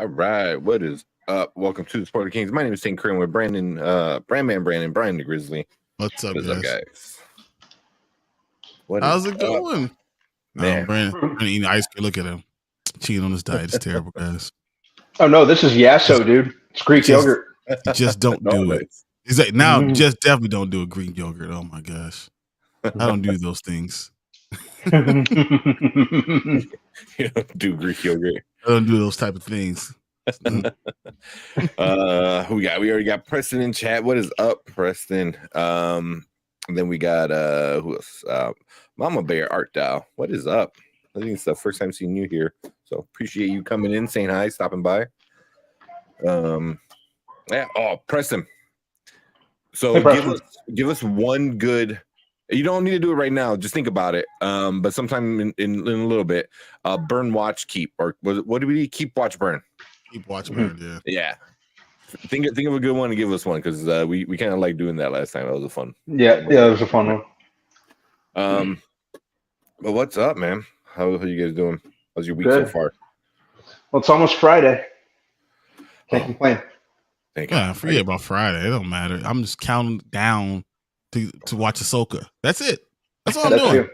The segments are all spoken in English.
All right, what is up? Welcome to the Sport of Kings. My name is St. Corinne with Brandon, Brian the Grizzly. What's up, guys? How's it going? Man, Brandon eating ice cream. Look at him cheating on his diet. It's terrible, guys. Oh no, this is Yasso, dude. It's Greek yogurt. You just don't do it. He's like, now, just definitely don't do a Greek yogurt. Oh my gosh, I don't do those things. You don't do Greek yogurt. I don't do those type of things. We already got Preston in chat. What is up, Preston? And then we got who else? Mama Bear Art Dow. What is up? I think it's the first time seeing you here, so appreciate you coming in, saying hi, stopping by. Preston. So hey, Preston. give us one good. You don't need to do it right now. Just think about it. But sometime in a little bit, burn, watch, keep, or what do we keep, watch, burn? Keep, watch, burn. Yeah. Yeah. Think of a good one and give us one because we kind of like doing that last time. That was a fun. Yeah, it was a fun one. But what's up, man? How you guys doing? How's your week so far? Well, it's almost Friday. Can't complain. I forget about Friday. It don't matter. I'm just counting down to watch Ahsoka. That's it. That's all I'm doing.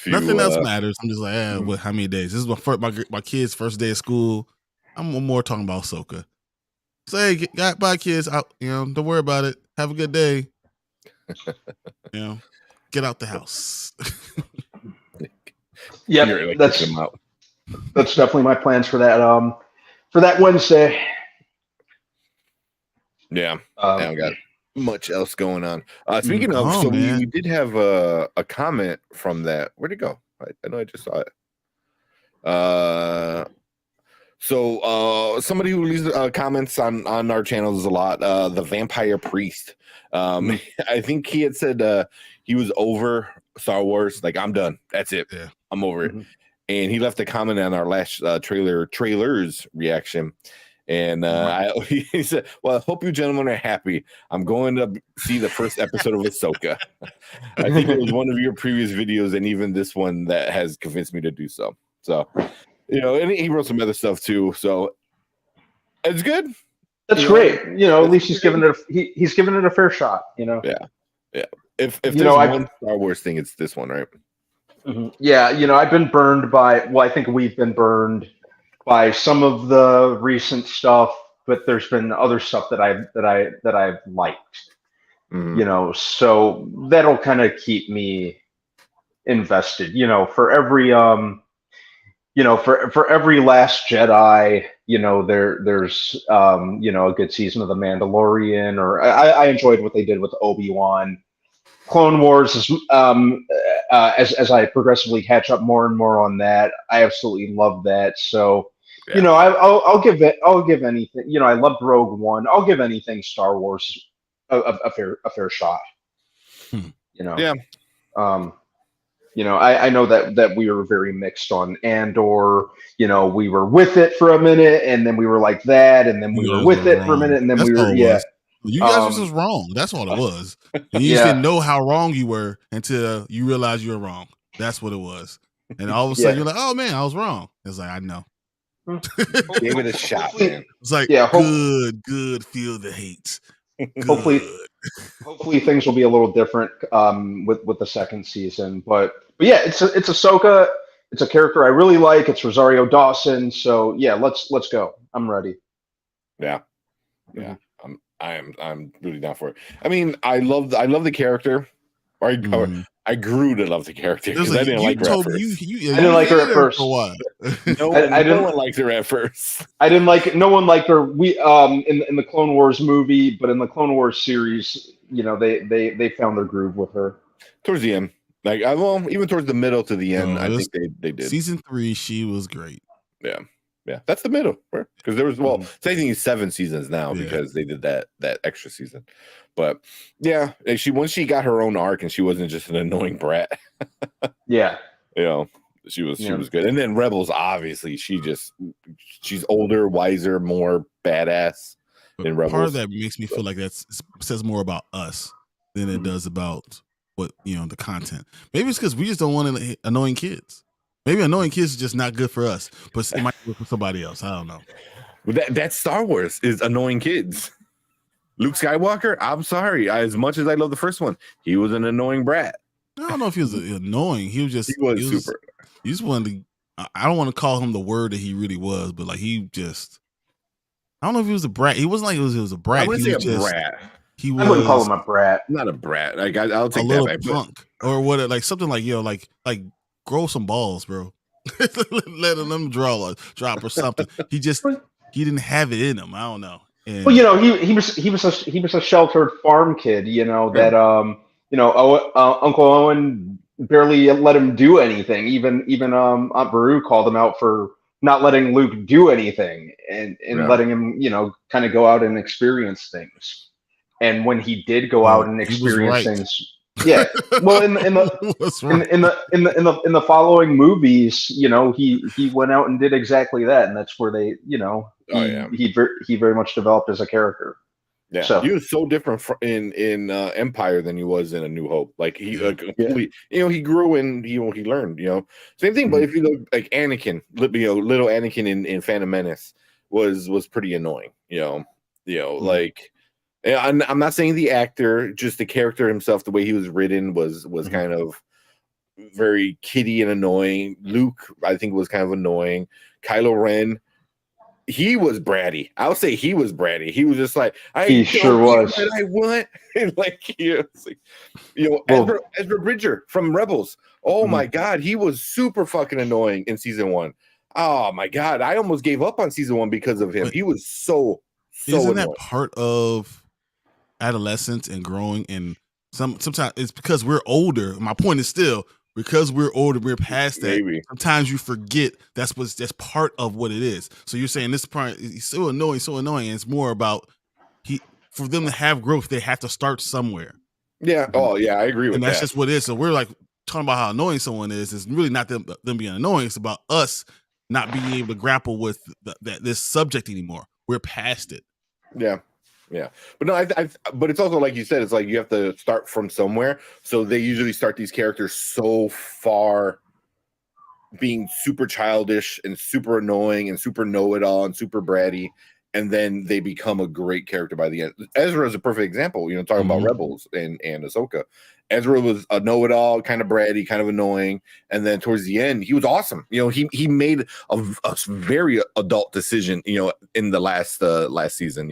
Nothing else matters. I'm just like, how many days? This is my kid's first day of school. I'm more talking about Ahsoka. Say, hey, bye, kids. Don't worry about it. Have a good day. Get out the house. Yeah, that's definitely my plans for that Wednesday. Yeah, I don't got much else going on. Speaking of, we did have a comment from that. Where'd it go? I know I just saw it. So somebody who leaves comments on our channels is a lot. The Vampire Priest. I think he had said he was over Star Wars. Like, I'm done. That's it. Yeah. I'm over it. And he left a comment on our last trailers reaction. And he said, well, I hope you gentlemen are happy. I'm going to see the first episode of Ahsoka. I think it was one of your previous videos and even this one that has convinced me to do so. So, and he wrote some other stuff too. So it's good. That's great. At least he's given it a fair shot. Yeah. If there's one Star Wars thing, it's this one, right? Mm-hmm. Yeah. I've been burned by. Well, I think we've been burned by some of the recent stuff, but there's been other stuff that I've liked. Mm-hmm. So that'll kind of keep me invested. For every for every Last Jedi, there's a good season of The Mandalorian, or I enjoyed what they did with Obi-Wan. Clone Wars is as I progressively catch up more and more on that, I absolutely love that. So I'll give anything. I loved Rogue One. I'll give anything Star Wars a fair shot. Yeah. I know that we were very mixed on Andor. We were with it for a minute, and then we were like that, and then we were with it for a minute, and then we were You guys were just wrong. That's all it was. And you just didn't know how wrong you were until you realized you were wrong. That's what it was. And all of a sudden you're like, oh man, I was wrong. It's like, I know. Gave it a shot, man. It's like, good. Feel the hate. Good. Hopefully things will be a little different with the second season. But yeah, it's Ahsoka. It's a character I really like. It's Rosario Dawson. So yeah, let's go. I'm ready. Yeah. I'm really down for it. I mean, I love the character. I grew to love the character because I didn't like her at first. I didn't like her at first. No one liked her at first. No one liked her. We in the Clone Wars movie, but in the Clone Wars series, they found their groove with her towards the end. Like, even towards the middle to the end, I think they did. Season 3, she was great. Yeah, that's the middle, right? Because there was technically 7 seasons now because they did that extra season. But yeah, once she got her own arc and she wasn't just an annoying brat. Yeah, she was good. And then Rebels, obviously, she's older, wiser, more badass than Rebels. Part of that makes me feel like that says more about us than it does about what the content. Maybe it's because we just don't want annoying kids. Maybe annoying kids is just not good for us, but it might work for somebody else. I don't know. But that's Star Wars is annoying kids. Luke Skywalker, I'm sorry. As much as I love the first one, he was an annoying brat. I don't know if he was annoying. He was super. He just wanted to. I don't want to call him the word that he really was, but like he just. I don't know if he was a brat. He wasn't like he was a brat. I wouldn't say a brat. I wouldn't call him a brat. Not a brat. Like I'll take a little that back. punk or what? Like something like like grow some balls, bro. Let them drop or something. He didn't have it in him. I don't know. And, well, he was a sheltered farm kid. That Uncle Owen barely let him do anything. Even Aunt Beru called him out for not letting Luke do anything and letting him kind of go out and experience things. And when he did go out and experience things. Yeah, well, in the following movies, he went out and did exactly that, and that's where they, he very much developed as a character. Yeah, so he was so different in Empire than he was in A New Hope. Like he completely, he grew and he learned. Same thing. But if you look like Anakin, little Anakin in Phantom Menace was pretty annoying. Like. I'm not saying the actor, just the character himself, the way he was written was kind of very kiddie and annoying. Luke, I think, was kind of annoying. Kylo Ren, he was bratty. I'll say he was bratty. He was just like, he sure was. What I want. Ezra Bridger from Rebels. Oh my God, he was super fucking annoying in season 1. Oh my God, I almost gave up on season 1 because of him. He was so isn't annoying. That part of adolescence and growing, and sometimes it's because we're older. My point is still because we're older, we're past that. Maybe. Sometimes you forget that's part of what it is. So you're saying this part is so annoying. And it's more about for them to have growth, they have to start somewhere. Yeah. Oh yeah, I agree with that. And that's just what it is. So we're like talking about how annoying someone is. It's really not them being annoying. It's about us not being able to grapple with this subject anymore. We're past it. Yeah. Yeah, but no, but it's also like you said, it's like you have to start from somewhere. So they usually start these characters so far being super childish and super annoying and super know-it-all and super bratty, and then they become a great character by the end. Ezra is a perfect example, talking about Rebels and Ahsoka. Ezra was a know-it-all, kind of bratty, kind of annoying, and then towards the end, he was awesome. He made a very adult decision, in the last season,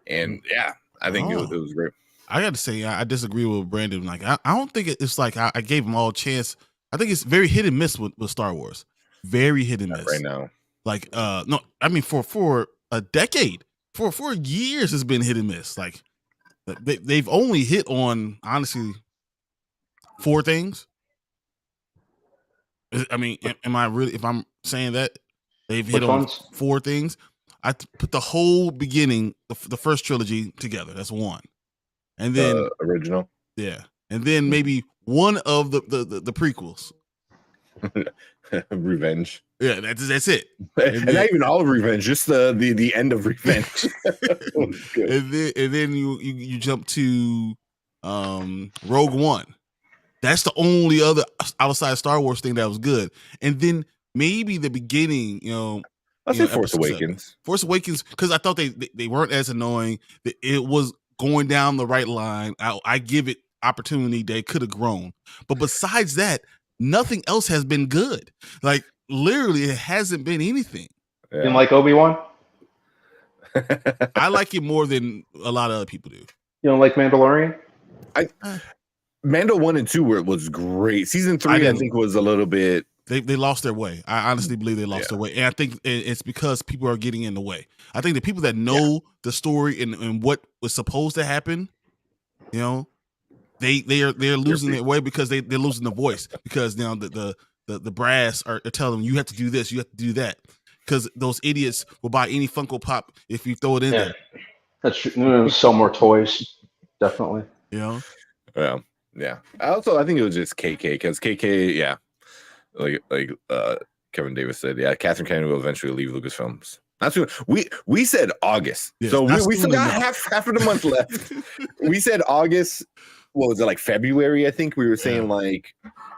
and yeah, I think it was great. I got to say, I disagree with Brandon. Like, I don't think it's like I gave him all a chance. I think it's very hit and miss with Star Wars. Very hit and miss right now. Like, no, I mean for a decade, for years, it's been hit and miss. Like, they've only hit on, honestly, 4 things. I mean, am I really? If I'm saying that they've hit on 4 things, I put the whole beginning, the first trilogy together. That's 1, and then original, yeah, and then maybe one of the prequels. Revenge. Yeah, that's it. And not even all of Revenge, just the end of Revenge. and then you jump to Rogue One. That's the only other outside Star Wars thing that was good. And then maybe the beginning, I'll say Force Awakens. Force Awakens, because I thought they weren't as annoying. It was going down the right line. I give it opportunity. They could have grown. But besides that, nothing else has been good. Like, literally, it hasn't been anything. Yeah. You like Obi-Wan? I like it more than a lot of other people do. You don't like Mandalorian? Mando 1 and 2 was great. Season 3, I think, was a little bit. They lost their way. I honestly believe they lost their way. And I think it's because people are getting in the way. I think the people that know the story and what was supposed to happen, they're losing their way because they're losing the voice. Because now the brass are telling them, you have to do this, you have to do that. Because those idiots will buy any Funko Pop if you throw it in there. That's true. Sell more toys, definitely. Yeah. I think it was just KK, because KK, like Kevin Davis said, Catherine Kennedy will eventually leave Lucasfilms. That's what we said August, so we still got half of the month left. We said August. what was it, like February? I think we were saying like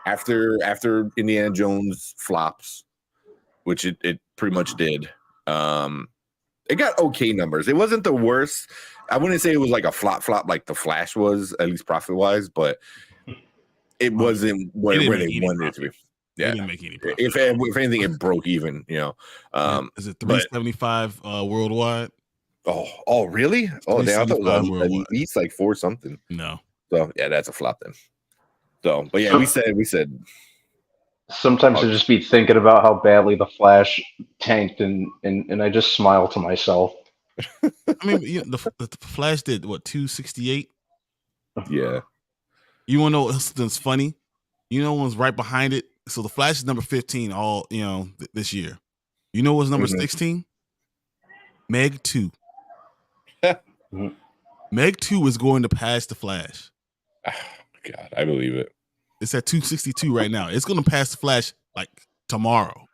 after Indiana Jones flops, which it pretty much did. It got okay numbers. It wasn't the worst. I wouldn't say it was like a flop like The Flash was, at least profit wise, but it wasn't where they wanted it to be. Yeah, it didn't make any profit. If anything, it broke even. You know, is it 375 worldwide? Oh, really? Oh, I thought it was at least like 4 something. No. So yeah, that's a flop then. So, but yeah, we said. Sometimes I just be thinking about how badly the Flash tanked, and I just smile to myself. I mean, the Flash did what, 268? Yeah. You want to know what's funny? You know what's right behind it? So the Flash is number 15 all this year. You know what's number 16? Meg 2. Meg 2 is going to pass the Flash. Oh, God, I believe it. It's at 262 right now. It's going to pass the Flash like tomorrow.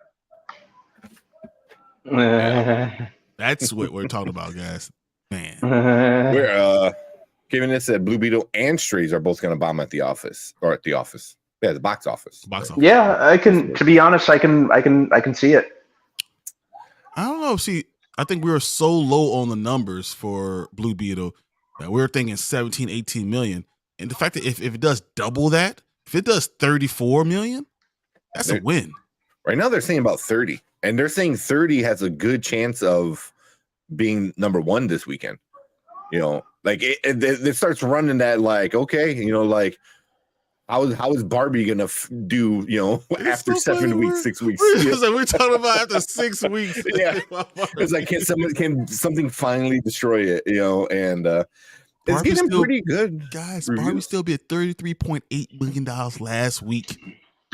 That's what we're talking about, guys. Man. We're Kevin said Blue Beetle and Strays are both going to bomb at the office. Yeah, the box office. Yeah, I can. To be honest, I can see it. I don't know. See, I think we were so low on the numbers for Blue Beetle that we were thinking 17, 18 million. And the fact that if it does double that, if it does 34 million, that's a win. Right now they're saying about 30. And they're saying 30 has a good chance of being number 1 this weekend. You know, like it starts running that like, okay, you know, like how is Barbie gonna do? You know, after 7 weeks, 6 weeks? We're talking about after 6 weeks. Yeah, it's like can something finally destroy it? You know, and it's getting pretty good, guys. Reviews. Barbie still be at $33.8 million last week.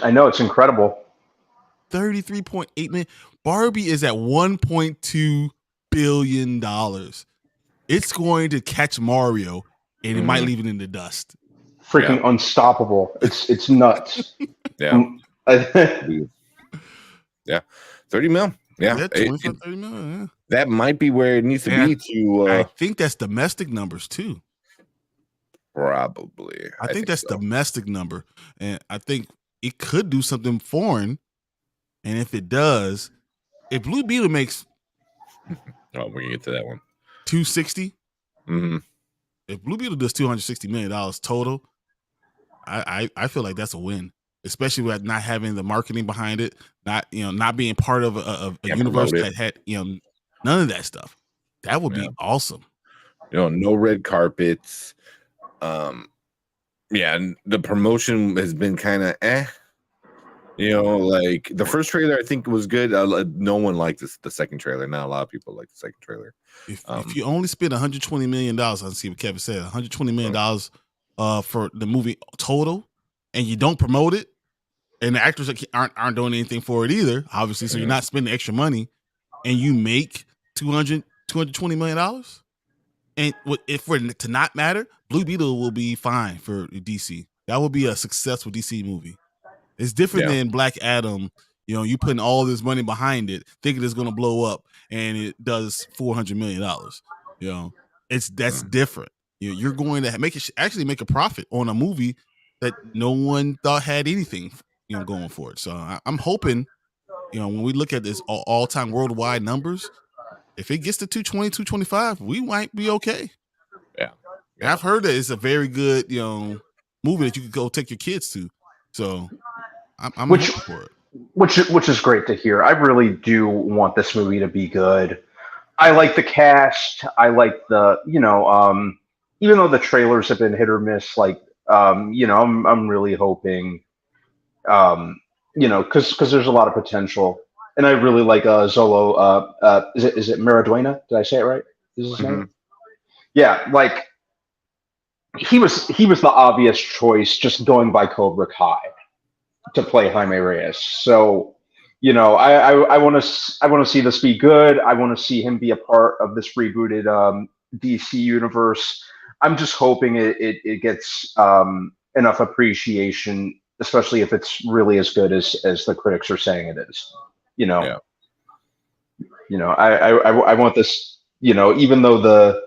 I know, it's incredible. 33.8 million. Barbie is at $1.2 billion. It's going to catch Mario, and it might leave it in the dust. Freaking unstoppable! It's nuts. Yeah, yeah, 30 mil. Yeah, 30 million. Yeah. That might be where it needs to be. I think that's domestic numbers too. Probably. I think that's domestic number, and I think it could do something foreign. And if it does, if Blue Beetle makes, we're gonna get to that one. 260. Mm-hmm. If Blue Beetle does $260 million total, I feel like that's a win, especially with not having the marketing behind it, not being part of a universe that had none of that stuff. That would be awesome. No red carpets. And the promotion has been kind of like the first trailer I think was good. No one liked the second trailer. Not a lot of people like the second trailer. If you only spend $120 million, I see what Kevin said, $120 million for the movie total, and you don't promote it, and the actors aren't doing anything for it either, obviously, so you're not spending extra money, and you make $220 million, and if for it to not matter, Blue Beetle will be fine for DC. That will be a successful DC movie. It's different than Black Adam. You putting all this money behind it, thinking it's going to blow up, and it does $400 million. That's different. You're going to actually make a profit on a movie that no one thought had anything, going for it. So I'm hoping, when we look at this all-time worldwide numbers, if it gets to 220, 225, we might be okay. Yeah. And I've heard that it's a very good, movie that you could go take your kids to. So I'm hoping for it. Which is great to hear. I really do want this movie to be good. I like the cast. I like the, even though the trailers have been hit or miss, like, I'm really hoping, because there's a lot of potential. And I really like Zolo. Is it Maraduena? Did I say it right? Is his name? Yeah, like he was the obvious choice, just going by Cobra Kai to play Jaime Reyes. So, I want to see this be good. I want to see him be a part of this rebooted DC universe. I'm just hoping it gets enough appreciation, especially if it's really as good as the critics are saying it is. I want this. Even though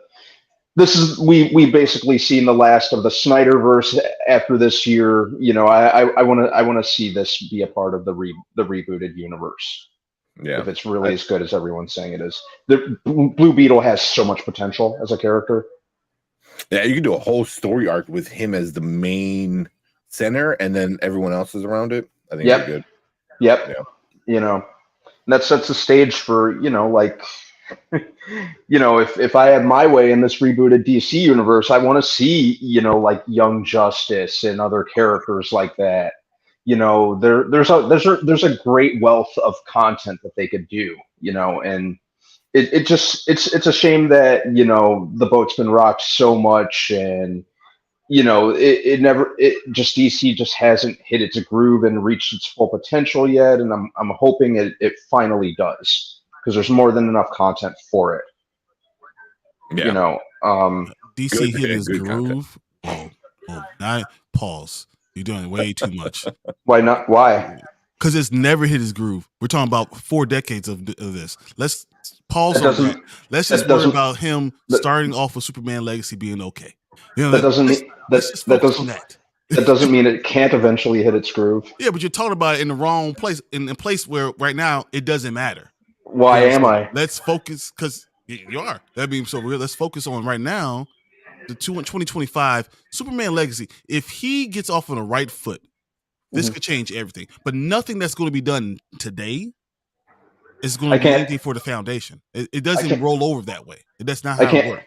this is we basically seen the last of the Snyderverse after this year. You know, I want to see this be a part of the rebooted universe. Yeah. If it's really as good as everyone's saying it is. The Blue Beetle has so much potential as a character. Yeah, you can do a whole story arc with him as the main center, and then everyone else is around it. I think it'd be good. Yep. Yeah. You know, and that sets the stage for, you know, like, you know, if I had my way in this rebooted DC universe, I want to see, you know, like Young Justice and other characters like that. You know, there's a great wealth of content that they could do, you know, and it's a shame that, you know, the boat's been rocked so much, and you know, it just DC just hasn't hit its groove and reached its full potential yet, and I'm hoping it finally does, because there's more than enough content for it. Yeah. You know, DC hit his groove. Oh, now pause. You're doing way too much. Why not? Why? Because it's never hit his groove. We're talking about 4 decades of this. Let's pause That on doesn't- that. Let's just that worry doesn't- about him that- starting off with Superman Legacy being okay. You know, That doesn't let's mean just that focus on doesn't that. that doesn't mean it can't eventually hit its groove. Yeah, but you're talking about it in the wrong place, in a place where right now it doesn't matter. Why You know, am so I? Let's focus, because you are. That being so real. Let's focus on right now, the 2025 Superman Legacy. If he gets off on the right foot, this Mhm. could change everything. But nothing that's going to be done today is going I to be can't- anything for the foundation. It I doesn't can't- roll over that way. That's not I how it can't- works.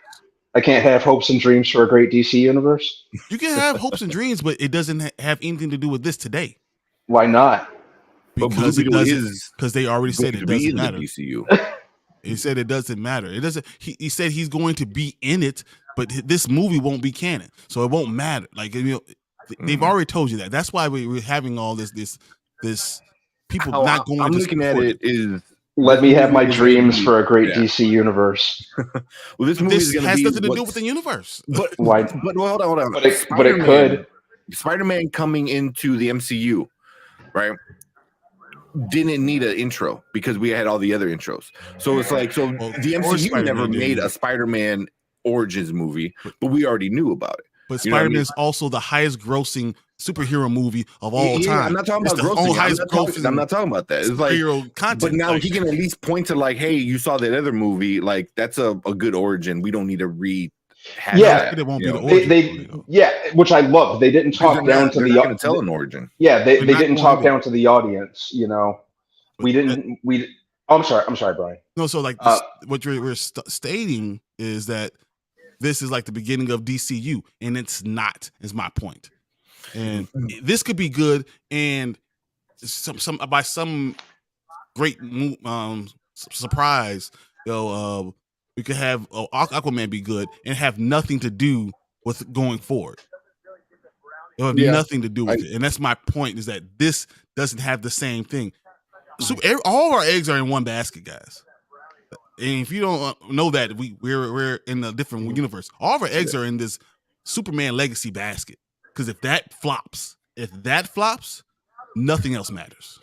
I can't have hopes and dreams for a great DC universe. You can have hopes and dreams, but it doesn't have anything to do with this today. Why not? But Because Blue it Beetle doesn't. is Because they already said going it to be doesn't in matter. the DCU. He said it doesn't matter. It doesn't. He said he's going to be in it, but this movie won't be canon, so it won't matter. Like, you know, they've already told you that. That's why we're having all this people How not going. I'm to looking at support it is Let me have my movie is gonna dreams be- for a great yeah. DC universe. Well, this movie This is going to has be nothing to do what's- with the universe. But Why? But hold on. But it could. Spider-Man coming into the MCU, right? Didn't need an intro because we had all the other intros. So it's like, so Well, the or MCU Spider-Man never didn't made need a it. Spider-Man origins movie, but we already knew about it. But You know what I Spider-Man mean? is also the highest grossing superhero movie of all Yeah, time. I'm not talking It's about the grossing. highest I'm not talking about that. It's like, superhero content. but now Like, he can at least point to like, hey, you saw that other movie. Like, that's a good origin. We don't need to rehash Yeah. that, it won't you be know? the origin. story, though. Yeah, which I love. They didn't Because talk down to they're the not going to tell an origin. yeah. They They're not didn't going talk to. down to the audience. You know, But we didn't. Oh, I'm sorry, Brian. No, so like Uh, what we're stating is that this is like the beginning of DCU, and it's not. Is my point. And this could be good, and some by some great surprise, you know, we could have Aquaman be good and have nothing to do with going forward. It'll have Yeah. nothing to do with it, and that's my point. Is that this doesn't have the same thing. So all our eggs are in one basket, guys. And if you don't know that, we're in a different universe. All of our eggs are in this Superman Legacy basket. Because if that flops, nothing else matters.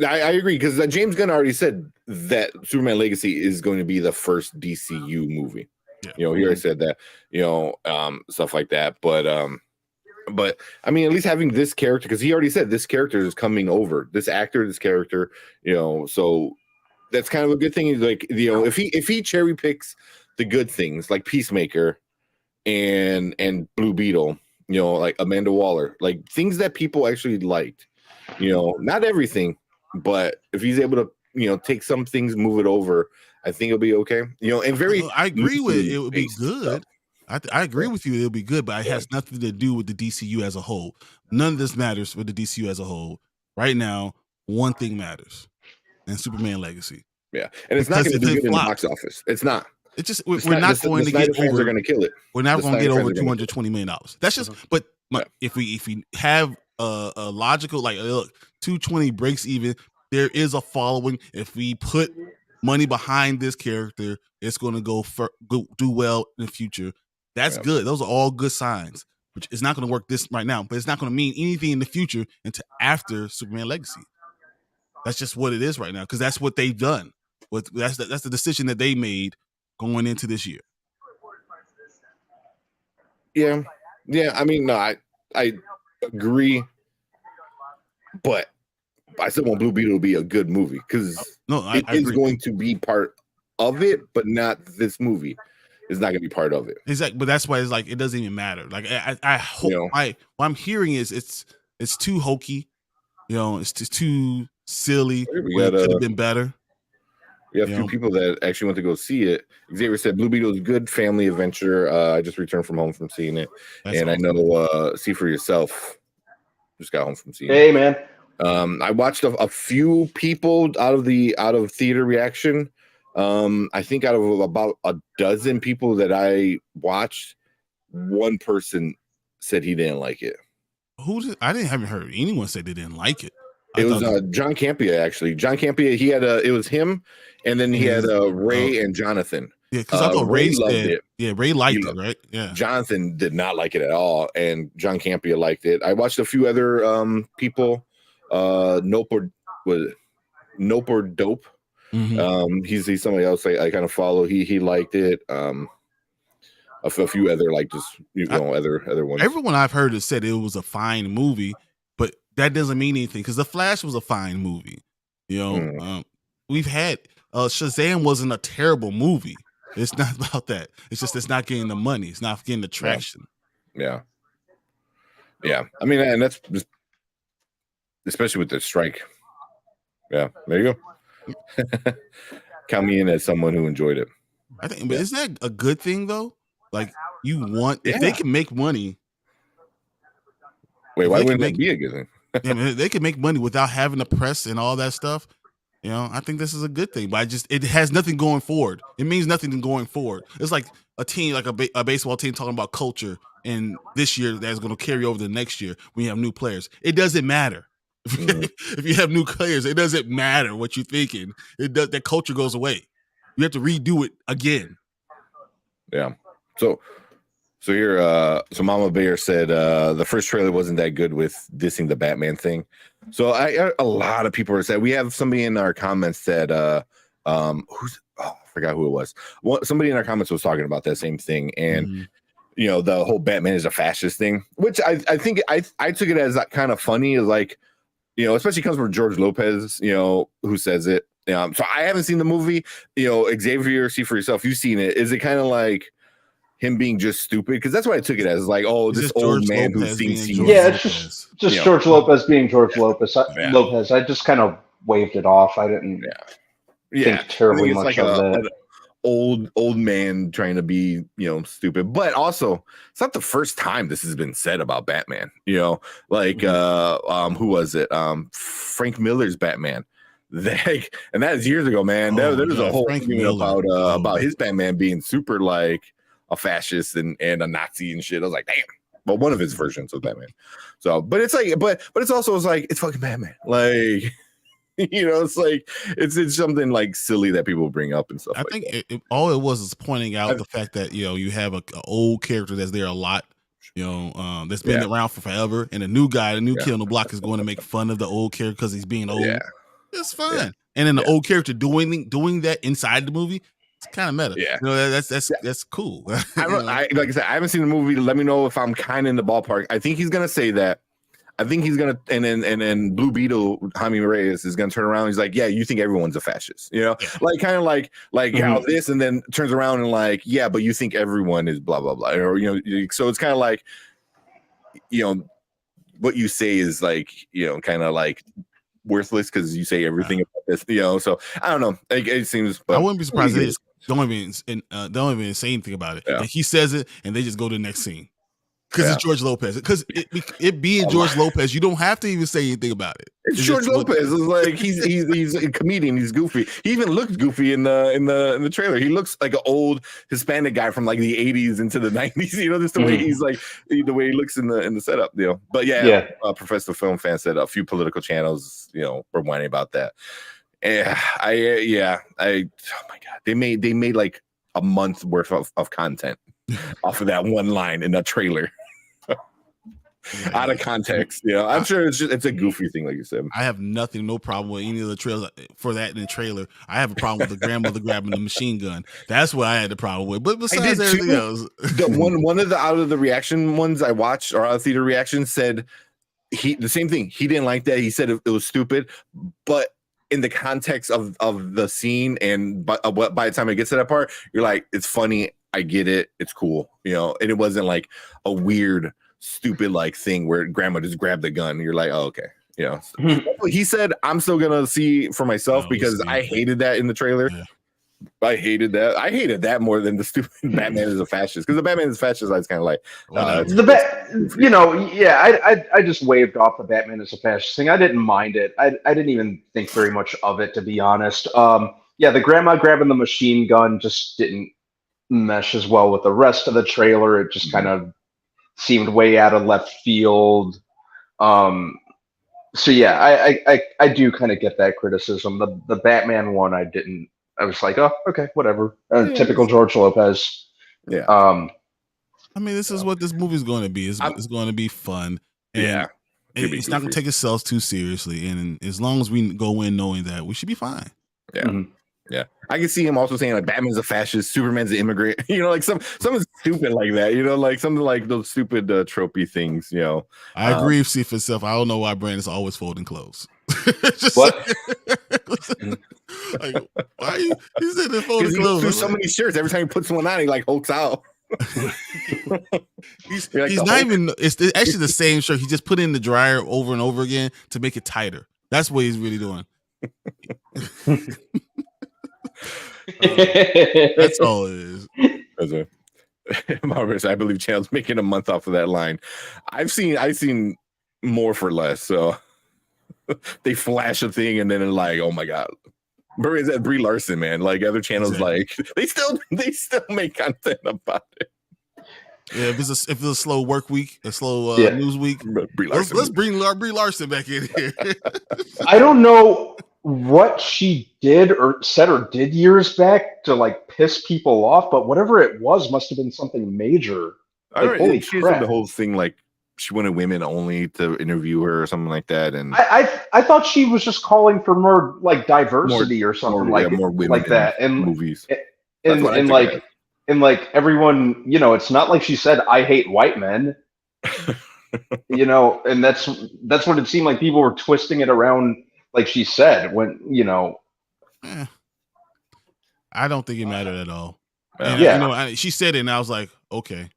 I agree, because James Gunn already said that Superman Legacy is going to be the first DCU movie. Yeah. You know, he already said that, you know, stuff like that. But I mean, at least having this character, because he already said this character is coming over, this character, you know, so that's kind of a good thing. Is like, you know, if he cherry picks the good things like Peacemaker and Blue Beetle, you know, like Amanda Waller, like things that people actually liked, you know, not everything, but if he's able to, you know, take some things, move it over, I think it'll be okay. You know, and I agree with it. It would be based good. I agree with you. It'll be good, but it has nothing to do with the DCU as a whole. None of this matters with the DCU as a whole. Right now, one thing matters, and Superman Legacy. Yeah, and it's Because not going to if do it good in the flops- box office. It's not. It's just It's we're not the going to Snyder get fans over. are going to kill it. We're not The going to get Snyder over fans are gonna $220 million. That's just. But if we have a logical, like, look, 220 breaks even. There is a following. If we put money behind this character, it's going to go do well in the future. That's good. Those are all good signs. Which is not going to work this right now, but it's not going to mean anything in the future until after Superman Legacy. That's just what it is right now, because that's what they've done. That's the decision that they made going into this year. Yeah. I mean, no, I agree, but I still want Blue Beetle to be a good movie because I is agree. going to be part of it, but not this movie. It's not going to be part of it. Exactly, but that's why it's like it doesn't even matter. Like I hope what I'm hearing is it's too hokey, it's just too silly. It could have been better. We have a few people that actually went to go see it. Xavier said Blue Beetle is a good family adventure. I just returned from home from seeing it, and awesome. I know see for yourself. Just got home from seeing it. Hey man. I watched a few people out of theater reaction. I think out of about a dozen people that I watched, one person said he didn't like it. I haven't heard anyone say they didn't like it. It was John Campea, actually. John Campea, he had it was him, and then he had Ray and Jonathan. Yeah, because I thought Ray loved it. Yeah, Ray liked it, right? Yeah. Jonathan did not like it at all, and John Campea liked it. I watched a few other people. Nope or Dope. Mm-hmm. He's somebody else I kind of follow. He liked it. A few other other ones. Everyone I've heard has said it was a fine movie, but that doesn't mean anything because The Flash was a fine movie. We've had Shazam wasn't a terrible movie. It's not about that. It's just it's not getting the money. It's not getting the traction. Yeah. I mean, and that's just, especially with the strike. Yeah, there you go. Count me in as someone who enjoyed it. I think, but isn't that a good thing though? Like if they can make money. Wait, why wouldn't that be a good thing? If they can make money without having the press and all that stuff. I think this is a good thing, but it has nothing going forward. It means nothing going forward. It's like a team, like a baseball team talking about culture, and this year that's going to carry over to the next year when you have new players. It doesn't matter. If you have new players, it doesn't matter what you're thinking. That culture goes away. You have to redo it again. Yeah. So here, so Mama Bear said the first trailer wasn't that good with dissing the Batman thing. So a lot of people are saying, we have somebody in our comments said, I forgot who it was. Somebody in our comments was talking about that same thing, and the whole Batman is a fascist thing, which I think I took it as kind of funny, is like, especially comes from George Lopez, who says it. So I haven't seen the movie. Xavier, see for yourself. You've seen it. Is it kind of like him being just stupid? Because that's what I took it as, like, this old man who's seen. Yeah, it's just George Lopez being George Lopez. Lopez. I just kind of waved it off. I didn't think terribly much of it. Old man trying to be stupid, but also it's not the first time this has been said about Batman. Who was it? Frank Miller's Batman. And that is years ago, man. There was a whole thing about his Batman being super like a fascist and a Nazi and shit. I was like, damn. Well, one of his versions of Batman. So, but it's like, but it's also like it's fucking Batman. Like, it's like it's something like silly that people bring up and stuff. I think all it was is pointing out the fact that you have a old character that's there a lot. That's been around for forever, and a new guy, a new kid on the block is going to make fun of the old character because he's being old. Yeah. It's fun. Yeah. And then the old character doing that inside the movie, it's kind of meta. Yeah. That's cool. Like I said, I haven't seen the movie. Let me know if I'm kind of in the ballpark. I think he's gonna say that. I think he's gonna, and then Blue Beetle, Jaime Reyes, is gonna turn around. And he's like, "Yeah, you think everyone's a fascist?" Like kind of like how this, and then turns around and like, "Yeah, but you think everyone is blah blah blah," or So it's kind of like, what you say is like, kind of like worthless because you say everything about this, So I don't know. It seems. But I wouldn't be surprised. They don't even say anything about it. Yeah. Like he says it, and they just go to the next scene because it's George Lopez. Because it being George Lopez, you don't have to even say anything about it. It's George Lopez. It's like he's a comedian. He's goofy. He even looks goofy in the trailer. He looks like an old Hispanic guy from like the 80s into the 90s. Just the way he's like the way he looks in the setup. But Professor Film Fan said a few political channels were whining about that. Oh my god, they made like a month's worth of content off of that one line in that trailer. out of context. You know, I'm sure it's a goofy thing, like you said. I have no problem with any of the trailers for that in the trailer. I have a problem with the grandmother grabbing the machine gun. That's what I had the problem with. But besides everything else, the one of the out of the reaction ones I watched or out of theater reactions said the same thing. He didn't like that. He said it was stupid, but in the context of the scene and by the time it gets to that part, you're like, it's funny. I get it. It's cool. You know, and it wasn't like a weird, stupid like thing where grandma just grabbed the gun. You're like, oh, okay. You know, so he said, I'm still gonna see for myself because I hated that in the trailer. Yeah. I hated that. I hated that more than the stupid Batman is a fascist, because the Batman is a fascist. I was kind of like, I just waved off the Batman is a fascist thing. I didn't mind it. I didn't even think very much of it, to be honest. The grandma grabbing the machine gun just didn't mesh as well with the rest of the trailer. It just kind of seemed way out of left field. I do kind of get that criticism. The Batman one, I didn't. I was like, oh, okay, whatever. Typical George Lopez. Yeah. I mean, this is what this movie is going to be. It's going to be fun. And it's not going to take itself too seriously. And as long as we go in knowing that, we should be fine. Yeah. Mm-hmm. Yeah. I can see him also saying like Batman's a fascist, Superman's an immigrant. You know, like something stupid like that. You know, like something like those stupid tropey things. You know, I agree. See for itself. I don't know why Brandon's always folding clothes. What? Like, why are you said they're folding clothes? He so many shirts. Every time he puts one on, he like hulks out. he's not even. It's actually the same shirt. He just put it in the dryer over and over again to make it tighter. That's what he's really doing. That's all it is. I believe Channel's making a month off of that line. I've seen more for less. So they flash a thing and then they're like, oh my god. Is that Brie Larson, man? Like other channels, like they still make content about it. Yeah, if it's a slow work week, a slow news week, let's bring Brie Larson back in here. I don't know what she did or said or did years back to like piss people off, but whatever it was must have been something major. Like, holy crap. The whole thing, like she wanted women only to interview her or something like that. And I thought she was just calling for more like diversity or something more women like that in movies. And like everyone, you know, it's not like she said, I hate white men. You know, and that's what it seemed like. People were twisting it around like she said when, you know. I don't think it mattered at all. And, she said it and I was like, okay.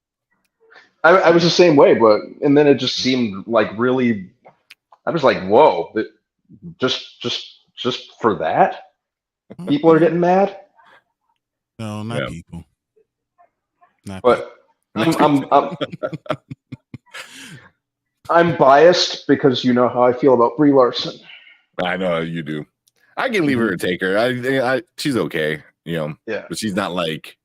I was the same way, and then it just seemed like really. I was like, "Whoa!" Just for that, people are getting mad. No, not people. Not but people. I'm biased because you know how I feel about Brie Larson. I know you do. I can leave her or take her. She's okay, you know. Yeah, but she's not like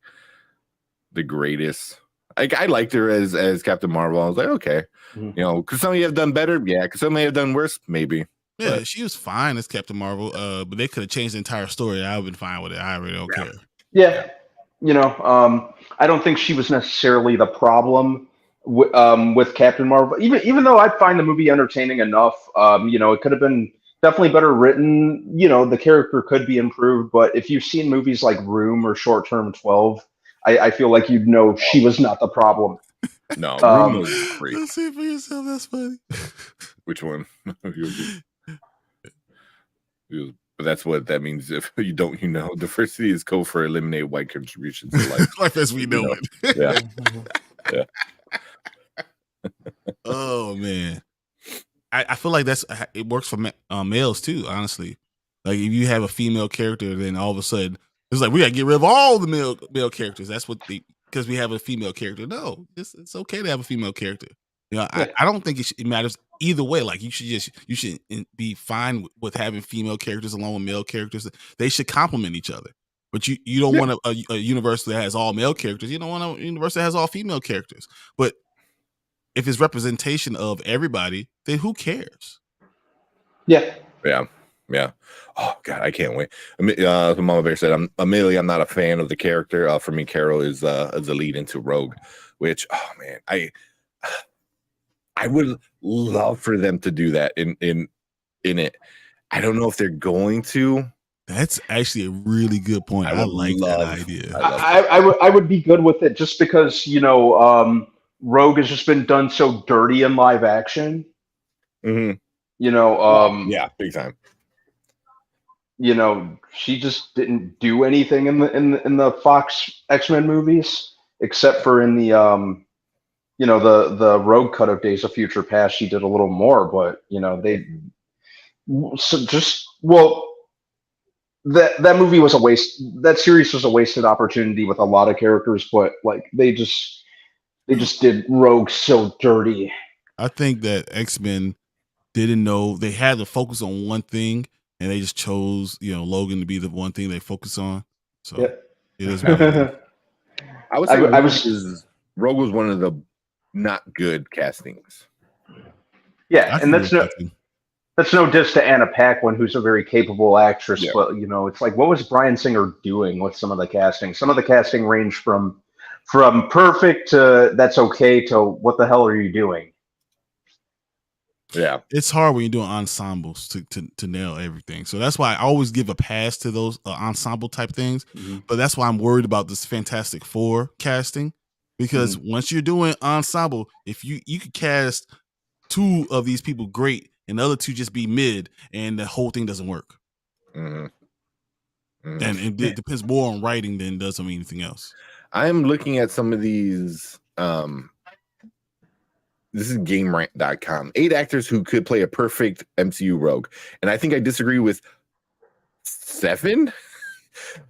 the greatest. I liked her as Captain Marvel. I was like, okay, you know, could some of you have done better? Yeah, could some of you have done worse? Maybe. Yeah, she was fine as Captain Marvel, but they could have changed the entire story. I would have been fine with it. I really don't care. Yeah, you know, I don't think she was necessarily the problem with Captain Marvel. Even though I find the movie entertaining enough, you know, it could have been definitely better written. You know, the character could be improved. But if you've seen movies like Room or Short Term 12. I feel like you'd know she was not the problem. No, Room was great. Let's see for yourself. That's funny. Which one? But that's what that means. If you don't, you know, diversity is code for eliminate white contributions to life. Life as we know it. Yeah. Oh man, I feel like it works for males too. Honestly, like if you have a female character, then all of a sudden. It's like we gotta get rid of all the male characters. That's what because we have a female character. No, it's okay to have a female character. You know, I don't think it matters either way. Like you should be fine with having female characters along with male characters. They should complement each other. But you don't want a universe that has all male characters. You don't want a universe that has all female characters. But if it's representation of everybody, then who cares? Yeah. Yeah. Oh God, I can't wait. Mama Bear said, I'm not a fan of the character. For me, Carol is the lead into Rogue, which, oh man, I would love for them to do that in it. I don't know if they're going to. That's actually a really good point. I like that idea. I would be good with it just because Rogue has just been done so dirty in live action. Mm-hmm. Yeah, big time. She just didn't do anything in the Fox X-Men movies except for in the the Rogue cut of Days of Future Past. She did a little more, but that movie was a waste. That series was a wasted opportunity with a lot of characters, but like they just did Rogue so dirty. I think that X-Men didn't know they had to focus on one thing, and they just chose Logan to be the one thing they focus on. So it is what it is. I would say Rogue was one of the not good castings. Yeah, and that's no diss to Anna Paquin, who's a very capable actress, but it's like, what was Bryan Singer doing with some of the casting? Some of the casting range from perfect to that's okay to what the hell are you doing? Yeah, it's hard when you're doing ensembles to nail everything. So that's why I always give a pass to those ensemble type things. Mm-hmm. But that's why I'm worried about this Fantastic Four casting, because once you're doing ensemble, if you could cast 2 of these people great and the other 2 just be mid, and the whole thing doesn't work. Mm-hmm. Mm-hmm. And it depends more on writing than it does on anything else. I'm looking at some of these. This is GameRant.com. 8 actors who could play a perfect MCU Rogue, and I think I disagree with 7.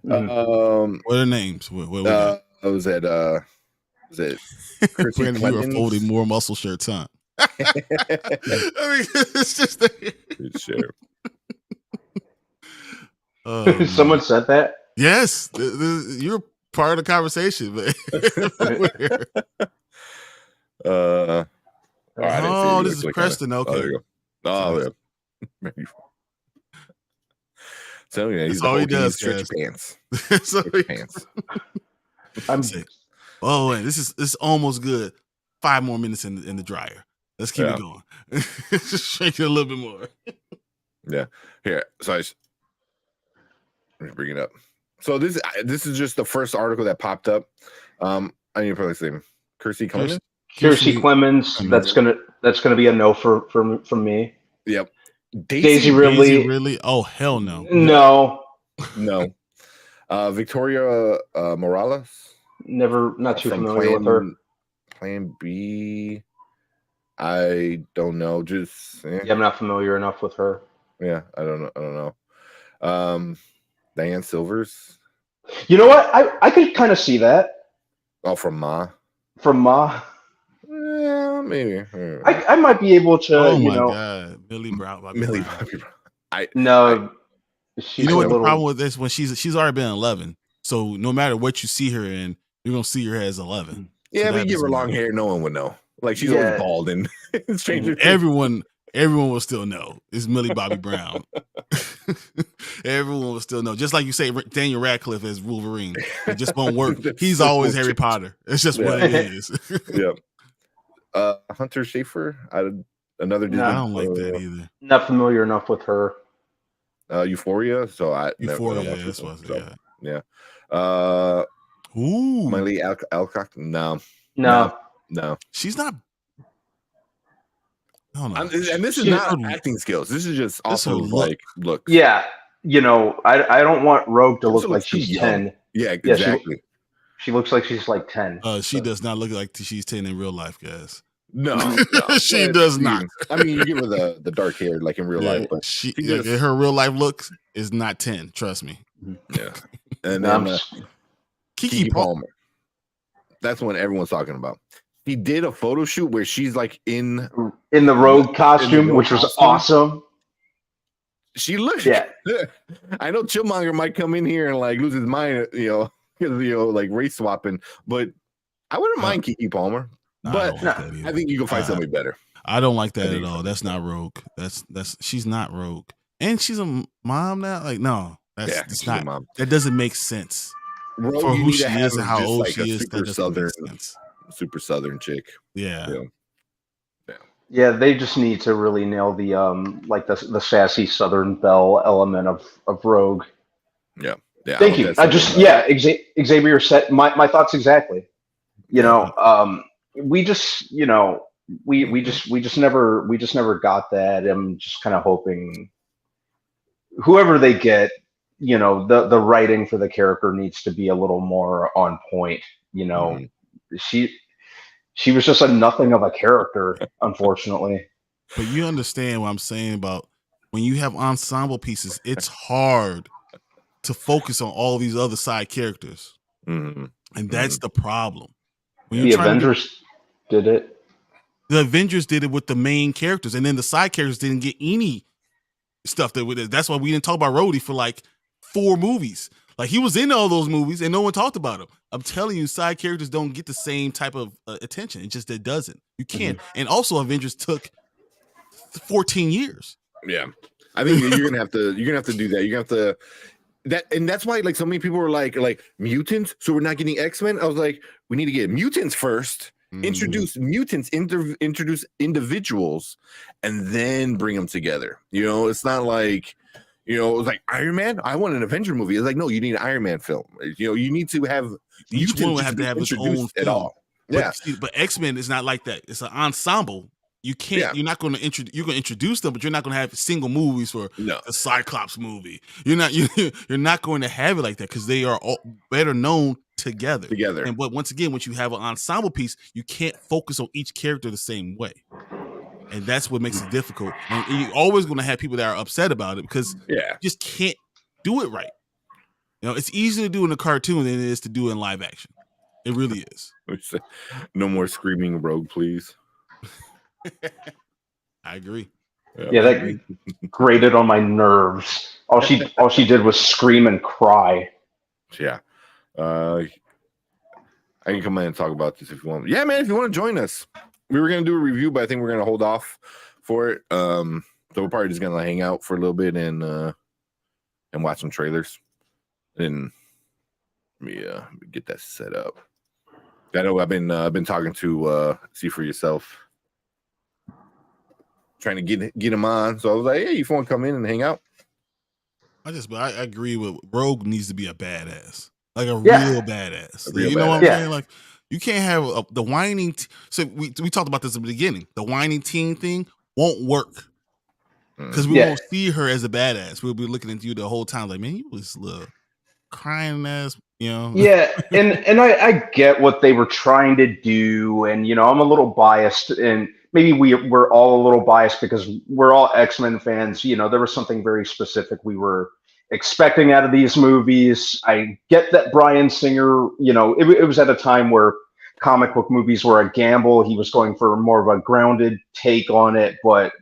What are their names? What was it? Was it? Brandon, you are folding more muscle shirts, huh? I mean, it's just sure. Someone said that. Yes, you're part of the conversation, man. This is Preston. Okay. There you go. Yeah. So yeah, that's all he does. Stretch pants. Pants. And this is almost good. 5 more minutes in the dryer. Let's keep it going. Just shake it a little bit more. Yeah. Here. So let me bring it up. So this is just the first article that popped up. I need to probably say Kiersey Clemens. Kiersey Clemens. That's gonna be a no from me. Yep. Daisy Ridley. Oh hell no. No. Victoria Morales. Not too familiar with her. Plan B. I don't know. Just I'm not familiar enough with her. Yeah, I don't know. Diane Silvers. You know what? I could kind of see that. Oh, from Ma. Yeah, maybe. I might be able to. Oh my God, Millie Bobby Brown. You know what the problem with this? When she's already been 11, so no matter what you see her in, you're gonna see her as 11. Yeah, but you give her long hair, no one would know. Like she's always bald and Stranger Things. Everyone will still know it's Millie Bobby Brown. Everyone will still know. Just like you say, Daniel Radcliffe as Wolverine. It just won't work. He's always Harry Potter. It's just what it is. Yeah. Hunter Schafer. Another dude. I don't like that either. Not familiar enough with her. Euphoria. So Euphoria. That's what. Yeah. Miley Alcock. No. She's not. And this is not acting skills. This is just also like looks. Yeah, I don't want Rogue to look like she's 10. Yeah, exactly. She looks like she's like 10. She does not look like she's 10 in real life, guys. No, she does not. I mean, you give her the dark hair like in real life, but her real life looks is not 10. Trust me. Yeah, and then Keke Palmer. That's what everyone's talking about. He did a photo shoot where she's like in the Rogue costume, which was awesome. She looks. Yeah, I know Chillmonger might come in here and like lose his mind, like race swapping. But I wouldn't mind Keke Palmer. But I think you can find somebody better. I don't like that at all. That's not Rogue. She's not Rogue, and she's a mom now. Like no, that's not. Mom. That doesn't make sense. Rogue, for who she is and how old she is. Super southern chick. Yeah. Yeah, they just need to really nail the like the sassy Southern Belle element of Rogue. Yeah, yeah. I Thank hope you. that's I something. just yeah, Xavier said my thoughts exactly. You Yeah. know, we just we just never got that. I'm just kind of hoping whoever they get, the writing for the character needs to be a little more on point. You know, hmm she she was just a nothing of a character, unfortunately. But you understand what I'm saying about when you have ensemble pieces, it's hard to focus on all these other side characters. hmm And hmm that's the problem. When Yeah. you're The trying to do Avengers did it. the Avengers did it with the main characters, and then the side characters didn't get any stuff that with it. That's why we didn't talk about Rhodey for like 4 movies. Like he was in all those movies and no one talked about him. I'm telling you, side characters don't get the same type of attention. It doesn't. You can't. And also, Avengers took 14 years. Yeah. I think you're gonna have to do that. You're gonna have to and that's why like so many people were like mutants, so we're not getting X-Men. I was like, we need to get mutants first, introduce mutants, introduce individuals, and then bring them together. It's not like it was like Iron Man. I want an Avenger movie. It's like, no, you need an Iron Man film. You need to have Each one mutants would just have be to have its own introduced at film. all. Yeah. But X-Men is not like that. It's an ensemble. You can't. Yeah. You're not going to introduce. You're going to introduce them, but you're not going to have single movies for No. the Cyclops movie. You're not. You're not going to have it like that because they are all better known together. And but once again, once you have an ensemble piece, you can't focus on each character the same way, and that's what makes it difficult. And you're always going to have people that are upset about it because you just can't do it right. It's easier to do in a cartoon than it is to do in live action. It really is. No more screaming Rogue, please. I agree. Yeah, that grated on my nerves. All she did was scream and cry. Yeah. I can come in and talk about this if you want. Yeah, man, if you want to join us. We were gonna do a review, but I think we're gonna hold off for it. So we're probably just gonna hang out for a little bit and watch some trailers. And let me get that set up. I know I've been talking to See For Yourself, trying to get him on. So I was like, hey, you want to come in and hang out? I agree with Rogue needs to be a badass, like a real badass. You know what I'm saying? Like you can't have the whining. So we talked about this at the beginning. The whining teen thing won't work because we won't see her as a badass. We'll be looking at you the whole time, like, man, you was little crying ass. Yeah, and I get what they were trying to do, and I'm a little biased, and maybe we're all a little biased because we're all X-Men fans. There was something very specific we were expecting out of these movies. I get that Bryan Singer, it was at a time where comic book movies were a gamble. He was going for more of a grounded take on it, but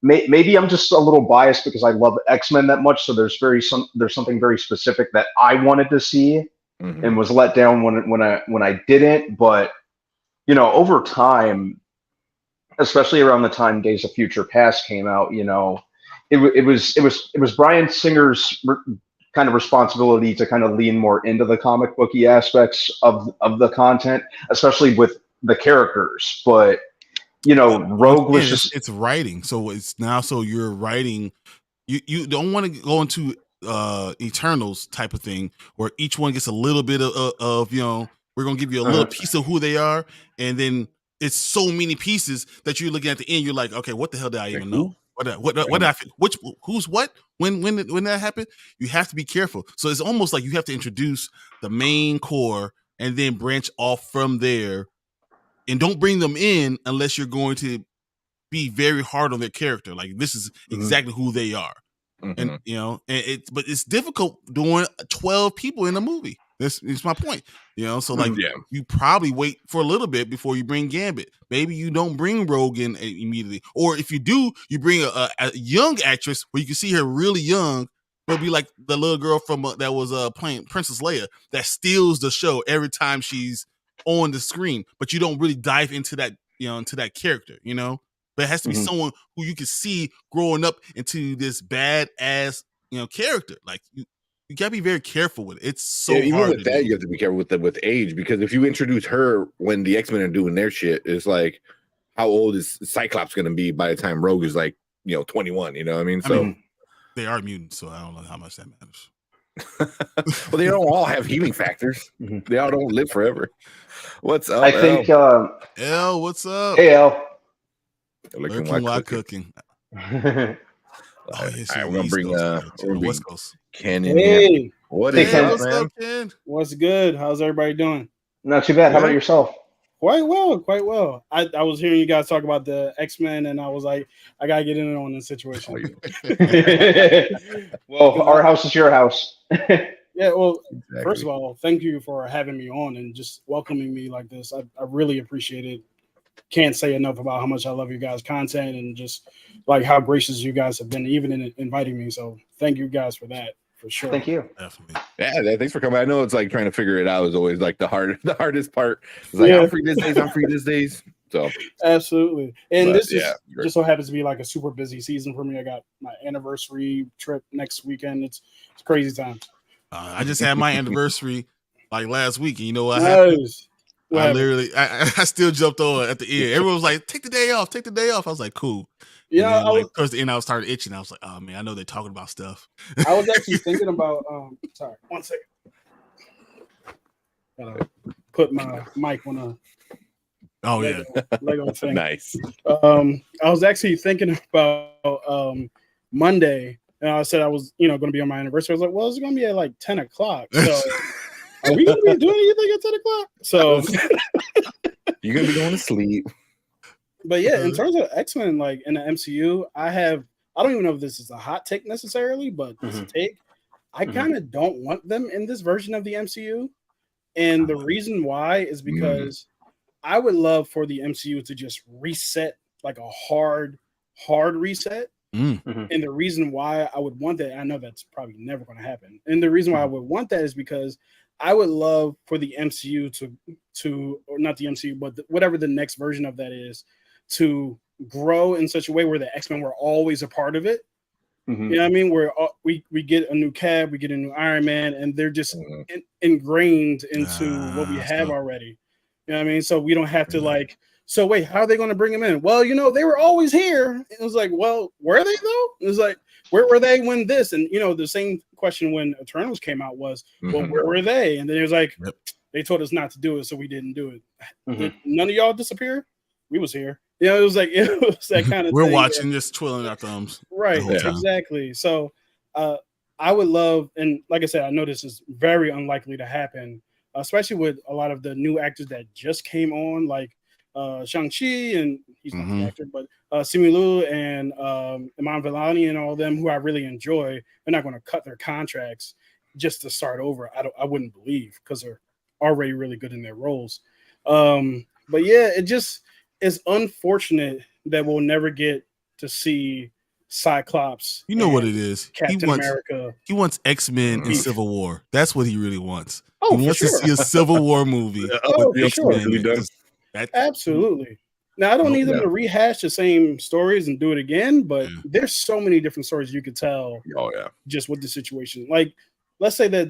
maybe I'm just a little biased because I love X-Men that much. So there's something very specific that I wanted to see. And was let down when I didn't. But over time, especially around the time Days of Future Past came out, it was Bryan Singer's kind of responsibility to kind of lean more into the comic booky aspects of the content, especially with the characters. But Rogue was it's writing, so it's now so you're writing. You don't want to go into Eternals type of thing where each one gets a little bit of we're gonna give you a little piece of who they are, and then it's so many pieces that you're looking at the end, you're like, okay, what the hell did I even know? What did I who's what when that happened? You have to be careful. So it's almost like you have to introduce the main core and then branch off from there, and don't bring them in unless you're going to be very hard on their character. Like this is exactly who they are. And but it's difficult doing 12 people in a movie. That's my point. So like you probably wait for a little bit before you bring Gambit. Maybe you don't bring Rogue in immediately, or if you do, you bring a young actress where you can see her really young. It'll be like the little girl from that was playing Princess Leia that steals the show every time she's on the screen, but you don't really dive into that into that character. But it has to be someone who you can see growing up into this badass, character. Like you gotta be very careful with it. It's so even hard with that. You have to be careful with age, because if you introduce her when the X-Men are doing their shit, it's like, how old is Cyclops going to be by the time Rogue is like 21? You know what I mean? So they are mutants, so I don't know how much that matters. Well, they don't all have healing factors. They all don't live forever. What's up? I think L, what's up? Hey L. Lurking while cooking. Oh, yes, right, we're gonna bring West Coast. Ken in here. What's up, Ken? What's good? How's everybody doing? Not too bad. How about yourself? Quite well. I was hearing you guys talk about the X-Men, and I was like, I gotta get in on this situation. Well, our house is your house. Yeah, well, exactly. First of all, thank you for having me on and just welcoming me like this. I really appreciate it. Can't say enough about how much I love you guys' content and just like how gracious you guys have been, even in inviting me. So thank you guys for that, for sure. Thank you. Definitely. Yeah, thanks for coming. I know it's like trying to figure it out is always like the hardest part. It's like I'm free these days. So absolutely. And this just so happens to be like a super busy season for me. I got my anniversary trip next weekend. It's crazy time. I just had my anniversary like last week, and you know what happened? I still jumped on at the end. Everyone was like, take the day off. I was like, cool. Yeah. Then, towards the end, I started itching. I was like, oh man, I know they're talking about stuff. I was actually thinking about sorry, 1 second. Gotta put my mic on Lego thing. Nice. I was actually thinking about Monday. And I said I was, going to be on my anniversary. I was like, well, it's going to be at like 10 o'clock. So are we going to be doing anything at 10 o'clock? So you're going to be going to sleep. But yeah, in terms of X-Men, like in the MCU, I don't even know if this is a hot take necessarily, but it's a take. I kind of don't want them in this version of the MCU. And the reason why is because I would love for the MCU to just reset, like a hard reset. And the reason why I would want that, I know that's probably never going to happen. And the reason why I would want that is because I would love for the MCU to or not the MCU, but whatever the next version of that is, to grow in such a way where the X-Men were always a part of it. You know what I mean? Where we get a new Cab, we get a new Iron Man, and they're just ingrained into what we have already. You know what I mean? So we don't have to like. So wait, how are they going to bring them in? Well, they were always here. It was like, well, were they though? It was like, where were they when this? And the same question when Eternals came out was, well, where were they? And then it was like, they told us not to do it, so we didn't do it. Did none of y'all disappear? We was here. It was that kind of. We're thing watching, just twiddling our thumbs. Right. Exactly. So, I would love, and like I said, I know this is very unlikely to happen, especially with a lot of the new actors that just came on, like. Shang-Chi, and he's not the actor, but Simu Liu and Iman Vellani and all of them who I really enjoy. They're not going to cut their contracts just to start over. I wouldn't believe, because they're already really good in their roles. But yeah, it just is unfortunate that we'll never get to see Cyclops. You know what it is? Captain America. He wants X-Men in Civil War. That's what he really wants. Oh, he wants to see a Civil War movie. Absolutely. Now, I don't need them to rehash the same stories and do it again, but there's so many different stories you could tell. Just with the situation. Like, let's say that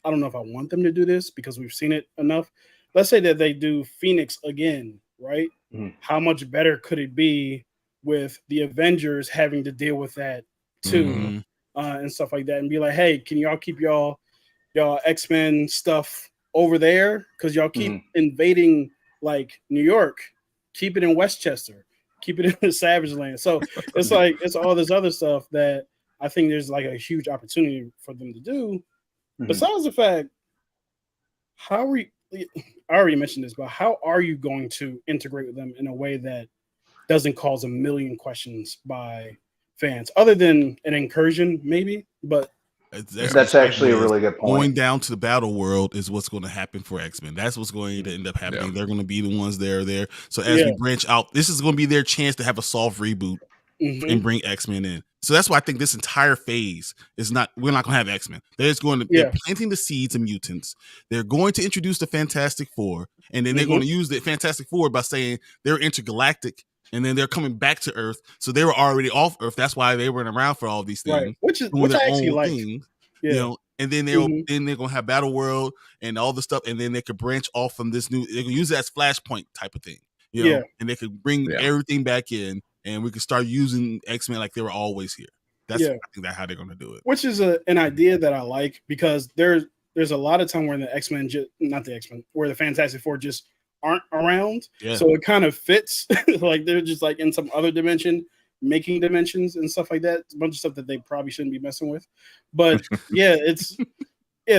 I don't know if I want them to do this because we've seen it enough. Let's say that they do Phoenix again, right? How much better could it be with the Avengers having to deal with that too, and stuff like that, and be like, hey, can y'all keep y'all X-Men stuff over there? Because y'all keep invading like New York, keep it in Westchester, keep it in the Savage Land. So it's like it's all this other stuff that I think there's like a huge opportunity for them to do. Besides the fact, I already mentioned this, but how are you going to integrate with them in a way that doesn't cause a million questions by fans, other than an incursion, maybe? But that's actually a really good point. Going down to the battle world is what's going to happen for X-Men. That's what's going to end up happening. They're going to be the ones that are there. So as we branch out, this is going to be their chance to have a soft reboot and bring X-Men in. So that's why I think this entire phase is we're not going to have X-Men. They're planting the seeds of mutants. They're going to introduce the Fantastic Four, and then they're going to use the Fantastic Four by saying they're intergalactic, and then they're coming back to Earth. So they were already off Earth. That's why they weren't around for all these things. Right. Which I actually like. And then they're gonna have Battle World and all the stuff, and then they could branch off from this new. They can use that as Flashpoint type of thing. you know, Yeah. and they could bring everything back in, and we could start using X-Men like they were always here. That's I think that's how they're gonna do it. Which is an idea that I like, because there's a lot of time where the X-Men, not the X-Men, where the Fantastic Four just aren't around. Yeah. So it kind of fits. Like they're just like in some other dimension, making dimensions and stuff like that. It's a bunch of stuff that they probably shouldn't be messing with. But yeah,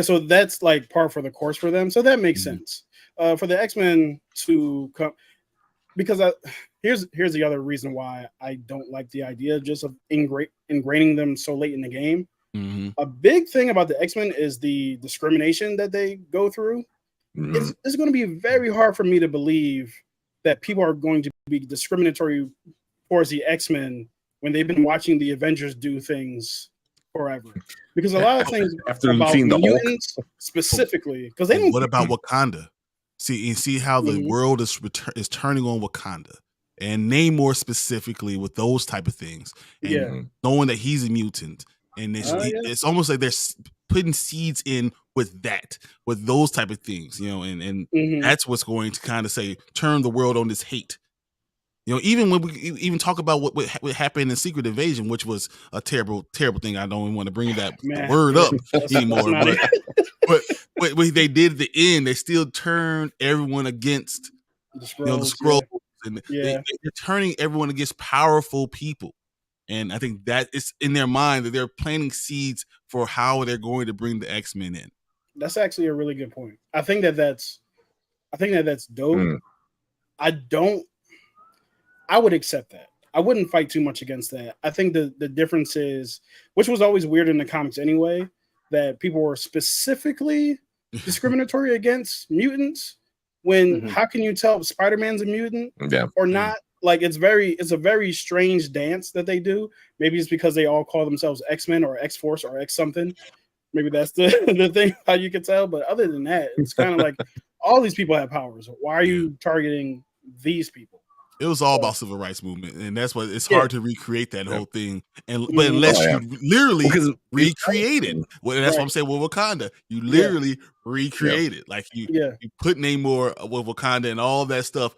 so that's like par for the course for them. So that makes sense. For the X-Men to come, because here's the other reason why I don't like the idea just of ingraining them so late in the game. Mm-hmm. A big thing about the X-Men is the discrimination that they go through. Mm-hmm. It's going to be very hard for me to believe that people are going to be discriminatory towards the X-Men when they've been watching the Avengers do things forever. Because a lot of things after about seeing the mutants specifically, because they don't. What about Wakanda? See how the world is turning on Wakanda, and Namor specifically with those type of things, and knowing that he's a mutant, and it's almost like they're putting seeds in with those type of things, you know, and that's what's going to kind of say turn the world on this hate. You know, even when we even talk about what happened in Secret Invasion, which was a terrible thing. I don't even want to bring that word up anymore. But what they did at the end, they still turned everyone against the Skrulls, and they're turning everyone against powerful people. And I think that it's in their mind that they're planting seeds for how they're going to bring the X-Men in. That's actually a really good point. I think that's dope. I would accept that. I wouldn't fight too much against that. I think the difference is, which was always weird in the comics anyway, that people were specifically discriminatory against mutants. When how can you tell if Spider-Man's a mutant or not? Like it's a very strange dance that they do. Maybe it's because they all call themselves X-Men or X-Force or X something. Maybe that's the thing how you can tell. But other than that, it's kind of like all these people have powers. Why are you targeting these people? It was all about civil rights movement, and that's what it's hard to recreate that whole thing. And but unless you literally recreate it, that's what I'm saying with Wakanda. You literally recreate it, like you put Namor with Wakanda and all that stuff,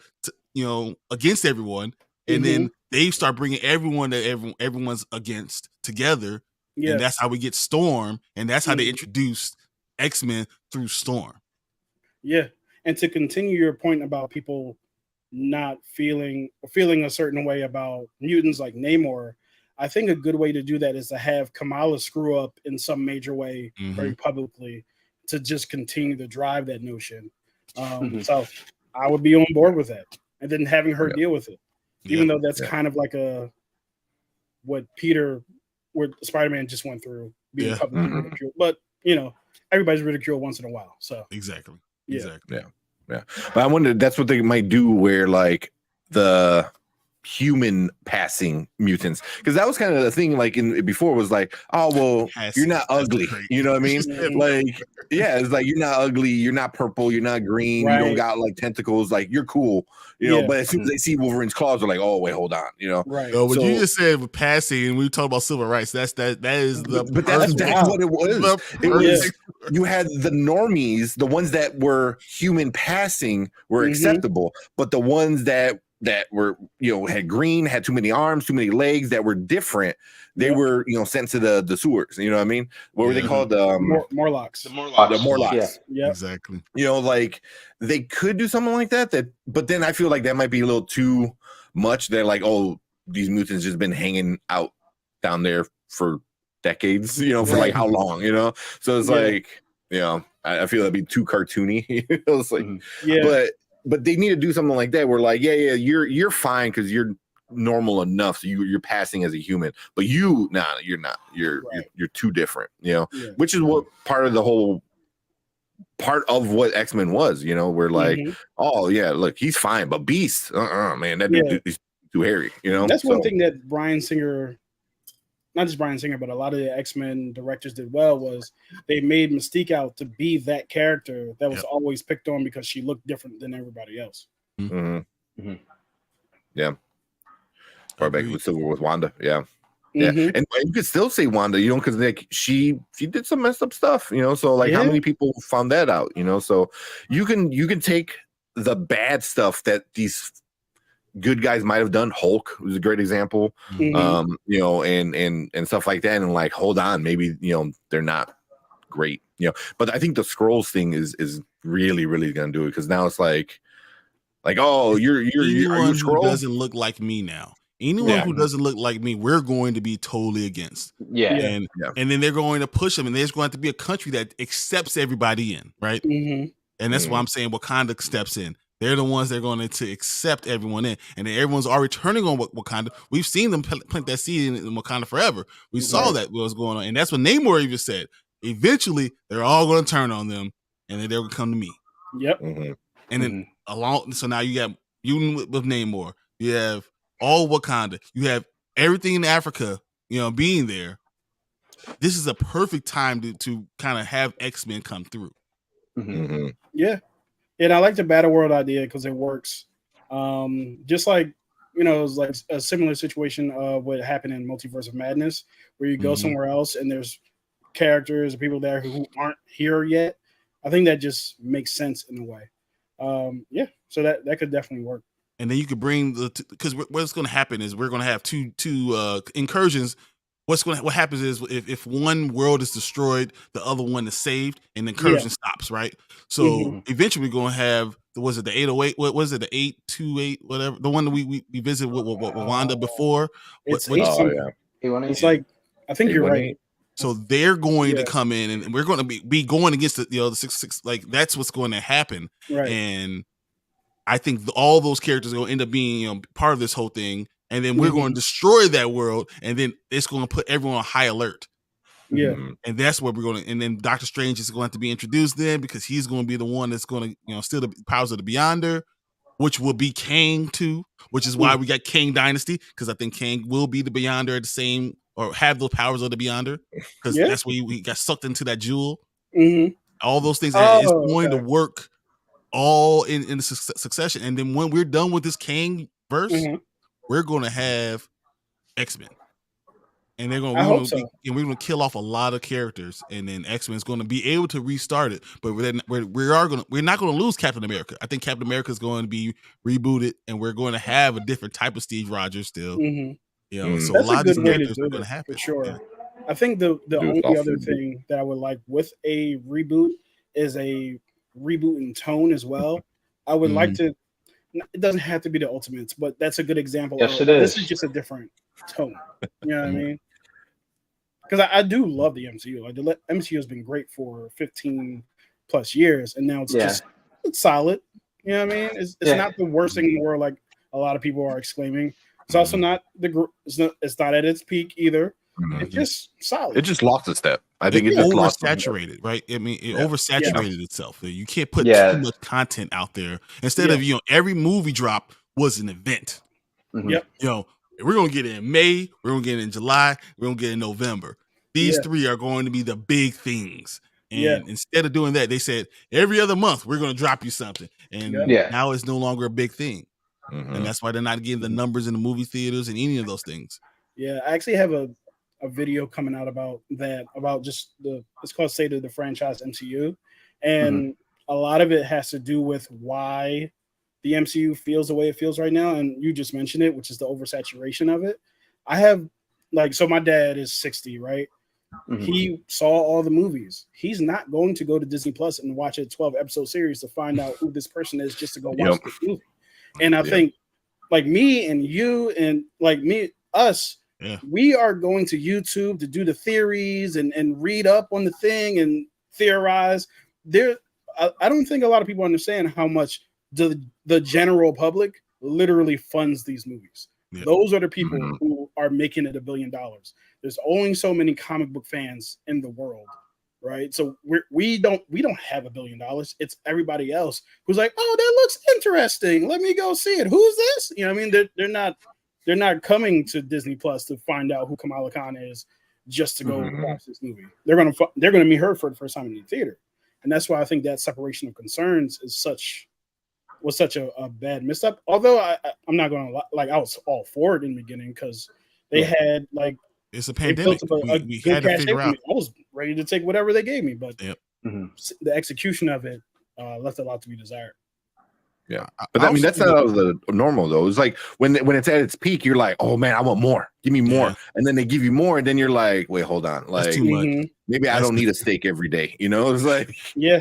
against everyone, and then they start bringing everyone that everyone's against together, and that's how we get Storm, and that's how they introduced X-Men through Storm. Yeah, and to continue your point about people not feeling a certain way about mutants like Namor, I think a good way to do that is to have Kamala screw up in some major way very publicly to just continue to drive that notion. So I would be on board with that, and then having her deal with it, even though that's kind of like what Spider-Man just went through, being publicly ridiculed. But everybody's ridiculed once in a while. So exactly. Yeah, but I wonder that's what they might do, where like the human passing mutants, because that was kind of the thing. Like before was like, oh well, you're not ugly, you know what I mean? Like, it's like you're not ugly, you're not purple, you're not green, you don't got like tentacles, like you're cool, But as soon as they see Wolverine's claws, they're like, oh wait, hold on, Right. So what you just said with passing, and we talk about civil rights. That is the. But that's what it was. It was. You had the normies, the ones that were human passing were acceptable, but the ones that were had green, had too many arms, too many legs, that were different, they were sent to the sewers. You know what I mean? What were they called? Morlocks. The Morlocks. Yeah, exactly. Like they could do something like that. But then I feel like that might be a little too much. They're like, oh, these mutants just been hanging out down there for decades. For like how long? So it's like, I feel that'd be too cartoony. It's like, but they need to do something like that. Where like, you're fine because you're normal enough, so you're passing as a human, but you're not. You're too different. Which is what part of the whole part of what X-Men was. We're like, oh yeah, look, he's fine, but Beast, man, that dude is too hairy. That's one thing that Bryan Singer. Not just Bryan Singer, but a lot of the X-Men directors did well was they made Mystique out to be that character that was always picked on because she looked different than everybody else. Yeah. Or back with Wanda. Yeah. And you could still say Wanda, because like she did some messed up stuff, so like how many people found that out, so you can take the bad stuff that these good guys might have done. Hulk was a great example, Mhm. you know, and stuff like that. And like, hold on, maybe, you know, they're not great, you know. But I think the scrolls thing is really, really gonna do it, because now it's like, oh, you're are you a anyone who scroll? doesn't look like me now. Anyone who doesn't look like me, we're going to be totally against. Yeah. And then they're going to push them, and there's going to be a country that accepts everybody in, right? Mhm. And that's why I'm saying Wakanda steps in. They're the ones that are going to accept everyone in, and then everyone's already turning on Wakanda. We've seen them plant that seed in Wakanda forever. We saw that what was going on, and that's what Namor even said. Eventually, they're all going to turn on them, and then they're going to come to me. Yep. And then so now you got you with Namor, you have all Wakanda, you have everything in Africa, you know, being there. This is a perfect time to kind of have X-Men come through. Yeah. And I like the Battle World idea because it works. Just like, you know, it's like a similar situation of what happened in Multiverse of Madness, where you go somewhere else and there's characters and people there who aren't here yet. I think that just makes sense in a way. Yeah, so that could definitely work. And then you could bring because what's going to happen is we're going to have two incursions. What happens is if one world is destroyed, the other one is saved, and the incursion stops, right? So eventually we're going to have, was it the 808? What was it, the 828? Whatever, the one that we visited with Wanda before. It's It's like, I think you're right. So they're going to come in, and we're going to be going against the 666. Like, that's what's going to happen, right? And I think all those characters are going to end up being, you know, part of this whole thing. And then we're going to destroy that world, and then it's going to put everyone on high alert. Yeah. And that's what we're going to, and then Doctor Strange is going to have to be introduced then, because he's going to be the one that's going to, you know, steal the powers of the Beyonder, which will be Kang too, which is why we got Kang Dynasty, because I think Kang will be the Beyonder at the same, or have those powers of the Beyonder, because that's where we got sucked into that jewel. All those things, it's going to work all in succession. And then when we're done with this Kang verse, we're going to have X-Men, and we're going to kill off a lot of characters, and then X-Men is going to be able to restart it. But we're not going to lose Captain America. I think Captain America is going to be rebooted, and we're going to have a different type of Steve Rogers still. You know, so that's a lot of these characters are going to happen for sure. Yeah. I think the only other thing that I would like with a reboot is a reboot in tone as well. I would like to. It doesn't have to be the Ultimates, but that's a good example. Yes, of, it is. This is just a different tone. You know what I mean? Because I do love the MCU. Like, the MCU has been great for 15 plus years, and now it's it's solid. You know what I mean? It's not the worst thing in the world, like a lot of people are exclaiming. It's also not it's not at its peak either. It's just solid. It just lost a step. I think it just oversaturated, right? I mean, it oversaturated itself. You can't put too much content out there. Instead of, you know, every movie drop was an event. You know, we're gonna get it in May, we're gonna get it in July, we're gonna get it in November. These three are going to be the big things. And instead of doing that, they said every other month we're gonna drop you something. And now it's no longer a big thing. And that's why they're not getting the numbers in the movie theaters and any of those things. Yeah, I actually have a video coming out about that, about just it's called State of the Franchise MCU, and a lot of it has to do with why the MCU feels the way it feels right now. And you just mentioned it, which is the oversaturation of it. I have, like, so my dad is 60, right? He saw all the movies. He's not going to go to Disney Plus and watch a 12 episode series to find out who this person is just to go watch the movie. And I think, like, me and you and like us, we are going to YouTube to do the theories and read up on the thing and theorize. I don't think a lot of people understand how much the general public literally funds these movies. Those are the people who are making it $1 billion. There's only so many comic book fans in the world, right? So we don't have $1 billion. It's everybody else who's like, oh, that looks interesting. Let me go see it. Who's this? You know what I mean? They're not coming to Disney Plus to find out who Kamala Khan is just to go watch this movie. They're gonna meet her for the first time in the theater, and that's why I think that separation of concerns was such a bad misstep. Although I'm not gonna like, I was all for it in the beginning because they had, like, it's a pandemic. We had to figure out. I was ready to take whatever they gave me, but the execution of it left a lot to be desired. Yeah, but I mean that's not out of the normal though. It's like when it's at its peak, you're like, oh man, I want more. Give me more, and then they give you more, and then you're like, wait, hold on, like that's too much. Maybe I don't need a steak every day. You know, it's like because Yeah.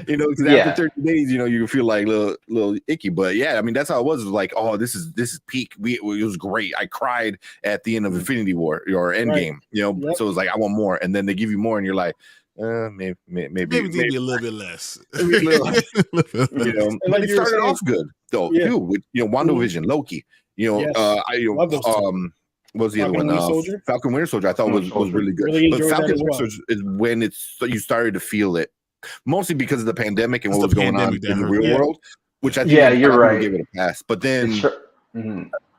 after 30 days, you feel like a little icky. But yeah, I mean that's how it was. It was like, oh, this is peak. It was great. I cried at the end of Infinity War or Endgame. So it was like I want more, and then they give you more, and you're like. Maybe a little bit less. And it started off good though too with WandaVision, Loki. What was the other one? Falcon Winter Soldier. I thought was really good. But Falcon Winter Soldier is when you started to feel it, mostly because of the pandemic and what was going on in the real world. Which I think you're right. Gave it a pass, but then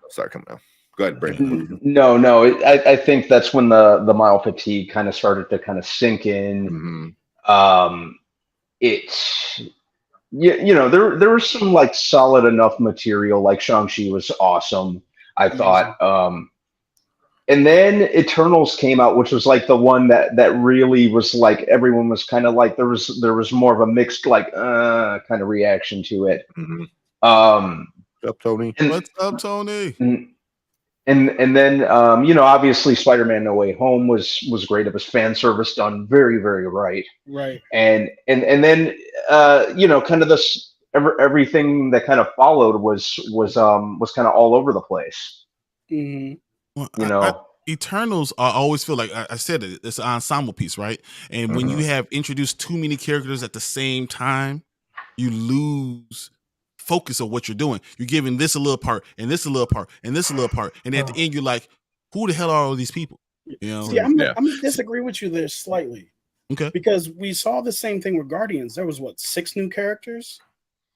sorry, coming out. Go ahead, Brandon. No. I think that's when the mild fatigue kind of started to kind of sink in. It's there was some like solid enough material. Like Shang-Chi was awesome, I thought. And then Eternals came out, which was like the one that really was like everyone was kind of like there was more of a mixed like kind of reaction to it. What's up, Tony? What's up, Tony? And then obviously Spider-Man No Way Home was great. It was fan service done very, very right. Right. And then kind of this everything that kind of followed was kind of all over the place. Well, Eternals, I always feel like I said it's an ensemble piece, right? And when you have introduced too many characters at the same time, you lose focus of what you're doing. You're giving this a little part and this a little part and this a little part, and at the end you're like, who the hell are all these people? See, I'm gonna disagree with you there slightly. Okay. Because we saw the same thing with Guardians. There was 6 new characters,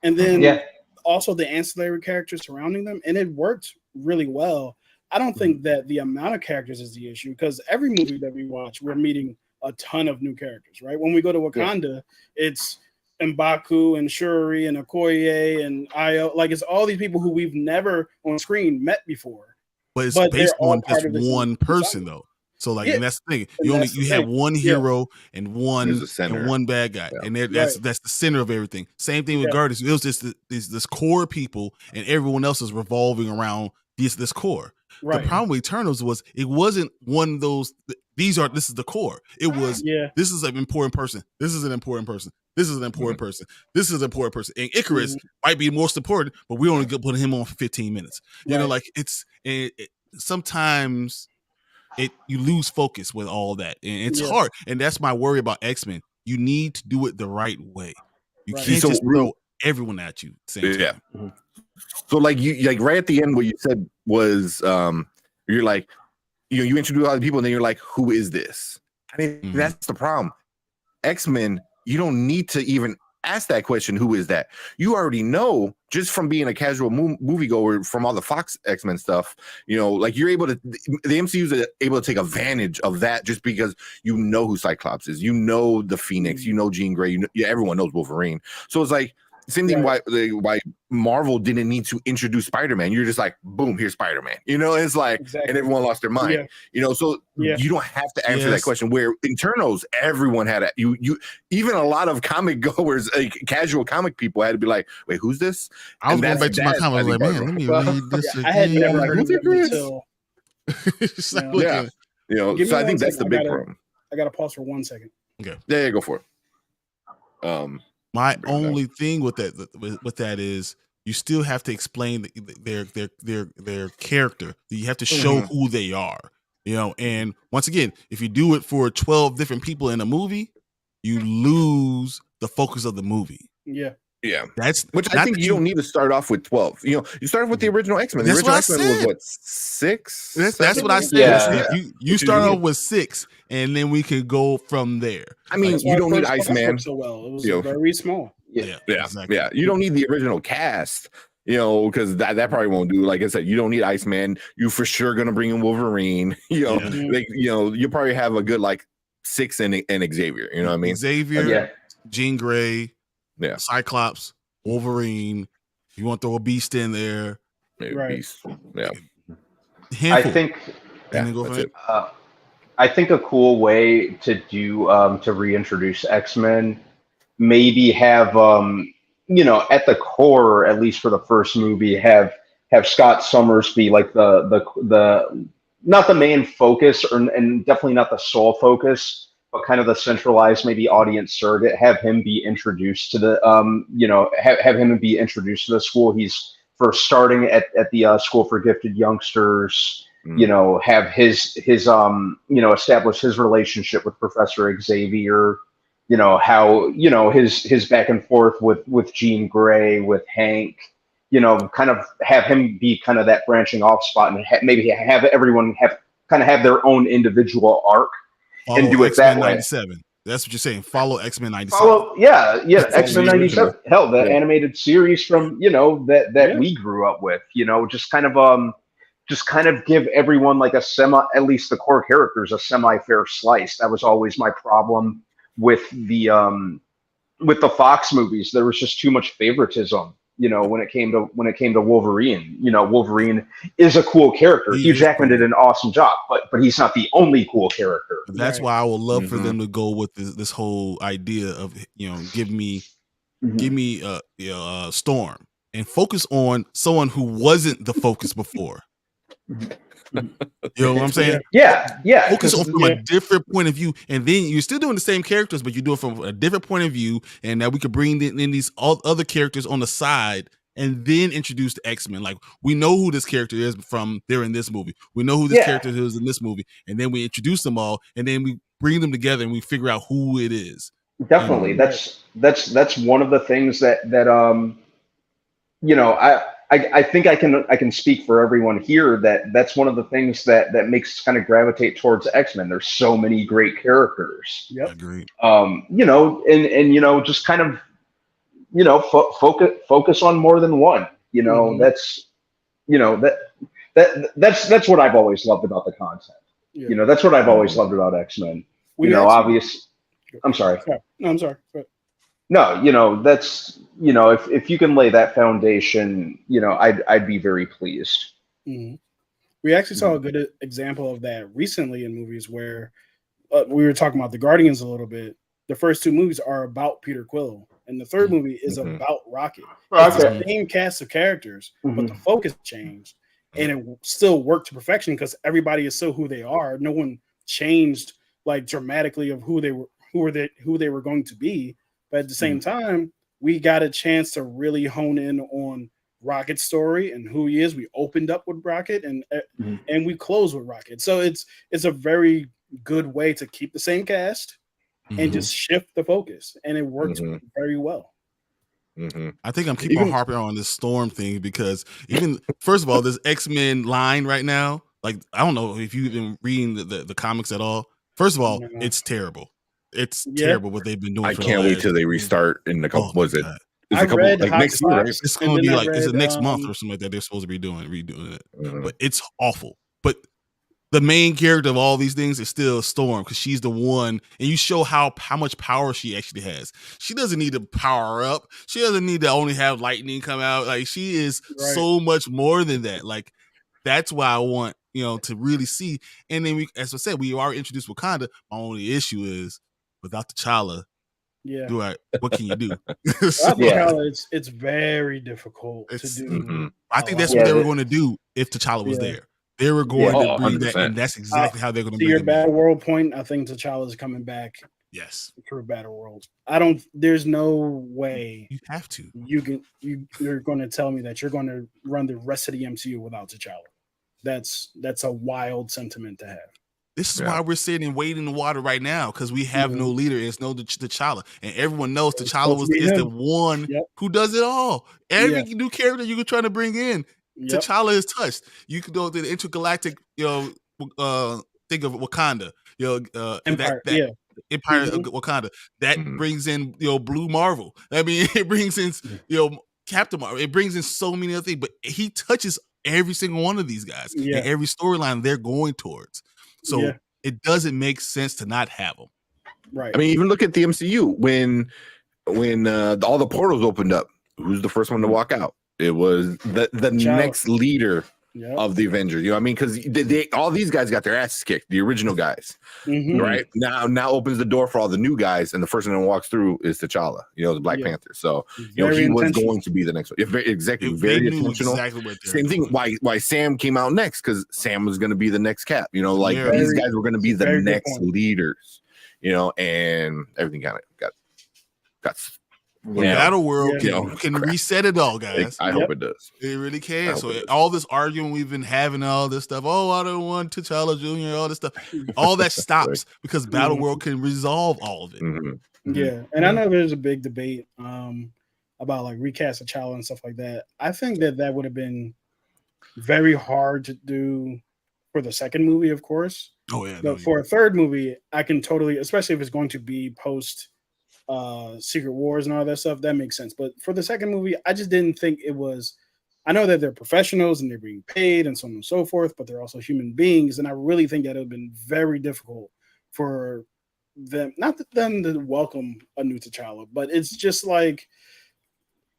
and then also the ancillary characters surrounding them, and it worked really well. I don't think that the amount of characters is the issue, because every movie that we watch, we're meeting a ton of new characters, right? When we go to Wakanda, it's M'Baku and Shuri and Okoye and Ayo. Like, it's all these people who we've never on screen met before. But it's based on just one person, though. So, like, and that's the thing. You have one hero and one bad guy, and that's the center of everything. Same thing with Guardians. It was just this core people, and everyone else is revolving around this core. Right. The problem with Eternals was it wasn't one of those. This is the core. It was this is an important person. This is an important person. This is an important person. This is an important person. And Icarus might be most important, but we only put him on for 15 minutes. You know, like sometimes you lose focus with all that, and it's hard. And that's my worry about X-Men. You need to do it the right way. You can't just throw everyone at you. At the same time. So like right at the end, what you said was you're like, you introduce all the people and then you're like, who is this? I mean, that's the problem. X-Men, you don't need to even ask that question, who is that? You already know just from being a casual moviegoer from all the Fox X-Men stuff, like you're able to, the MCU is able to take advantage of that just because you know who Cyclops is, the Phoenix, Jean Grey, everyone knows Wolverine. So it's like, same thing why Marvel didn't need to introduce Spider-Man. You're just like, boom, here's Spider-Man. It's like, and everyone lost their mind. So you don't have to answer that question. Where Eternals, everyone had it. You even a lot of comic goers, like casual comic people, had to be like, wait, who's this? I was going back to my comment. I was like, man, let me read this again. I had never heard of it until. So I think that's the big problem. I got to pause for 1 second. Okay. Yeah, go for it. My only thing with that is you still have to explain their character. You have to show who they are, And once again, if you do it for 12 different people in a movie, you lose the focus of the movie. Yeah. That's which I think you don't need to start off with 12. You start off with the original X-Men. The original X-Men was what, 6? That's what I said. You start off with 6, and then we could go from there. I mean, you don't need Iceman. So well, it was very small. Exactly. You don't need the original cast. Because that probably won't do. Like I said, you don't need Iceman. You for sure gonna bring in Wolverine. You probably have a good like 6 and Xavier. You know what I mean? Xavier, Jean Grey. Yeah, Cyclops, Wolverine. You want to throw a Beast in there? Maybe Beast. Yeah. Handful. I think a cool way to do to reintroduce X-Men, maybe have at the core, at least for the first movie, have Scott Summers be like the not the main focus, and definitely not the sole focus, but kind of the centralized maybe audience surrogate. Have him be introduced to the have him be introduced to the school. He's first starting at the School for Gifted Youngsters. Have his establish his relationship with Professor Xavier. How his back and forth with Jean Grey, with Hank. Kind of have him be kind of that branching off spot, and maybe have everyone have their own individual arc. Follow and do it X-Men that way. 97. That's what you're saying. Follow X-Men 97. Follow, X-Men 97. Hell, the animated series from that we grew up with. Just kind of give everyone like at least the core characters, a semi-fair slice. That was always my problem with the Fox movies. There was just too much favoritism. When it came to Wolverine. Wolverine is a cool character. Hugh Jackman did an awesome job, but he's not the only cool character. That's why I would love for them to go with this whole idea of give me Storm and focus on someone who wasn't the focus before. You know what I'm saying? Yeah. Focus on from a different point of view, and then you're still doing the same characters, but you do it from a different point of view. And now we could bring in these other characters on the side, and then introduce the X-Men. Like, we know who this character is from they're in this movie. We know who this character is in this movie, and then we introduce them all, and then we bring them together, and we figure out who it is. Definitely, that's one of the things that I think I can speak for everyone here that's one of the things that makes us kind of gravitate towards X-Men. There's so many great characters. Yep. Agreed. Just kind of focus on more than one. That's what I've always loved about the content. Yeah. That's what I've always loved about X-Men. I'm sorry. No, I'm sorry. No, that's if you can lay that foundation, I'd be very pleased. Mm-hmm. We actually saw a good example of that recently in movies where we were talking about the Guardians a little bit. The first two movies are about Peter Quill, and the third movie is about Rocket. It's the same cast of characters, but the focus changed, and it still worked to perfection because everybody is still who they are. No one changed like dramatically of who they were going to be. But at the same time, we got a chance to really hone in on Rocket's story and who he is. We opened up with Rocket and we closed with Rocket. So it's a very good way to keep the same cast and just shift the focus. And it works very well. I think I'm keeping harping on this Storm thing because even first of all, this X-Men line right now, like I don't know if you've been reading the comics at all. First of all, it's terrible. It's terrible what they've been doing. I can't wait till they restart in a couple. Was it? I read like next year, right? It's going to be like it's the next month or something like that. They're supposed to be redoing it, but it's awful. But the main character of all these things is still Storm because she's the one, and you show how much power she actually has. She doesn't need to power up. She doesn't need to only have lightning come out. Like she is so much more than that. Like that's why I want to really see. And then as I said, we are introduced Wakanda. My only issue is without T'Challa. What can you do? It's very difficult to do. I think that's what they were going to do if T'Challa was there. They were going to bring that, and that's exactly how they're going to bring your Battle World point. I think T'Challa is coming back. Yes, through Battle World. There's no way you have to. You're going to tell me that you're going to run the rest of the MCU without T'Challa. That's a wild sentiment to have. This is why we're sitting and wading in the water right now because we have no leader. It's no T'Challa, and everyone knows T'Challa is the one who does it all. Every new character you could try to bring in, T'Challa is touched. You could go to the intergalactic, thing of Wakanda, Empire, Empire of Wakanda. That brings in Blue Marvel. I mean, it brings in Captain Marvel. It brings in so many other things, but he touches every single one of these guys and every storyline they're going towards. So it doesn't make sense to not have them. Right. I mean, even look at the MCU when all the portals opened up. Who's the first one to walk out? It was the next leader of the Avengers. You know what I mean? Because they all these guys got their asses kicked, the original guys. Right now opens the door for all the new guys, and the first one that walks through is T'Challa, the Black Panther. So he was going to be the next one. Exactly, very intentional. Exactly what Same thing. Why Sam came out next, because Sam was going to be the next Cap. These guys were going to be the next leaders. And everything kind of got. Battle World can reset it all, guys. I hope it does. It really can. So all this arguing we've been having, all this stuff. Oh, I don't want T'Challa Jr. All this stuff. All that stops because Battle World can resolve all of it. Yeah, and I know there's a big debate about like recast T'Challa and stuff like that. I think that would have been very hard to do for the second movie, of course. Oh yeah. But for a third movie, I can totally, especially if it's going to be post Secret Wars and all that stuff, that makes sense. But for the second movie, I just didn't think it was. I know that they're professionals and they're being paid and so on and so forth, but they're also human beings, and I really think that it would have been very difficult for them, not them to welcome a new T'Challa, but it's just like,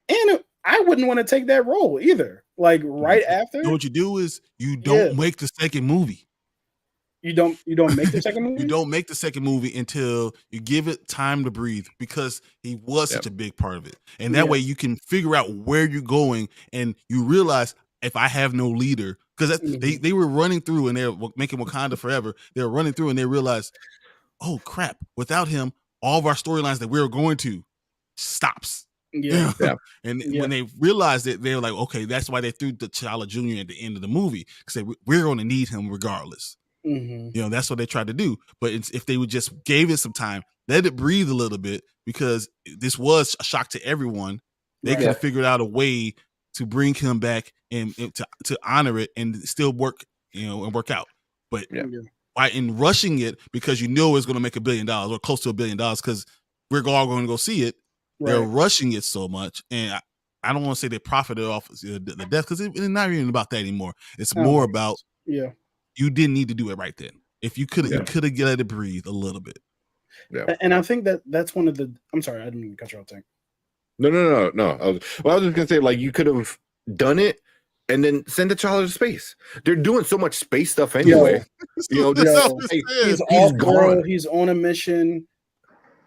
and I wouldn't want to take that role either. Like right after, what you do is you don't make the second movie. You don't make the second movie? You don't make the second movie until you give it time to breathe, because he was such a big part of it. And that way you can figure out where you're going, and you realize, if I have no leader, because they were running through and they're making Wakanda forever. They're running through and they realized, oh crap, without him, all of our storylines that we were going to stops. Yeah. And when they realized it, they were like, okay, that's why they threw T'Challa Jr. at the end of the movie, because we're going to need him regardless. That's what they tried to do. But if they would just gave it some time, let it breathe a little bit, because this was a shock to everyone. They could have figured out a way to bring him back and to honor it and still work, and work out. But in rushing it, because it's going to make $1 billion or close to $1 billion, because we're all going to go see it. Right. They're rushing it so much, and I don't want to say they profited off the death, because it's not even about that anymore. It's more about you didn't need to do it right then. If you could have let it breathe a little bit. Yeah. And I think that's one of the. I'm sorry, I didn't mean to cut you off, Tank. No. I was just gonna say, like, you could have done it and then send T'Challa to space. They're doing so much space stuff anyway. He's off world. He's on a mission.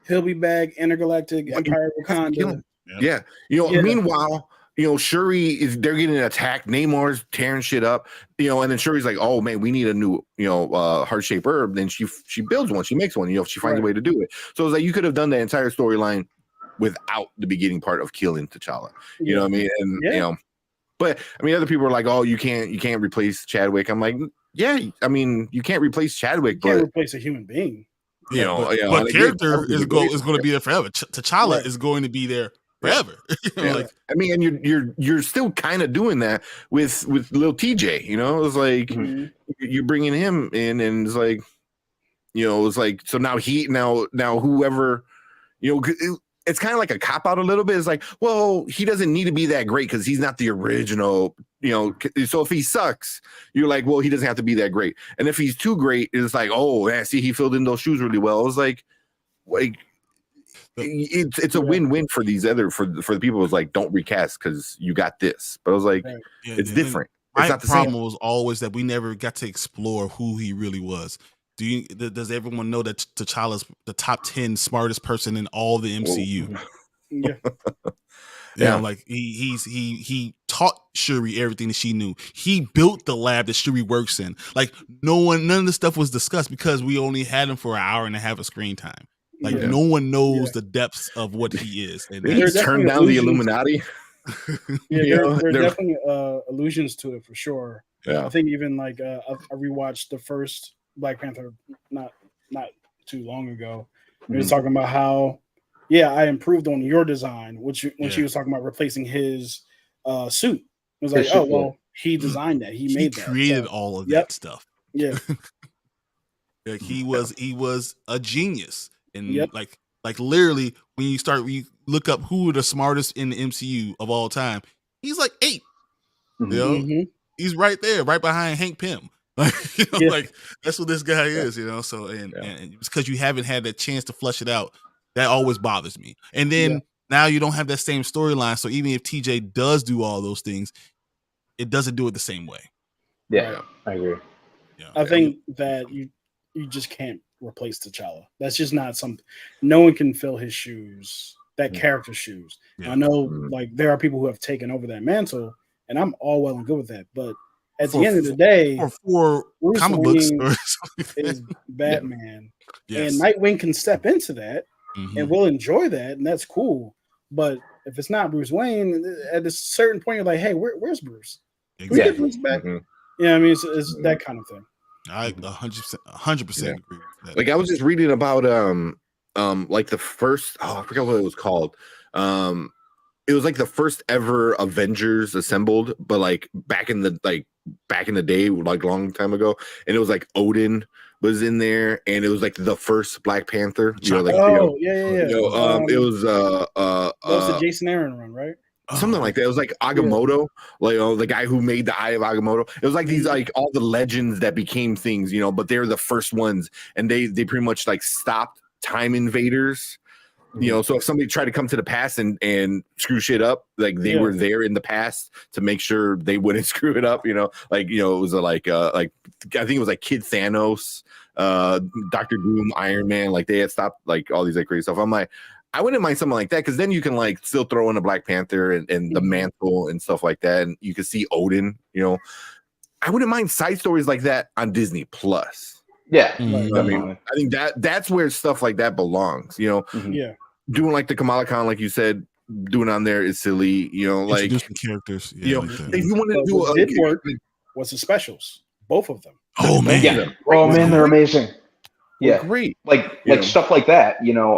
He'll be back. Intergalactic Empire of Wakanda. Yeah. Meanwhile, Shuri they're getting attacked. Namor's tearing shit up. And then Shuri's like, oh man, we need a new, heart-shaped herb. Then she builds one. She makes one. She finds a way to do it. So it's like you could have done the entire storyline without the beginning part of killing T'Challa. You know what I mean? And but I mean, other people are like, oh, you can't replace Chadwick. I'm like, yeah, I mean, you can't replace Chadwick, but can't replace a human being. But character is going to be there forever. T'Challa is going to be there forever. I mean, and you're still kind of doing that with little TJ. It's like you're bringing him in, and it's like, it's like, so now whoever, it's kind of like a cop out a little bit. It's like, well, he doesn't need to be that great because he's not the original. So if he sucks, you're like, well, he doesn't have to be that great. And if he's too great, it's like, oh, yeah, see, he filled in those shoes really well. It's like it's a win-win for these for the people who's like, don't recast because you got this. But I was like, it's different. It's not the problem same. was always that we never got to explore who he really was. Does everyone know that T'Challa's the top 10 smartest person in all the MCU? Like he taught Shuri everything that she knew. He built the lab that Shuri works in. Like none of the stuff was discussed because we only had him for an hour and a half of screen time. Like no one knows the depths of what he is. And he's turned down the Illuminati. There are definitely allusions to it for sure. Yeah, I think even like I rewatched the first Black Panther not too long ago. He was talking about how I improved on your design, when she was talking about replacing his suit. It was like, oh well, he designed that. He made that. Created all of that stuff. Yeah. Like he was a genius. And like literally when you look up who are the smartest in the MCU of all time, he's like 8. He's right there, right behind Hank Pym. Like that's what this guy is, So and because you haven't had that chance to flesh it out, that always bothers me. And then now you don't have that same storyline. So even if TJ does do all those things, it doesn't do it the same way. Yeah, Right. I agree. Yeah. I think that you just can't replace T'Challa. That's just not something. No one can fill his shoes, that character's shoes. Yeah. I know, like there are people who have taken over that mantle, and I'm all well and good with that. But at the end of the day, for Bruce comic Wayne books is Batman, yes. and Nightwing can step into that, and we'll enjoy that, and that's cool. But if it's not Bruce Wayne, at a certain point, you're like, hey, where's Bruce? Can we get Bruce back? Yeah, I mean, it's that kind of thing. I 100% agree with that. Like I was just reading about like the first I forgot what it was called. It was like the first ever Avengers assembled, but like back in the day, like long time ago, and it was like Odin was in there, and it was like the first Black Panther. You know, like it was that was the Jason Aaron run, right? Something like that. It was like Agamotto, like the guy who made the Eye of Agamotto. It was like these like all the legends that became things, you know, but they're the first ones, and they pretty much like stopped time invaders. You know, so if somebody tried to come to the past and screw shit up, like they were there in the past to make sure they wouldn't screw it up. You know, like it was like I think it was like Kid Thanos, Dr. Doom, Iron Man. Like they had stopped like all these like crazy stuff. I'm like, I wouldn't mind something like that because then you can like still throw in a Black Panther and the mantle and stuff like that, and you can see Odin. You know, I wouldn't mind side stories like that on Disney Plus. Yeah, I mean, I think that's where stuff like that belongs. You know, doing like the Kamala Khan, like you said, doing on there is silly. You know, like introducing characters. You know, like if you want to do what did work was the specials, both of them. Oh man, oh man, they're amazing. Yeah, great. Like stuff like that. You know,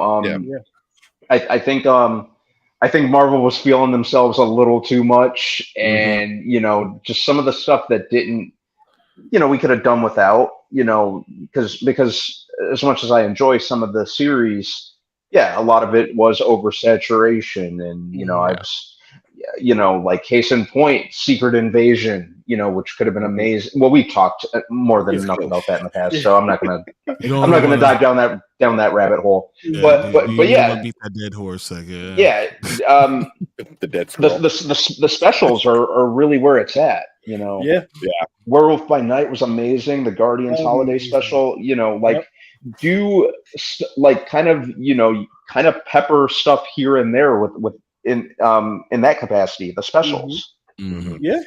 I think Marvel was feeling themselves a little too much, and you know, just some of the stuff that didn't, you know, we could have done without. You know, because as much as I enjoy some of the series, a lot of it was oversaturation, and you know, I was, you know, like case in point, Secret Invasion. You know, which could have been amazing. Well, we've talked more than enough about that in the past, so I'm not gonna dive down that rabbit hole. Yeah, but yeah, beat that dead horse. Like, the dead scroll. The specials are really where it's at. You know, Werewolf by Night was amazing. The Guardians holiday special. You know, like do like kind of pepper stuff here and there with in that capacity. The specials. Yeah.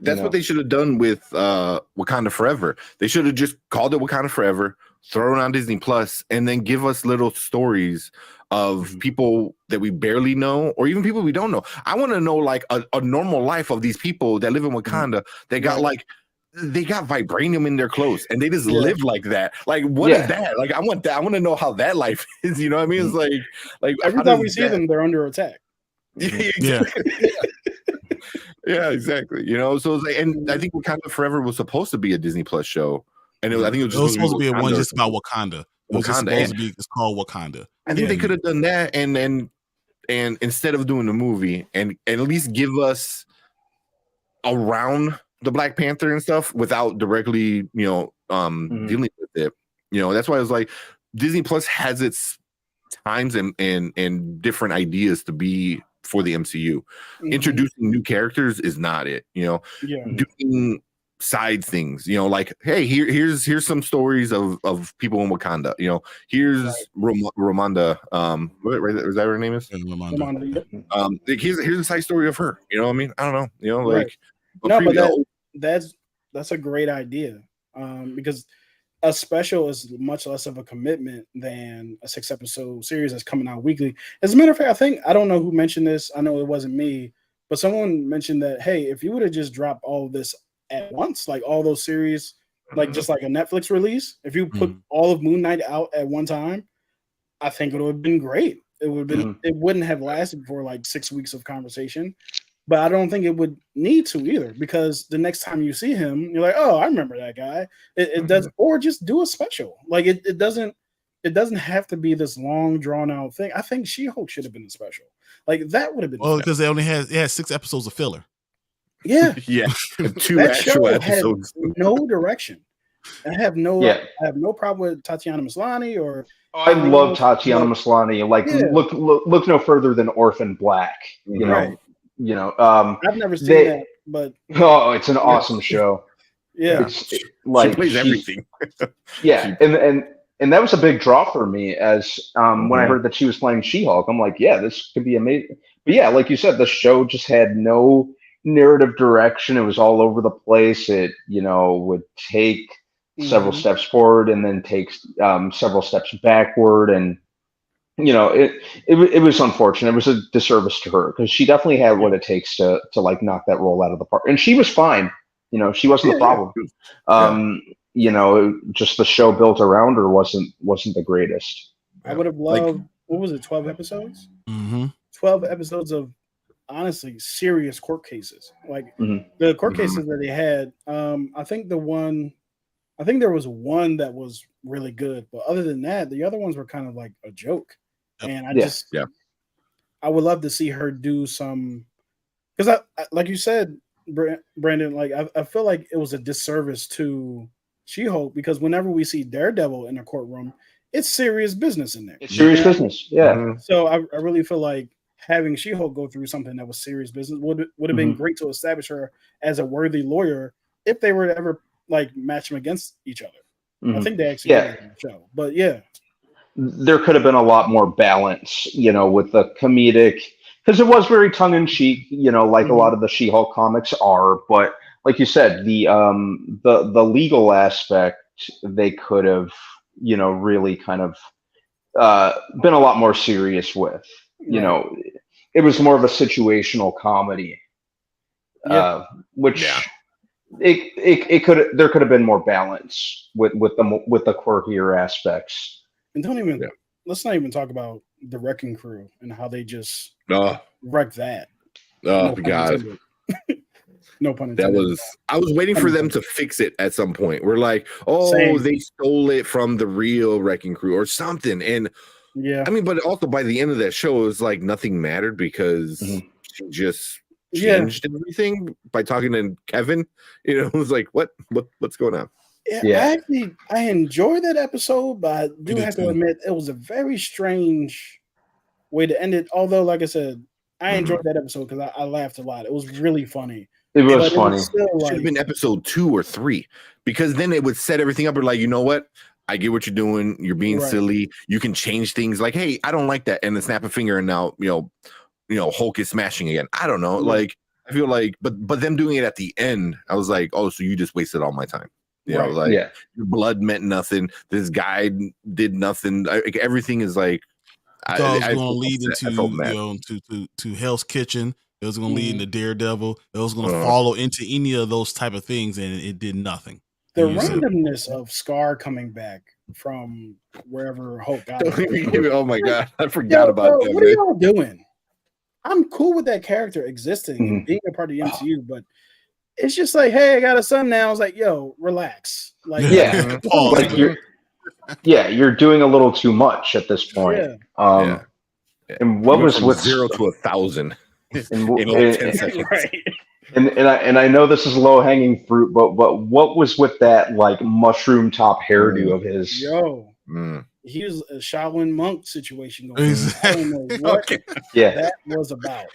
That's what they should have done with Wakanda Forever. They should have just called it Wakanda Forever, throw it on Disney Plus, and then give us little stories of people that we barely know, or even people we don't know. I want to know like a normal life of these people that live in Wakanda. They got they got vibranium in their clothes, and they just live like that. Like, what is that? Like, I want that. I want to know how that life is. You know what I mean? It's like every time we see them, they're under attack. Yeah, exactly. You know, so it's like, and I think Wakanda Forever was supposed to be a Disney Plus show, and I think it was supposed to be one just about Wakanda. It's called Wakanda. I think they could have done that, and instead of doing the movie, and at least give us around the Black Panther and stuff without directly, dealing with it. You know, that's why I was like, Disney Plus has its times and different ideas to be for the MCU. Introducing new characters is not it. You know, doing side things. You know, like, hey, here's some stories of people in Wakanda. You know, here's Ramonda. Is that what her name is? Ramonda. Like, here's a side story of her. You know what I mean? I don't know. You know, like that's a great idea. Because a special is much less of a commitment than a 6-episode series that's coming out weekly. As a matter of fact, I don't know who mentioned this. I know it wasn't me, but someone mentioned that, hey, if you would have just dropped all of this at once, like all those series, like just like a Netflix release, if you put all of Moon Knight out at one time, I think it would have been great. It would have been, it wouldn't have lasted for like 6 weeks of conversation. But I don't think it would need to either, because the next time you see him, you're like, oh, I remember that guy. It does, or just do a special. Like it doesn't have to be this long drawn out thing. I think She-Hulk should have been a special. Like that would have been. Well, because they only had 6 episodes of filler. Yeah, 2 actual episodes. No direction. I have no problem with Tatiana Maslany or. I love Tatiana Maslany. Like look no further than Orphan Black. You know. You know, I've never seen that, but it's an awesome show. Yeah, It's like she plays everything. Yeah, and that was a big draw for me as when I heard that she was playing She-Hulk. I'm like, yeah, this could be amazing. But yeah, like you said, the show just had no narrative direction. It was all over the place. It, would take several steps forward and then take several steps backward, and it was unfortunate. It was a disservice to her because she definitely had what it takes to like knock that role out of the park, and she was fine. She wasn't the problem. Just the show built around her wasn't the greatest. I would have loved, what was it, 12 episodes? 12 episodes of honestly serious court cases. Like the court cases that they had, I think there was one that was really good, but other than that, the other ones were kind of like a joke. And I would love to see her do some, because I like you said, Brandon, like I feel like it was a disservice to She-Hulk because whenever we see Daredevil in a courtroom, it's serious business in there. It's serious business, yeah. So I really feel like having She-Hulk go through something that was serious business would have been great to establish her as a worthy lawyer if they were to ever like match them against each other. I think they actually did in the show, but yeah, there could have been a lot more balance, with the comedic, because it was very tongue in cheek, like a lot of the She-Hulk comics are. But like you said, the legal aspect they could have, really kind of been a lot more serious with. It was more of a situational comedy, which there could have been more balance with the quirkier aspects. And let's not even talk about the Wrecking Crew and how they just wrecked that. Oh God. No pun intended. I was waiting for them to fix it at some point. We're like, they stole it from the real Wrecking Crew or something. And I mean, but also by the end of that show, it was like nothing mattered because she just changed everything by talking to Kevin. It was like, what's going on? Yeah. I enjoyed that episode, but I do have to admit it was a very strange way to end it. Although, like I said, I enjoyed that episode because I laughed a lot. It was really funny. It was funny. It should have been episode 2 or 3 because then it would set everything up. Or like, you know what? I get what you're doing. You're being silly. You can change things. Like, hey, I don't like that, and then snap a finger, and now Hulk is smashing again. I don't know. Like, I feel like, but them doing it at the end, I was like, oh, so you just wasted all my time. Your blood meant nothing. This guy did nothing. Everything is like. It was going to lead into to Hell's Kitchen. It was going to lead into Daredevil. It was going to follow into any of those type of things, and it did nothing. The randomness of Scar coming back from wherever Hulk got him. Oh my God, I forgot about that. What are y'all doing? I'm cool with that character existing and being a part of the MCU, but it's just like, hey, I got a son now. I was like, yo, relax. Like, you're doing a little too much at this point. And what was with 0 to 1,000 in 10 seconds? Right. And I know this is low hanging fruit, but what was with that like mushroom top hairdo of his? Yo, he was a Shaolin monk situation going on. I don't know what that was about.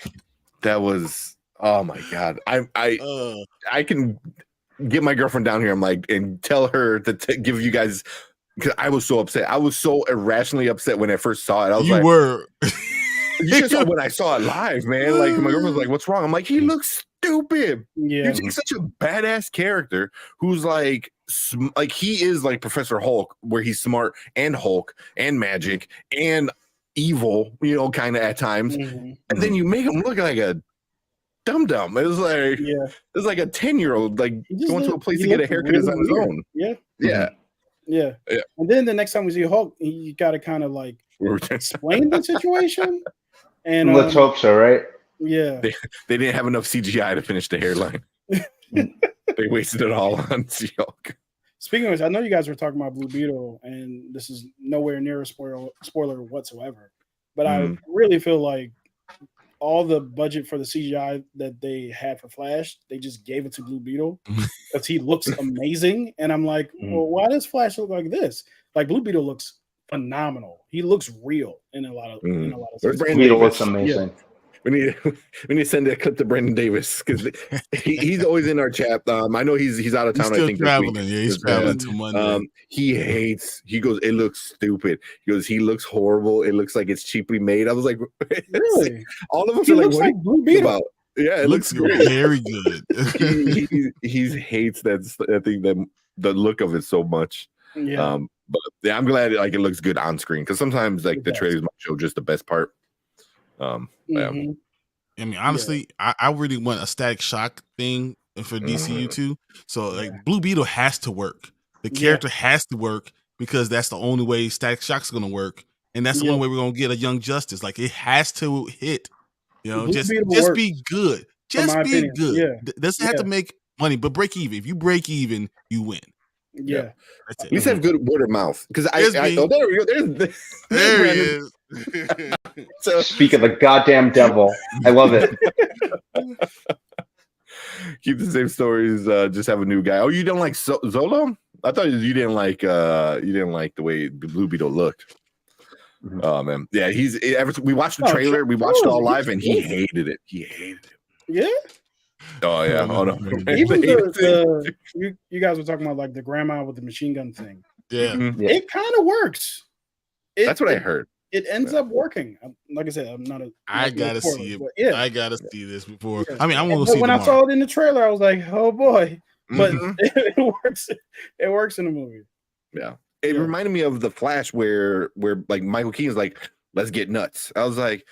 That was, oh my God. I can get my girlfriend down here. I'm like, and tell her to give you guys, because I was so upset. I was so irrationally upset when I first saw it. I was you were. You just saw when I saw it live, man. Like my girlfriend was like, "What's wrong?" I'm like, "He looks stupid." Yeah, you take such a badass character who's like he is like Professor Hulk, where he's smart and Hulk and magic and evil, kind of at times, and then you make him look like a dum-dum. It was like a 10-year-old like going to a place to get a haircut on his own. Yeah. And then the next time we see Hulk, you got to kind of like explain the situation. And let's hope so, right? Yeah. They didn't have enough CGI to finish the hairline. They wasted it all on She-Hulk. Speaking of which, I know you guys were talking about Blue Beetle, and this is nowhere near a spoiler whatsoever. But I really feel like all the budget for the CGI that they had for Flash, they just gave it to Blue Beetle because he looks amazing. And I'm like, well, why does Flash look like this? Like Blue Beetle looks phenomenal. He looks real in a lot of Blue Beetle looks amazing. We need to send that clip to Brendan Davis because he's always in our chat. I know he's out of He's town. still I think traveling. this week. Yeah, he's traveling to Monday. He hates. He goes, it looks stupid. He goes, he looks horrible. It looks like it's cheaply made. I was like, Really? all of us He are like, looks what like are Blue you Beetle. about? Yeah, it looks great. Very good. he hates that. I think that the look of it so much. Yeah. But yeah, I'm glad like it looks good on screen because sometimes like the trailers might show just the best part. Yeah. I mean, honestly, I really want a Static Shock thing for DCU too. So like Blue Beetle has to work. The character has to work because that's the only way Static Shock's gonna work. And that's the only way we're gonna get a Young Justice. Like it has to hit. You know, just be good. Just be opinion. good. Yeah. Doesn't have to make money, but break even. If you break even, you win. Yeah. That's it. At least have good word of mouth. Because there we go. There he is. So, speak of the goddamn devil. I love it. Keep the same stories. Just have a new guy. Oh, you don't like Zolo? I thought you didn't like the way Blue Beetle looked. Oh man, yeah. We watched the trailer. We watched it all live, and he hated it. He hated it. Yeah. Oh yeah. Oh no. Even you guys were talking about like the grandma with the machine gun thing. Yeah. It kind of works. That's what I heard. It ends up working. Like I said, I'm not a. I gotta see it. Yeah. I gotta see this before. I mean, I want to see it. When I saw it in the trailer, I was like, "Oh boy!" But it works. It works in the movie. Yeah. It reminded me of The Flash, where like Michael Keaton's like, "Let's get nuts." I was like,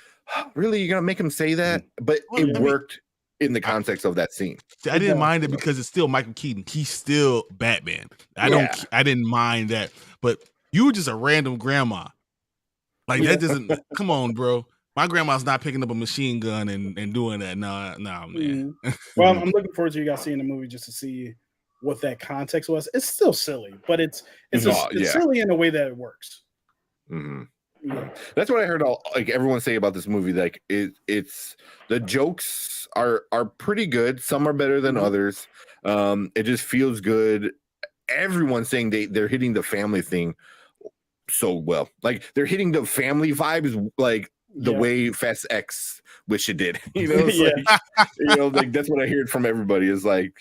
"Really? You're gonna make him say that?" But it worked in the context of that scene. I didn't mind it because it's still Michael Keaton. He's still Batman. I didn't mind that. But you were just a random grandma. Like that doesn't. Come on, bro. My grandma's not picking up a machine gun and doing that. No, man. Well, I'm looking forward to you guys seeing the movie just to see what that context was. It's still silly, but it's silly in a way that it works. Yeah. That's what I heard everyone say about this movie. Like it's the jokes are pretty good. Some are better than others. It just feels good. Everyone's saying they're hitting the family thing so well. Like they're hitting the family vibes like the way Fast X wish it did. You know, it's like that's what I heard from everybody is like,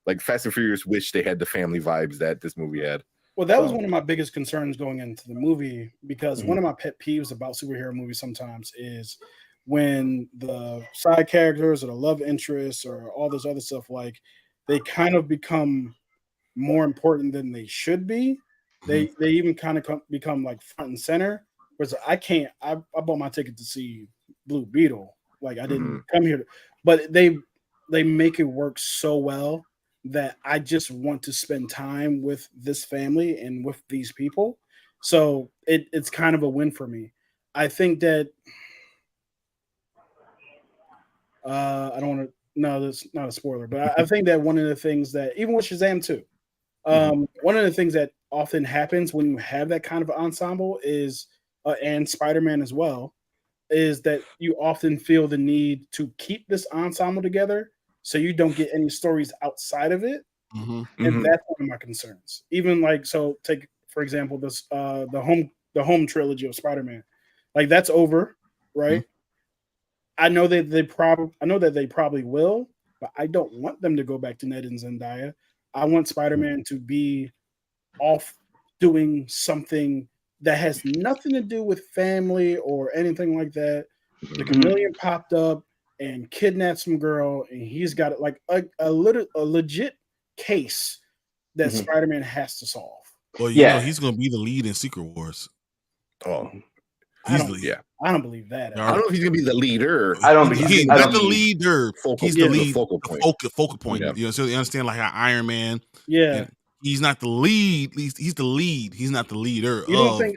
like Fast and Furious wish they had the family vibes that this movie had. Well, that was one of my biggest concerns going into the movie because one of my pet peeves about superhero movies sometimes is when the side characters or the love interests or all this other stuff, like they kind of become more important than they should be. They even kind of become like front and center. Whereas I bought my ticket to see Blue Beetle. Like I didn't come here, but they make it work so well that I just want to spend time with this family and with these people. So it's kind of a win for me. I think that I don't want to. No, that's not a spoiler, but I think that one of the things that even with Shazam 2, one of the things that often happens when you have that kind of ensemble is, and Spider-Man as well, is that you often feel the need to keep this ensemble together so you don't get any stories outside of it. And that's one of my concerns. Even like, so take for example this the home trilogy of Spider-Man, like that's over, right? I know that they probably will, but I don't want them to go back to Ned and Zendaya. I want Spider-Man to be off doing something that has nothing to do with family or anything like that. The Chameleon popped up and kidnapped some girl, and he's got like a legit case that Spider-Man has to solve. Well, you know he's going to be the lead in Secret Wars. Oh, I don't believe that. I don't know if he's gonna be the leader. I don't. He's not the leader. He's the lead, focal point. Focal point. Yeah. You know, so you understand, like how Iron Man. Yeah, he's not the lead. He's the lead. He's not the leader. You don't think?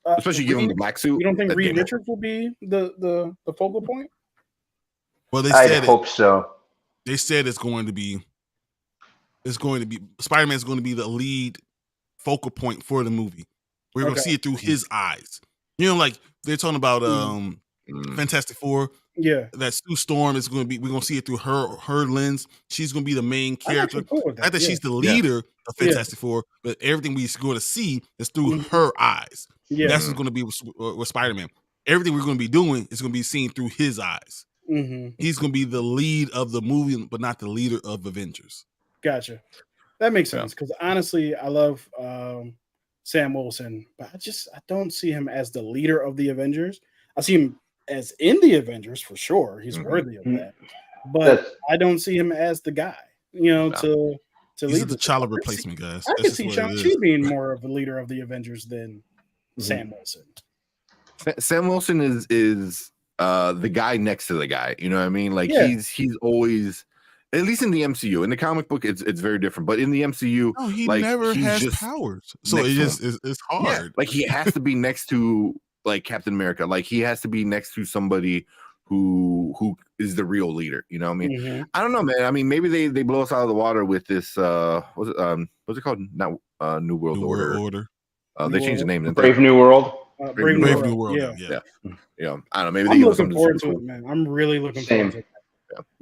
Especially give him the black suit. You don't think Reed Richards will be the focal point? Well, they said I hope so. They said it's going to be Spider-Man is going to be the lead focal point for the movie. We're going to see it through his eyes. You know, like they're talking about Fantastic Four. Yeah, that Sue Storm is going to be. We're going to see it through her lens. She's going to be the main character. Cool with that. Not that she's the leader of Fantastic Four, but everything we're going to see is through her eyes. Yeah, that's what's going to be with Spider-Man. everything we're going to be doing is going to be seen through his eyes. Mm-hmm. He's going to be the lead of the movie, but not the leader of Avengers. Gotcha. That makes sense because honestly, I love Sam Wilson, but I don't see him as the leader of the Avengers. I see him as in the Avengers for sure. He's worthy of that, but I don't see him as the guy. To He's lead the T'Challa replacement, guys. I can see Shang-Chi being more of a leader of the Avengers than Sam Wilson. Sam Wilson is the guy next to the guy. You know what I mean? Like he's always, at least in the MCU. In the comic book, it's very different. But in the MCU, he like, never has powers, so it's hard. Yeah. Like he has to be next to like Captain America. Like he has to be next to somebody who is the real leader. You know what I mean? Mm-hmm. I don't know, man. I mean, maybe they blow us out of the water with this. What's it called? Not New World Order. They changed the name. Brave New World. Brave New World. Yeah. I don't know. Maybe I'm looking forward to it, man. I'm really looking forward to it.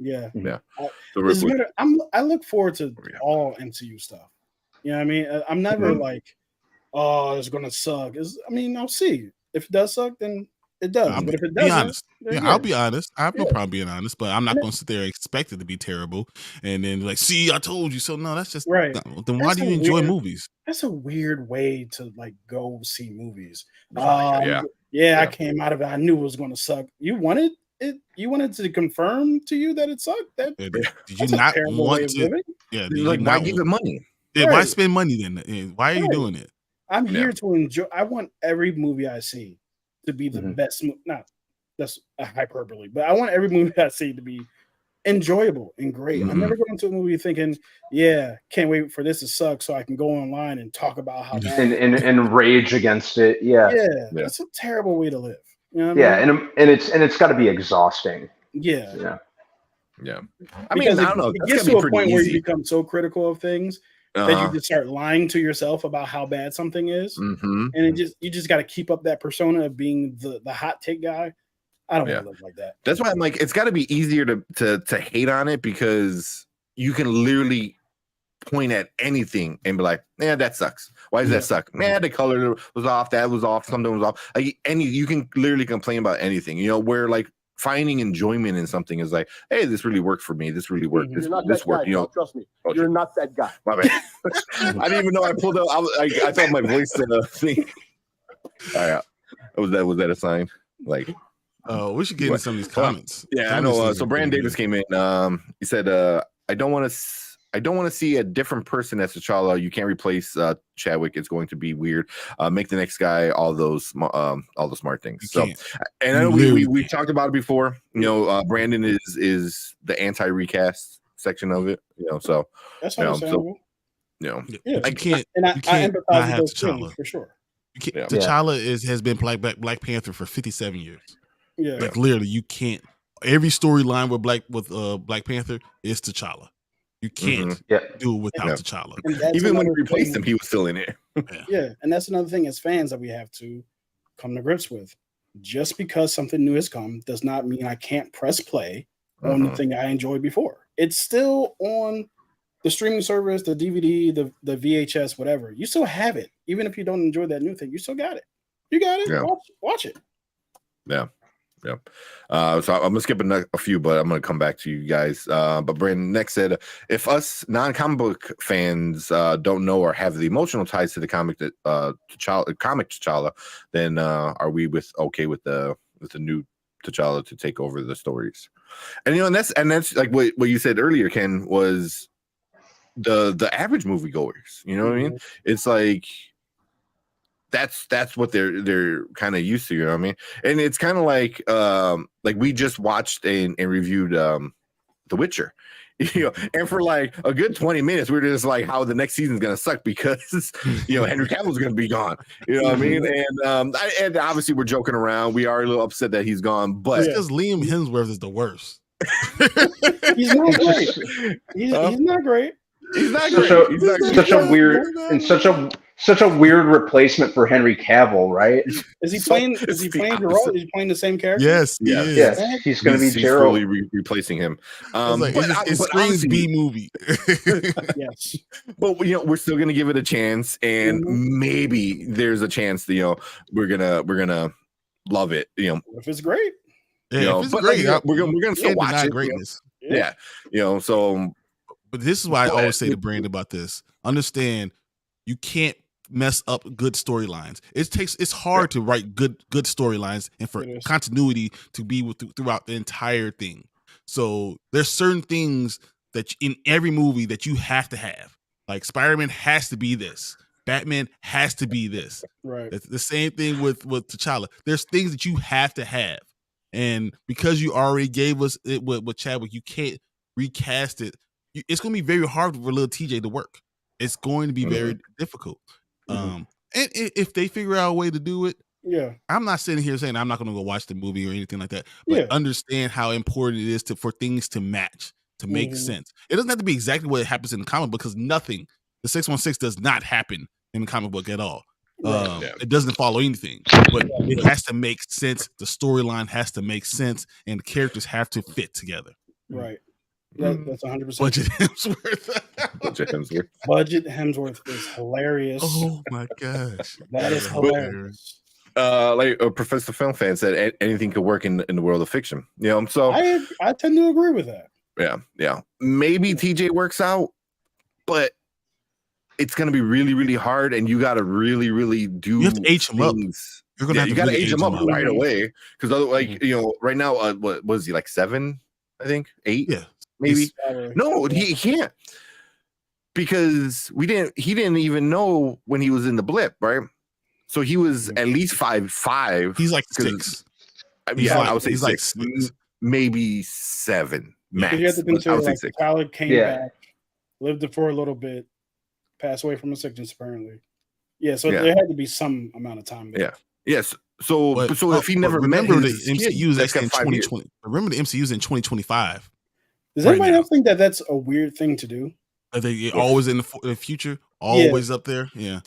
Yeah. I look forward to all MCU stuff. You know what I mean? I'm never like, oh, it's gonna suck. I'll see. If it does suck, then it does. But if it doesn't, I'll be honest. I have no problem being honest, but I'm not going to sit there and expect it to be terrible and then like, see, I told you so. No, that's just right. Then why do you enjoy movies? That's a weird way to like go see movies. I came out of it. I knew it was going to suck. You wanted it. You wanted to confirm to you that it sucked. Did you not want to? Yeah, like why give it money? Yeah, why spend money then? Why are you doing it? I'm here to enjoy. I want every movie I see to be the best. That's a hyperbole, but I want every movie I see to be enjoyable and great. I'm never going to a movie thinking, can't wait for this to suck so I can go online and talk about how bad and rage against it. Yeah, that's a terrible way to live. You know what I mean? and it's got to be exhausting. Yeah. I mean, I don't know. It gets to a point where you become so critical of things that you just start lying to yourself about how bad something is, and you just got to keep up that persona of being the hot take guy. I don't want to live like that. That's why I'm like, it's got to be easier to hate on it because you can literally point at anything and be like, that sucks. Why does that suck? Man, the color was off. That was off. Something was off. Like you can literally complain about anything. Where like finding enjoyment in something is like, hey, this really worked for me. This really worked. This worked. Guy, trust me. You're not that guy. My bad. I didn't even know I pulled up. I thought my voice said a thing. All right. Was that a sign? Like. We should get into some of these comments. I know. So Brandon Davis came in. He said, "I don't want to see a different person as T'Challa. You can't replace Chadwick. It's going to be weird. Make the next guy all the smart things." So, and I know we talked about it before. Brandon is the anti-recast section of it. So that's understandable. I can't. And I empathize with those T'Challa feelings for sure. T'Challa has been Black Panther for 57 years. Yeah, like literally, you can't. Every storyline with Black Panther is T'Challa. You can't do it without T'Challa. Even when he replaced him, he was still in it. And that's another thing as fans that we have to come to grips with. Just because something new has come does not mean I can't press play on the thing I enjoyed before. It's still on the streaming service, the DVD, the VHS, whatever. You still have it, even if you don't enjoy that new thing. You still got it. You got it. Watch it. Yeah. So I'm gonna skip a few, but I'm gonna come back to you guys. But Brandon next said, if us non-comic book fans don't know or have the emotional ties to the comic T'Challa, then are we okay with the new T'Challa to take over the stories? And and that's like what you said earlier, Ken, was the average moviegoers. You know what I mean? It's like. That's what they're kind of used to, you know what I mean? And it's kind of like we just watched and reviewed The Witcher, and for like a good 20 minutes we were just like how the next season's gonna suck because Henry Cavill's gonna be gone, you know what I mean? And obviously we're joking around. We are a little upset that he's gone, but because Liam Hemsworth is the worst. He's not great. He's not great. He's not great. Such a weird replacement for Henry Cavill, right? Is he playing Geralt? Is he playing the same character? Yes. He's going to be Geralt. Fully replacing him. It screams B movie. Yes, but we're still going to give it a chance, and maybe there's a chance that we're gonna love it. If it's great, Yeah, if it's but great, we're gonna still watch deny it. greatness. Yeah, so. But this is why I always say to Brandon about this. Understand, you can't mess up good storylines. It's hard to write good storylines and for continuity to be throughout the entire thing. So there's certain things that in every movie that you have to have. Like Spider-Man has to be this. Batman has to be this. right? It's the same thing with T'Challa. There's things that you have to have. And because you already gave us it with Chadwick, you can't recast it. It's going to be very hard for little TJ to work. It's going to be very difficult. And if they figure out a way to do it, I'm not sitting here saying I'm not going to go watch the movie or anything like that. But understand how important it is for things to match, to make sense. It doesn't have to be exactly what happens in the comic book because nothing, the 616 does not happen in the comic book at all. It doesn't follow anything, but it has to make sense. The storyline has to make sense, and the characters have to fit together. Right. That's 100%. Budget Hemsworth. Budget Hemsworth is hilarious. Oh my gosh, that is hilarious. Professor Film Fan said, anything could work in the world of fiction. So I tend to agree with that. Yeah. Maybe TJ works out, but it's going to be really, really hard, and you got to really, really do. You have to age him up. You're gonna you got to age him up right away because otherwise, right now, what was he like 7? I think 8. Yeah. Maybe no, he can't because he didn't even know when he was in the blip, right? So he was at least 5'5". He's like 6. I would say he's 6, like 6. Maybe 7 max. You have to consider, I would say 6. Tyler came back, lived it for a little bit, passed away from a sickness apparently. So there had to be some amount of time there. Yes. So if he never remember met the MCU's actually in 2020. Remember the MCU's in 2025. Does anybody else think that that's a weird thing to do? Are they always in the future? Always up there? Yeah.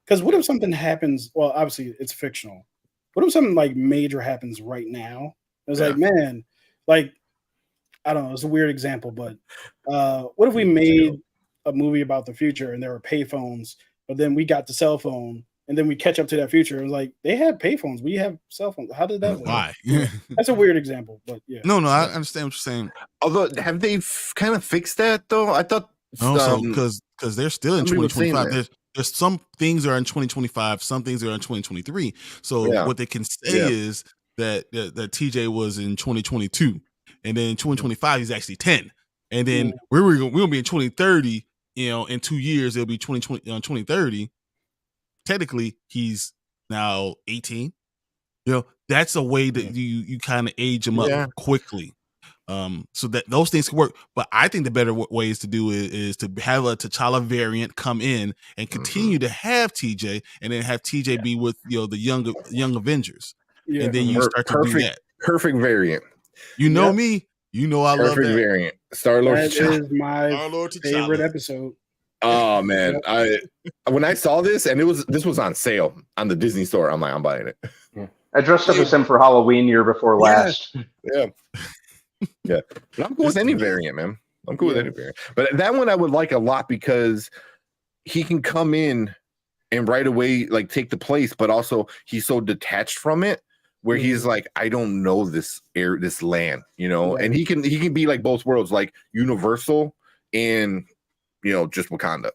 Because what if something happens? Well, obviously it's fictional. What if something like major happens right now? It's like, man, like, I don't know. It's a weird example, but what if we made a movie about the future and there were payphones, but then we got the cell phone and then we catch up to that future? And like, they had payphones. We have cell phones. How did that work? Why? That's a weird example, but yeah. No, I understand what you're saying. Although, have they kind of fixed that though? I thought because they're still in 2025. There's some things are in 2025, some things are in 2023. So what they can say is that TJ was in 2022, and then in 2025 he's actually 10, and then we're gonna be in 2030. In 2 years it'll be 2030. Technically, he's now 18. That's a way that you kind of age him up quickly. So that those things can work. But I think the better ways to do it is to have a T'Challa variant come in and continue to have TJ, and then have TJ be with the young Avengers. And then you start to do that. Perfect variant. Me. I love that. Perfect variant. Star-Lord T'Challa is my favorite episode. Oh man, when I saw this and this was on sale on the Disney store, I'm like, I'm buying it. I dressed up as him for Halloween year before last. But I'm cool with any variant, man. I'm cool with any variant. But that one I would like a lot because he can come in and right away like take the place, but also he's so detached from it where he's like, I don't know this land, and he can be like both worlds, like Universal and just Wakanda,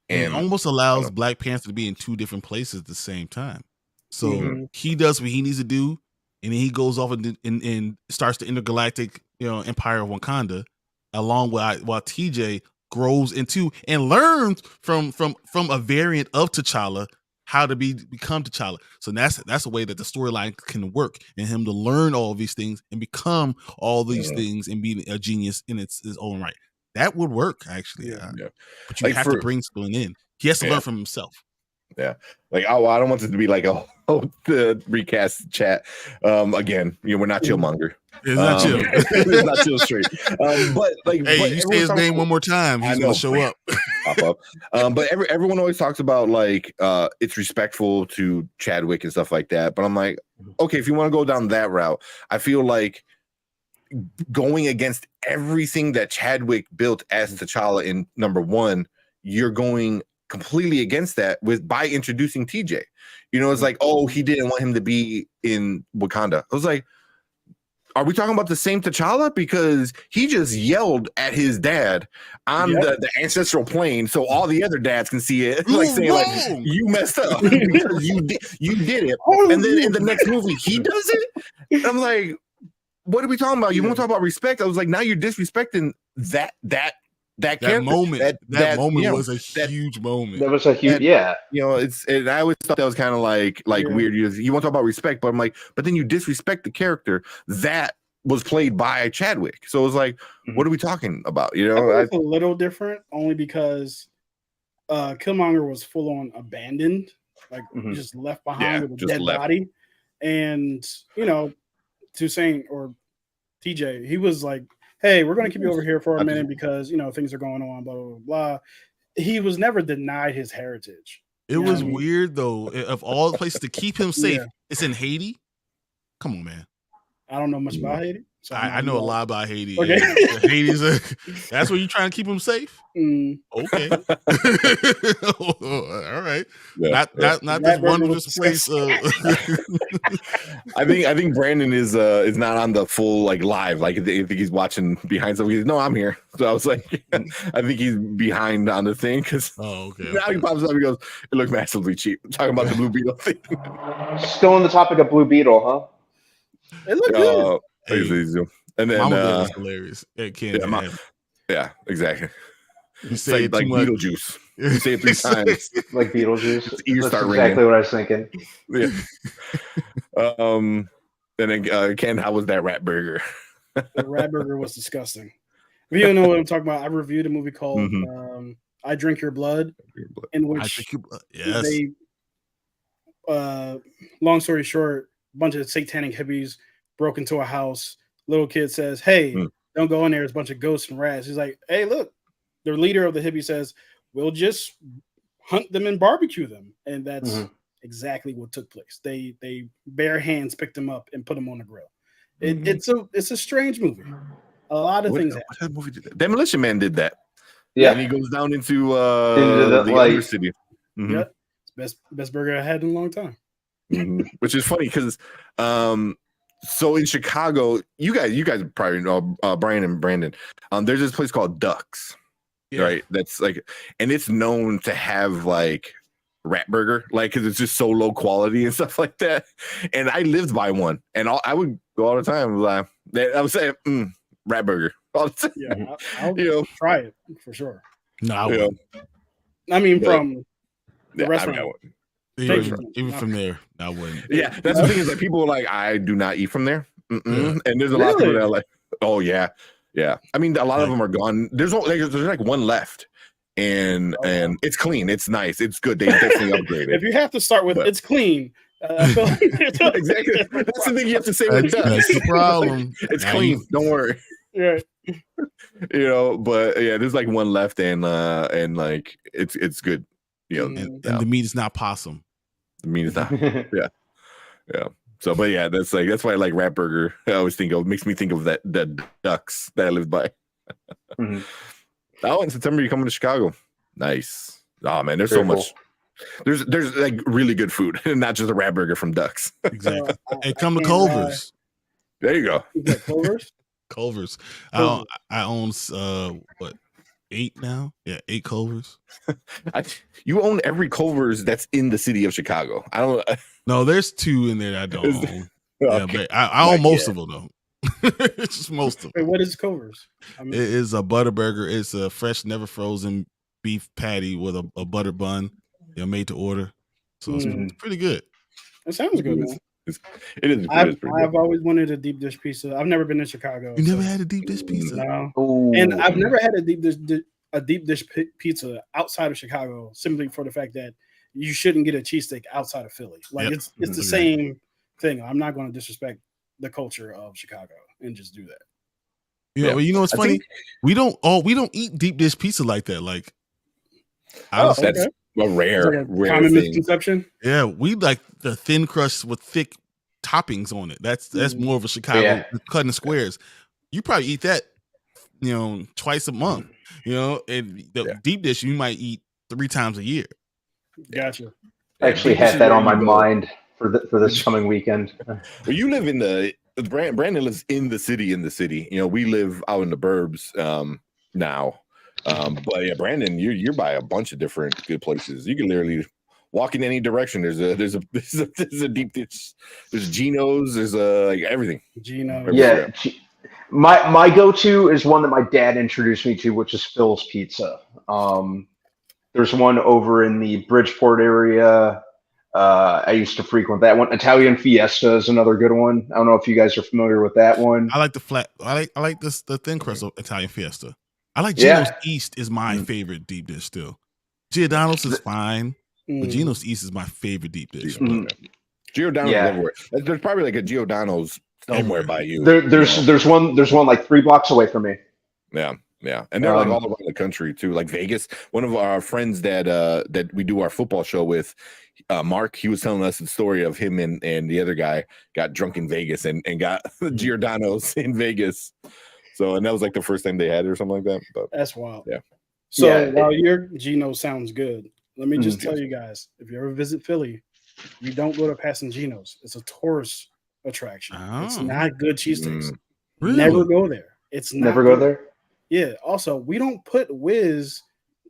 and almost allows Black Panther to be in 2 different places at the same time. So he does what he needs to do, and then he goes off and starts the intergalactic, empire of Wakanda, along while TJ grows into and learns from a variant of T'Challa how to become T'Challa. So that's a way that the storyline can work, and him to learn all of these things and become all these things and be a genius in its own right. That would work, actually. But you have to bring someone in. He has to learn from himself. Yeah. Like, I don't want it to be like the recast chat. Again, we're not Chillmonger. It's not chill. It's not chill straight. But like, hey, you say his name one more time, he's gonna show up. Pop up. But everyone always talks about like it's respectful to Chadwick and stuff like that. But I'm like, okay, if you want to go down that route, I feel like going against everything that Chadwick built as T'Challa in number 1, you're going completely against that by introducing TJ. It's like, oh, he didn't want him to be in Wakanda. I was like, are we talking about the same T'Challa? Because he just yelled at his dad on the ancestral plane, so all the other dads can see it, like saying, like, you messed up because you did it. And then in the next movie, he does it. I'm like, what are we talking about? You won't talk about respect. I was like, now you're disrespecting that moment. That moment was a huge moment. That was a huge, and I always thought that was kind of like weird. You won't talk about respect, but I'm like, but then you disrespect the character that was played by Chadwick. So it was like, what are we talking about? It's a little different, only because Killmonger was full on abandoned, like just left behind with a dead body, and Toussaint or TJ, he was like, hey, we're going to keep you over here for a minute because, things are going on, blah, blah, blah. He was never denied his heritage. It was weird, though. Of all the places to keep him safe, it's in Haiti. Come on, man. I don't know much about Haiti. So I know a lot about Haiti. Okay. Haiti's that's where you're trying to keep him safe? Okay. All right. Not this wondrous place. I think Brandon is not on the full live. I think he's watching behind something. No, I'm here. So I was like, I think he's behind on the thing because now he pops up and goes, it looks massively cheap. I'm talking about the Blue Beetle thing. Still on the topic of Blue Beetle, huh? It looked good. And then Mama is hilarious. Yeah, exactly. You say like Beetlejuice. You say it 3 times. Like Beetlejuice. Ears That's start exactly what I was thinking. Yeah. And then Ken, how was that rat burger? The rat burger was disgusting. If you don't know what I'm talking about, I reviewed a movie called I Drink Your Blood, in which they, long story short, a bunch of satanic hippies broke into a house. Little kid says, hey, don't go in there. There's a bunch of ghosts and rats. He's like, hey, look. The leader of the hippie says, we'll just hunt them and barbecue them. And that's exactly what took place. They bare hands picked them up and put them on the grill. It's a strange movie. A lot of things happen. What movie did that? Demolition Man did that. Yeah. And he goes down into the other city. Yeah. It's best burger I had in a long time. Which is funny because so in Chicago, you guys probably know Brian and Brandon. There's this place called Ducks, right? That's like, and it's known to have like rat burger, like because it's just so low quality and stuff like that. And I lived by one, and I would go all the time. I would say rat burger all the time. Yeah, I'll try it for sure. No, I wouldn't. I mean, from the restaurant. Even from there, I wouldn't. Yeah, that's the thing is that people are like, I do not eat from there. And there's a lot of people that are like, oh yeah. I mean, a lot of them are gone. There's like one left, and it's clean, it's nice, it's good. They definitely upgraded. If you have to start with it's clean, I feel like exactly. That's the thing you have to say. That's the problem. It's clean. Don't worry. Right. But yeah, there's like one left, and like it's good. And the meat is not possum. The meat is not. Yeah. So, but yeah, that's why I like rat burger. I always makes me think of the Ducks that I lived by. Oh, in September you're coming to Chicago. Nice. Oh man, there's so much. There's like really good food, and not just a rat burger from Ducks. Exactly. And come to Culver's. There you go. Culver's. Culver's. I own 8 now? Yeah, 8 Culver's. You own every Culver's that's in the city of Chicago. I don't. No, there's 2 in there that I don't own. Okay. Yeah, but I own most of them though. It's just most of them. Wait, what is Culver's? It is a butter burger. It's a fresh, never frozen beef patty with a butter bun. Made to order. So it's pretty good. It sounds good, man. It is. I've always wanted a deep dish pizza. I've never been to Chicago. You never had a deep dish pizza? No. Ooh. And I've never had a deep dish pizza outside of Chicago, simply for the fact that you shouldn't get a cheesesteak outside of Philly. Like it's the same thing. I'm not going to disrespect the culture of Chicago and just do that. Yeah, well, you know what's funny? We don't eat deep dish pizza like that. Like, that's a rare common misconception. Yeah, we like the thin crust with thick toppings on it. That's more of a Chicago cutting squares. You probably eat that, twice a month. And the deep dish you might eat 3 times a year. Gotcha. I actually This is had that where on my you go. mind for this coming weekend. Well, you live in Brandon lives in the city. You know, we live out in the burbs now. But yeah, Brandon, you're by a bunch of different good places. You can literally walk in any direction. There's a deep ditch. There's Geno's. There's like everything. Gino. Yeah, my go-to is one that my dad introduced me to, which is Phil's Pizza. There's one over in the Bridgeport area. I used to frequent that one. Italian Fiesta is another good one. I don't know if you guys are familiar with that one. I like the flat. I like the thin crust of Italian Fiesta. I like Geno's East is my favorite deep dish still. Giordano's is fine, but Geno's East is my favorite deep dish. Giordano's everywhere. There's probably like a Giordano's somewhere by you. There's one like 3 blocks away from me. Yeah, and they're like all around the country too, like Vegas. One of our friends that we do our football show with, Mark, he was telling us the story of him and the other guy got drunk in Vegas and got Giordano's in Vegas. So, and that was like the first time they had it or something like that. But that's wild. Yeah. So while your Gino sounds good, let me just tell you guys: if you ever visit Philly, you don't go to Passangino's. It's a tourist attraction. It's not good cheesesteaks. Really? Never go there. It's not Never go good. there. Yeah. Also, we don't put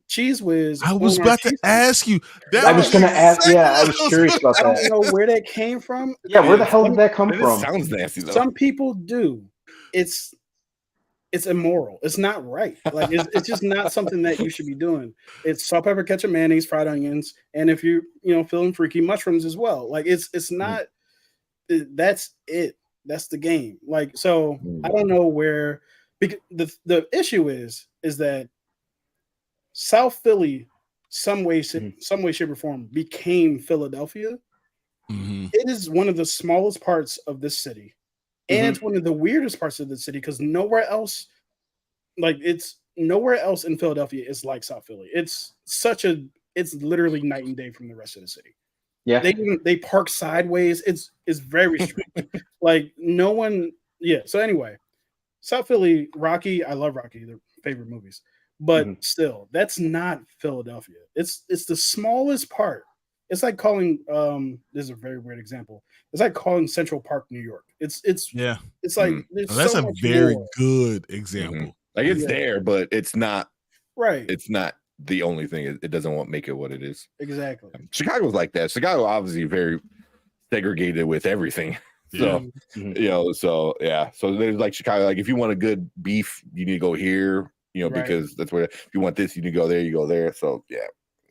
cheese whiz. I was about to ask you. I was going to ask. Yeah, I was curious about that. I don't know where that came from. Yeah, where the hell did that come from? Sounds nasty though. Some people do. It's immoral. It's not right. Like it's just not something that you should be doing. It's salt, pepper, ketchup, mayonnaise, fried onions, and if you're feeling freaky, mushrooms as well. Like it's not. That's it. That's the game. Like so, I don't know where. Because the issue is that South Philly, some way, shape, or form, became Philadelphia. It is one of the smallest parts of this city, and it's one of the weirdest parts of the city because nowhere else in Philadelphia is like South Philly. It's literally night and day from the rest of the city. Yeah, they park sideways. It's very strange. Like no one. Yeah. So anyway. South Philly, Rocky. I love Rocky. They're favorite movies, but still, that's not Philadelphia. It's the smallest part. It's like calling. This is a very weird example. It's like calling Central Park, New York. It's like that's a very good example. Like it's there, but it's not right. It's not the only thing. It doesn't make it what it is. Exactly. Chicago's like that. Chicago obviously very segregated with everything. So so there's like Chicago. Like if you want a good beef, you need to go here. Because that's where if you want this, you need to go there. You go there. So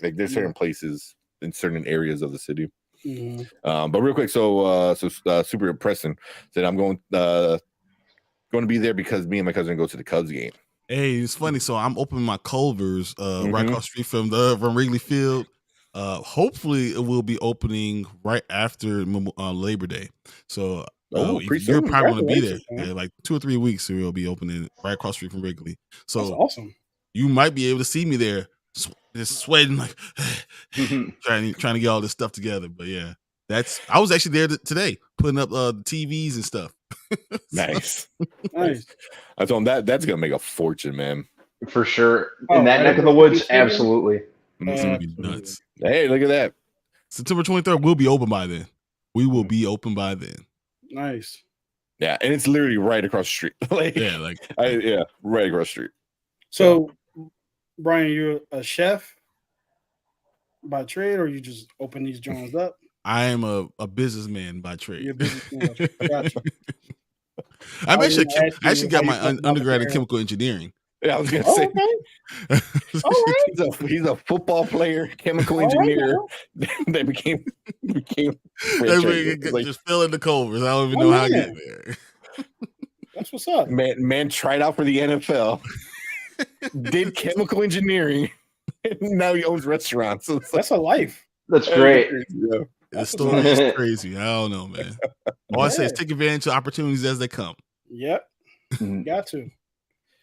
like there's certain places in certain areas of the city. But real quick, so Super Impressing said I'm going to be there because me and my cousin go to the Cubs game. Hey, it's funny. So I'm opening my Culver's right across the street from Wrigley Field. Hopefully it will be opening right after Labor Day. So you're probably going to be there. Yeah, like 2 or 3 weeks, we'll be opening right across the street from Wrigley. So that's awesome. You might be able to see me there, just sweating like trying to get all this stuff together. But yeah, I was actually there today putting up the TVs and stuff. Nice. I told him that's gonna make a fortune, man. For sure. In that neck of the woods, absolutely. It's gonna be nuts. Hey, look at that. September 23rd, we'll be open by then. We will be open by then. Nice. Yeah, and it's literally right across the street. right across the street. So, Brian, you're a chef by trade, or you just open these joints up? I am a businessman by trade. You're a businessman by trade. I got you. I actually got my undergrad in chemical engineering. Yeah, I was gonna say. Okay. All right. He's a football player, chemical engineer. They became just fill in the Culvers. I don't even know how to get there. That's what's up. Man tried out for the NFL, did chemical engineering, and now he owns restaurants. So that's a life. That's great. Yeah. The story is crazy. I don't know, man. All I say is take advantage of opportunities as they come. Yep. Got to.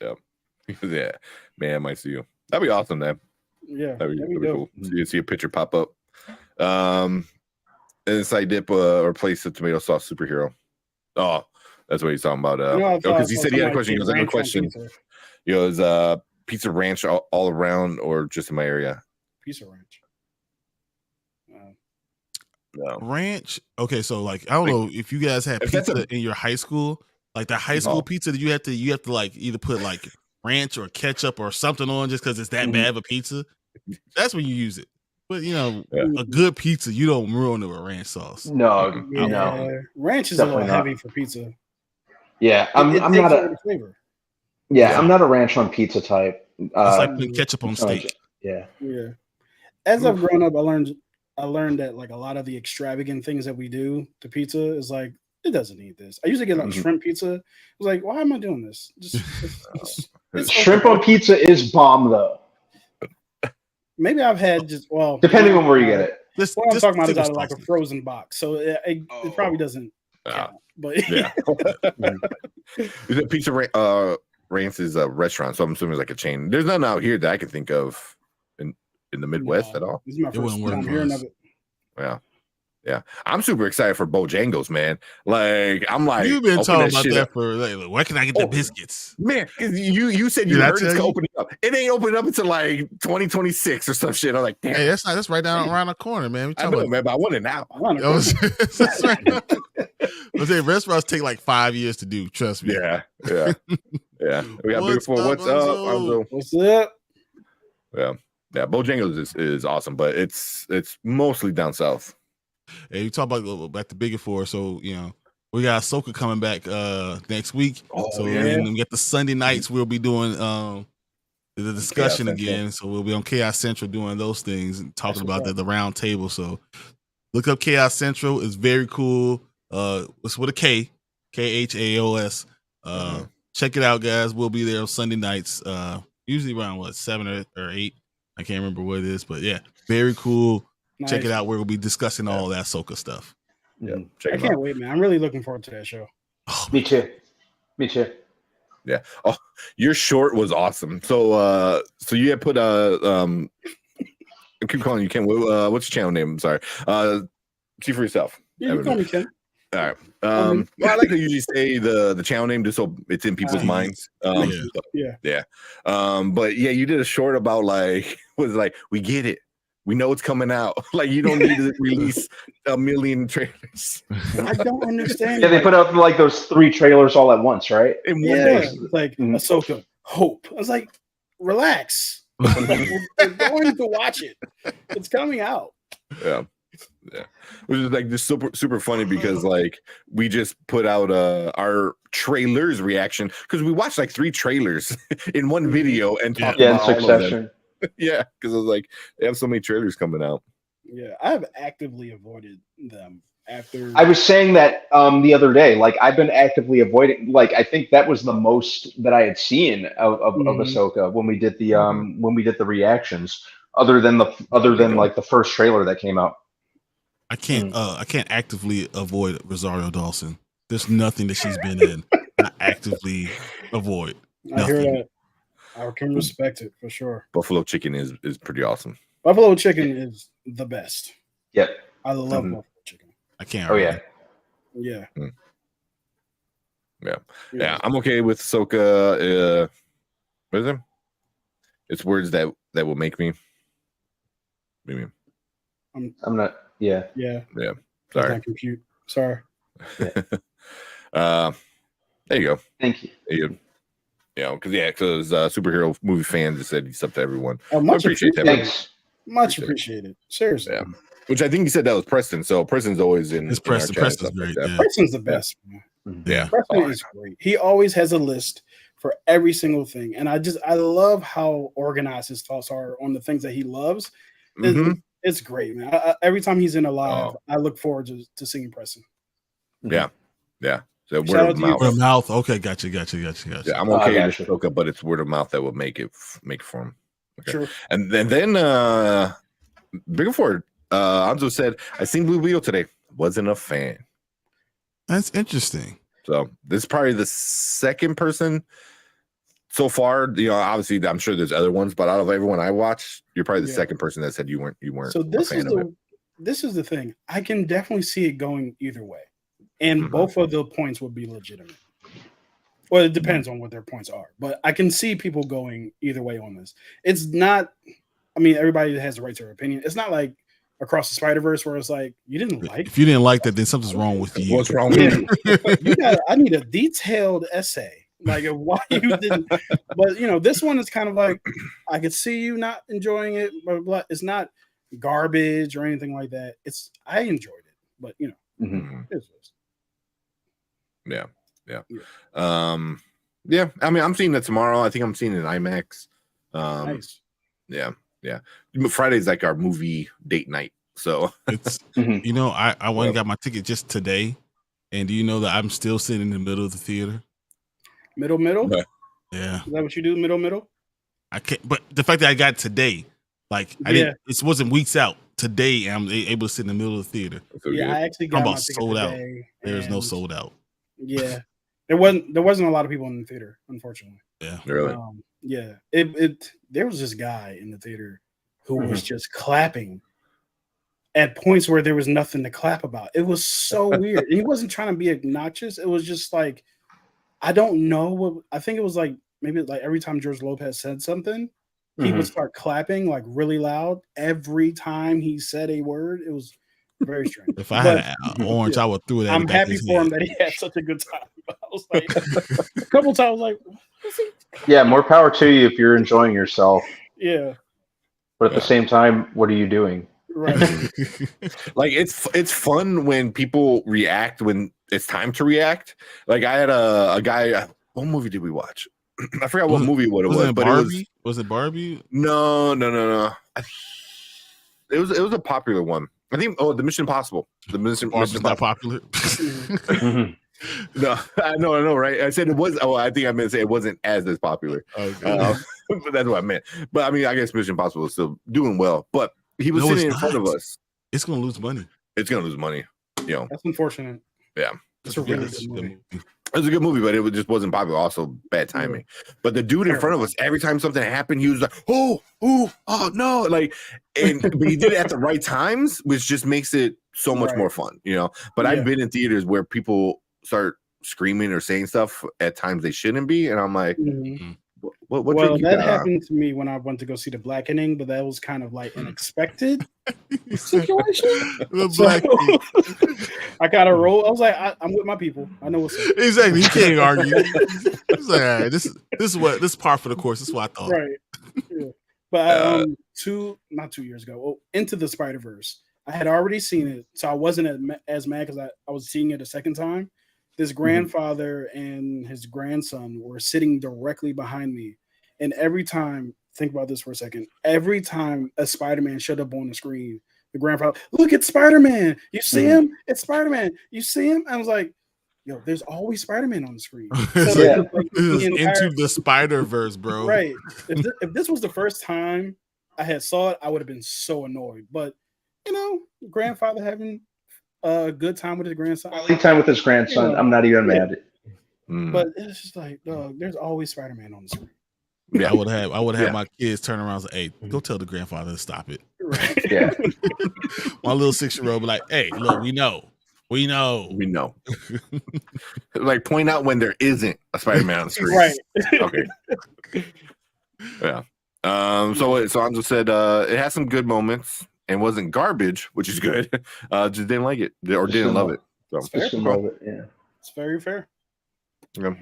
Yep. Yeah, man, I might see you. That'd be awesome, man. Yeah, that'd be cool. See a picture pop up. Inside dip replace the tomato sauce superhero. Oh, that's what he's talking about. Because he said he had a question. He goes, I have a question. Is pizza ranch all around or just in my area? pizza ranch. No. Ranch. Okay, so like I don't know if you guys had If that's pizza in your high school, like the high school pizza that you have to like either put like ranch or ketchup or something on just because it's that bad of a pizza. That's when you use it. But a good pizza, you don't ruin it with ranch sauce. No, Yeah, no. ranch is Definitely a little not. heavy for pizza. Yeah, I'm I'm takes not over a the flavor. I'm not a ranch on pizza type. It's like putting ketchup on steak. Yeah. As I've grown up, I learned that like a lot of the extravagant things that we do to pizza is like it doesn't need this. I usually get like shrimp pizza. I was like, why am I doing this? It's Shrimp on pizza is bomb though. Maybe I've had depending on where you get it. What I'm talking about is out of like a frozen box, so it probably doesn't count. But yeah, Pizza Ranch is a restaurant, so I'm assuming it's like a chain. There's nothing out here that I can think of in the Midwest at all. This is my first time hearing of it. Yeah. I'm super excited for Bojangles, man. Like, I'm like, you've been talking about that for like, where can I get the biscuits? Man, you said you heard it's opening up. It ain't opening up until like 2026 or some shit. I'm like, damn. Hey, that's right down around the corner, man. I know, man, but I want it now. That's right. I say restaurants take like 5 years to do. Trust me. Yeah. We got Big Four. What's up? What's up? Yeah. Bojangles is awesome, but it's mostly down south. Hey, you talk about the Big Four, so we got Ahsoka coming back next week. Then we get the Sunday nights. We'll be doing the discussion again. So we'll be on Chaos Central doing those things and talking about the round table. So look up Chaos Central. It's very cool. It's with a K, KHAOS. Check it out, guys. We'll be there on Sunday nights. Usually around 7 or 8. I can't remember what it is, but yeah, very cool. Nice. Check it out. We'll be discussing all that Ahsoka stuff. Yeah, I can't wait, man. I'm really looking forward to that show. Oh, me too. Yeah. Oh, your short was awesome. So you had put I keep calling you Ken. What's your channel name? I'm sorry. See for yourself. Yeah, you call me Ken. All right. Well, I like to usually say the channel name just so it's in people's minds. But yeah, you did a short about like we get it. We know it's coming out. Like you don't need to release 1 million trailers. I don't understand. Yeah, they put out like those 3 trailers all at once, right? In one day. Like Ahsoka, Hope. I was like, relax. We're going to watch it. It's coming out. Yeah. Which is like just super funny because like we just put out our trailers reaction because we watched like 3 trailers in one video and talked about in succession. Yeah, because I was like, they have so many trailers coming out. Yeah, I have actively avoided them after. I was saying that the other day. Like I've been actively avoiding. Like I think that was the most that I had seen of Ahsoka when we did the reactions. Other than like the first trailer that came out. I can't actively avoid Rosario Dawson. There's nothing that she's been in. I actively avoid. I hear that. I can respect it for sure. Buffalo chicken is pretty awesome. Buffalo chicken is the best. Yep. I love buffalo chicken. I can't. Yeah. Yeah. I'm okay with Ahsoka. What is it? It's words that will make me. Maybe. I'm not. Yeah. Sorry. I compute. Sorry. There you go. Thank you. Because superhero movie fans just said he's up to everyone. Much appreciate that. Thanks. Much appreciated. Seriously. Yeah. Which I think you said that was Preston. So Preston's always in. It's Preston. Preston's great. Like Preston's the best. Man. Yeah. Preston is great. He always has a list for every single thing, and I love how organized his thoughts are on the things that he loves. It's great, man. Every time he's in a live, I look forward to seeing Preston. Yeah. So word of mouth. Okay, gotcha. Yeah, I'm okay with Ahsoka, but it's word of mouth that will make for him. Okay. True. And then Big Four, Anzo said, I seen Blue Beetle today. Wasn't a fan. That's interesting. So this is probably the second person so far. Obviously, I'm sure there's other ones, but out of everyone I watched, you're probably the second person that said you weren't. So this is the thing. I can definitely see it going either way. And both of the points would be legitimate. Well, it depends on what their points are, but I can see people going either way on this. It's not I mean, everybody has the right to their opinion. It's not like Across the Spider-Verse where it's like you didn't like. If you didn't like that, then something's wrong with you. What's wrong with you? I need a detailed essay, like of why you didn't. But this one is kind of like I could see you not enjoying it, but it's not garbage or anything like that. I enjoyed it, but it's Yeah. Yeah. I mean, I'm seeing it tomorrow. I think I'm seeing it in IMAX. nice. Yeah. Friday's like our movie date night. So It's I went and got my ticket just today, and do you know that I'm still sitting in the middle of the theater? Middle. Yeah. Is that what you do? Middle. I can't. But the fact that I got it today, like I didn't. It wasn't weeks out. Today I'm able to sit in the middle of the theater. so Yeah, good. I actually got I'm my about ticket sold out. today, There's no and sold out. Yeah, there wasn't a lot of people in the theater, unfortunately. Yeah. Really? Yeah, there was this guy in the theater who was just clapping at points where there was nothing to clap about. It was so weird. And he wasn't trying to be obnoxious. It was just like, I don't know what. I think it was like maybe like every time George Lopez said something, he would start clapping like really loud every time he said a word. It was very strange. If I had an orange, I would throw it at I'm happy for him that he had such a good time. I was like, a couple times, I was like, Yeah, more power to you if you're enjoying yourself. yeah, But at the same time, what are you doing? right. Like it's fun when people react when it's time to react. Like I had a guy. What movie did we watch? I forgot what movie it was, but Barbie? Was it Barbie? No. It was a popular one. I think. Oh, the Mission Impossible. The Mission not popular. No, I know, right? I said it was. Oh, I think I meant to say it wasn't as popular. Okay. But that's what I meant. But I mean, I guess Mission Impossible is still doing well. But he was sitting in front of us. It's gonna lose money. It's gonna lose money. That's unfortunate. Yeah. It's a really good movie. It was a good movie, but it just wasn't popular. Also, bad timing. But the dude in front of us, every time something happened, he was like, "Oh, no!" Like, but he did it at the right times, which just makes it so much more fun, But I've been in theaters where people start screaming or saying stuff at times they shouldn't be, and I'm like, "What?" Well, that happened to me when I went to go see The Blackening, but that was kind of like an expected situation. I got to roll. I was like, I'm with my people. I know what's up. Exactly. You can't argue. It's like, all right, this is par for the course. This is what I thought. Right. Yeah. But not 2 years ago, Into the Spider-Verse, I had already seen it, so I wasn't as mad because I was seeing it a second time. This grandfather and his grandson were sitting directly behind me. And every time, think about this for a second, every time a Spider-Man showed up on the screen, the grandfather, look, it's Spider-Man. You see him? It's Spider-Man. You see him? I was like, yo, there's always Spider-Man on the screen. So Into the Spider-Verse, bro. Right. If this was the first time I had saw it, I would have been so annoyed. But, grandfather having a good time with his grandson. Quality time with his grandson. I'm not even mad. But it's just like, dog, there's always Spider-Man on the screen. Yeah, I would have my kids turn around and say, "Hey, go tell the grandfather to stop it." Right. Yeah. My little 6-year-old be like, "Hey, look, we know." Like, point out when there isn't a Spider-Man on the screen. Right. Okay. Yeah. So Anjo said it has some good moments and wasn't garbage, which is good. Just didn't like it or didn't love it. So It's fair. Love it. Yeah. It's very fair. Yeah.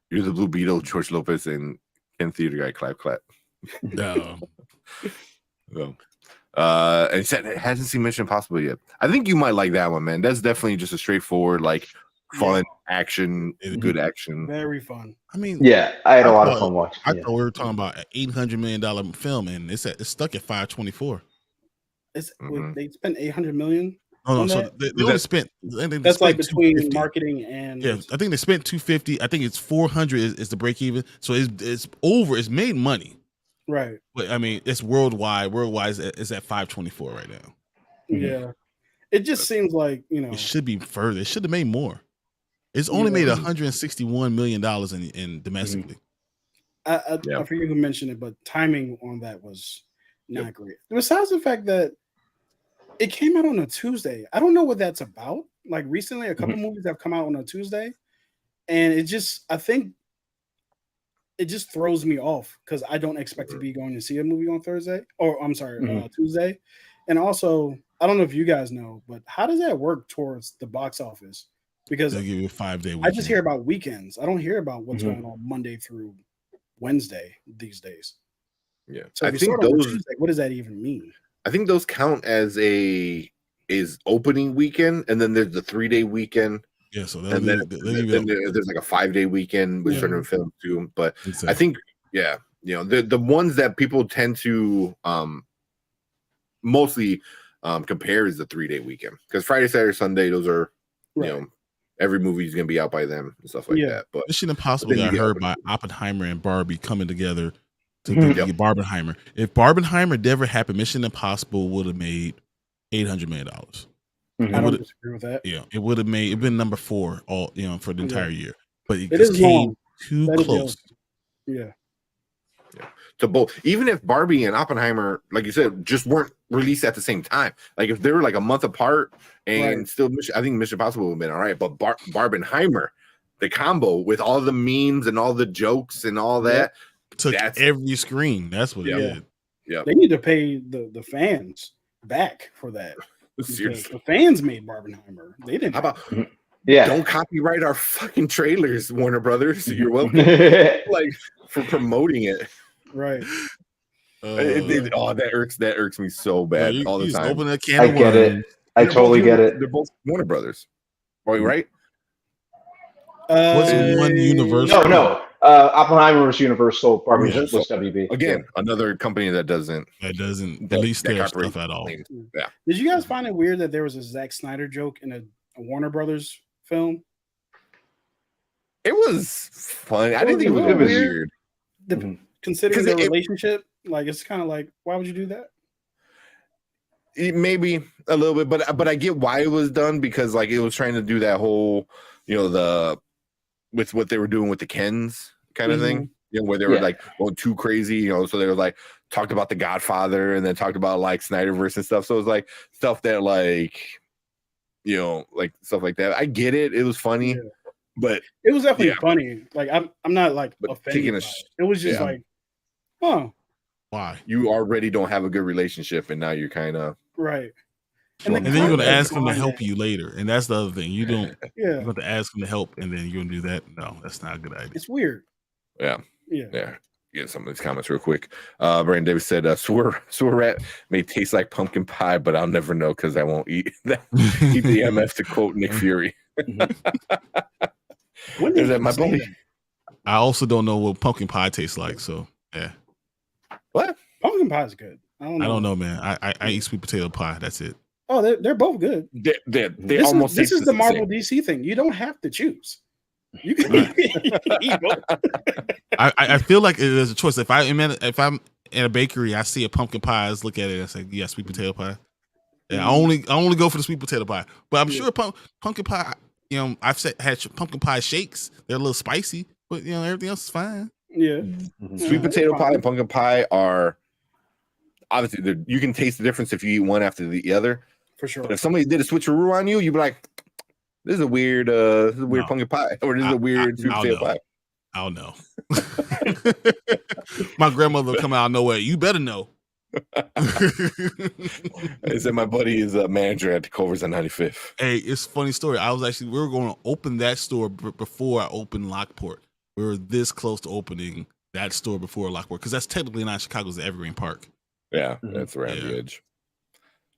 You're the Blue Beetle, George Lopez, and Ken Theater guy. Clap, clap. No. And he said it hasn't seen Mission Impossible yet. I think you might like that one, man. That's definitely just a straightforward, like, fun action, good action. Very fun. I mean, yeah, I had a lot of fun watching. I thought we were talking about an $800 million film, and it's stuck at 524. They spent $800 million. No. So they only spent. That's like between marketing and. Yeah, I think they spent 250. I think it's 400 is the break even. So it's over. It's made money. Right. But I mean, it's worldwide. Worldwide is at 524 right now. Yeah. It just seems like, it should be further. It should have made more. It's only made $161 million in domestically. I forget who mentioned it, but timing on that was not great. Besides the fact that it came out on a Tuesday. I don't know what that's about. Like recently, a couple movies have come out on a Tuesday, and it just, I think it just throws me off because I don't expect to be going to see a movie on Thursday, or I'm sorry, Tuesday. And also, I don't know if you guys know, but how does that work towards the box office? Because They'll give you a 5-day weekend. I just hear about weekends. I don't hear about what's going on Monday through Wednesday these days. Yeah. So I think those Tuesday, what does that even mean? I think those count as is opening weekend, and then there's the 3-day weekend. Yeah, so and then there's like a 5-day weekend with certain films too. But I think, the ones that people tend to mostly compare is the 3-day weekend, because Friday, Saturday, Sunday, those are every movie's gonna be out by them and stuff like that. But Mission Impossible got heard by Oppenheimer and Barbie coming together to get Barbenheimer. If Barbenheimer never happened, Mission Impossible would have made $800 million. I don't disagree with that. Yeah, it would have been number 4 all for the entire year, but it just came too close. Yeah. To both, even if Barbie and Oppenheimer, like you said, just weren't released at the same time, like if they were like a month apart and still, I think Mission Impossible would have been all right. But Barbenheimer, the combo with all the memes and all the jokes and all that, took every screen. That's what it did. Yeah, they need to pay the fans back for that. Seriously, the fans made Barbenheimer. They didn't. How about don't copyright our fucking trailers, Warner Brothers? You're welcome. Like, for promoting it. Right. That irks me so bad all the time. Open a can I get it. I totally get it. They're both Warner Brothers. Right? What's one Universal? No. Oppenheimer was Universal. Barbie was WB. Again, another company that doesn't release their stuff at all. Yeah. Did you guys find it weird that there was a Zack Snyder joke in a Warner Brothers film? It was fun. I didn't think it was weird. Considering their relationship, like, it's kind of like, why would you do that? Maybe a little bit, but I get why it was done, because like it was trying to do that whole, with what they were doing with the Kens kind of thing, where they were like going too crazy, so they were like talked about the Godfather and then talked about like Snyderverse and stuff. So it was like stuff that like, like stuff like that. I get it. It was funny, but it was definitely funny. Like I'm not like offended. It was just like, why? You already don't have a good relationship, and now you're kind of right. And then you're going to ask them to help you later, and that's the other thing. You don't. You're going to ask them to help, and then you're going to do that. No, that's not a good idea. It's weird. Yeah. Get some of these comments real quick. Brandon Davis said, "Sewer rat may taste like pumpkin pie, but I'll never know because I won't eat that. Eat the MF." To quote Nick Fury. When is that, my buddy? I also don't know what pumpkin pie tastes like. So yeah. What? Pumpkin pie is good. I don't know, man. I eat sweet potato pie. That's it. Oh, they're both good. They almost. This is the Marvel DC thing. You don't have to choose. You can eat both. I feel like there's a choice. If I'm in a bakery, I see a pumpkin pie, I just look at it and say, yeah, sweet potato pie. Yeah, I only go for the sweet potato pie. But I'm sure pumpkin pie. I've had pumpkin pie shakes. They're a little spicy, but everything else is fine. Yeah. Sweet potato pie and pumpkin pie are obviously you can taste the difference if you eat one after the other. For sure. But if somebody did a switcheroo on you, you'd be like, this is a weird pumpkin pie, or this is a weird sweet potato pie. I'll know. My grandmother will come out of nowhere. You better know. I said my buddy is a manager at the Culver's on 95th. Hey, it's a funny story. We were going to open that store before I opened Lockport. We were this close to opening that store before Lockport, because that's technically not Chicago's Evergreen Park. Yeah, that's around the edge.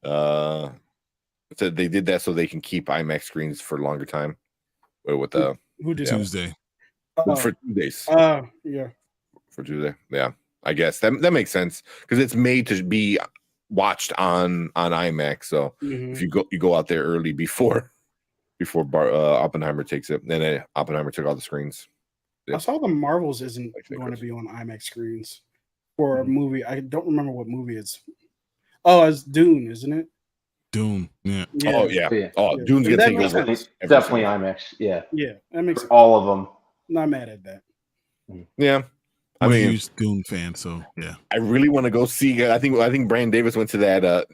So they did that so they can keep IMAX screens for a longer time. With who did Tuesday? For 2 days. Yeah. For Tuesday. Yeah. I guess that makes sense, because it's made to be watched on IMAX. So if you go out there early before Oppenheimer takes it, then Oppenheimer took all the screens. I saw the Marvels isn't going to be on IMAX screens for a movie. I don't remember what movie it's. Oh, it's Dune, isn't it? Dune. Yeah. Oh yeah. Oh, Dune's gonna take over. Definitely IMAX. Yeah. Yeah, that makes sense. All of them. Not mad at that. Yeah. I'm a huge Dune fan, so yeah. I really want to go see. I think Brandon Davis went to that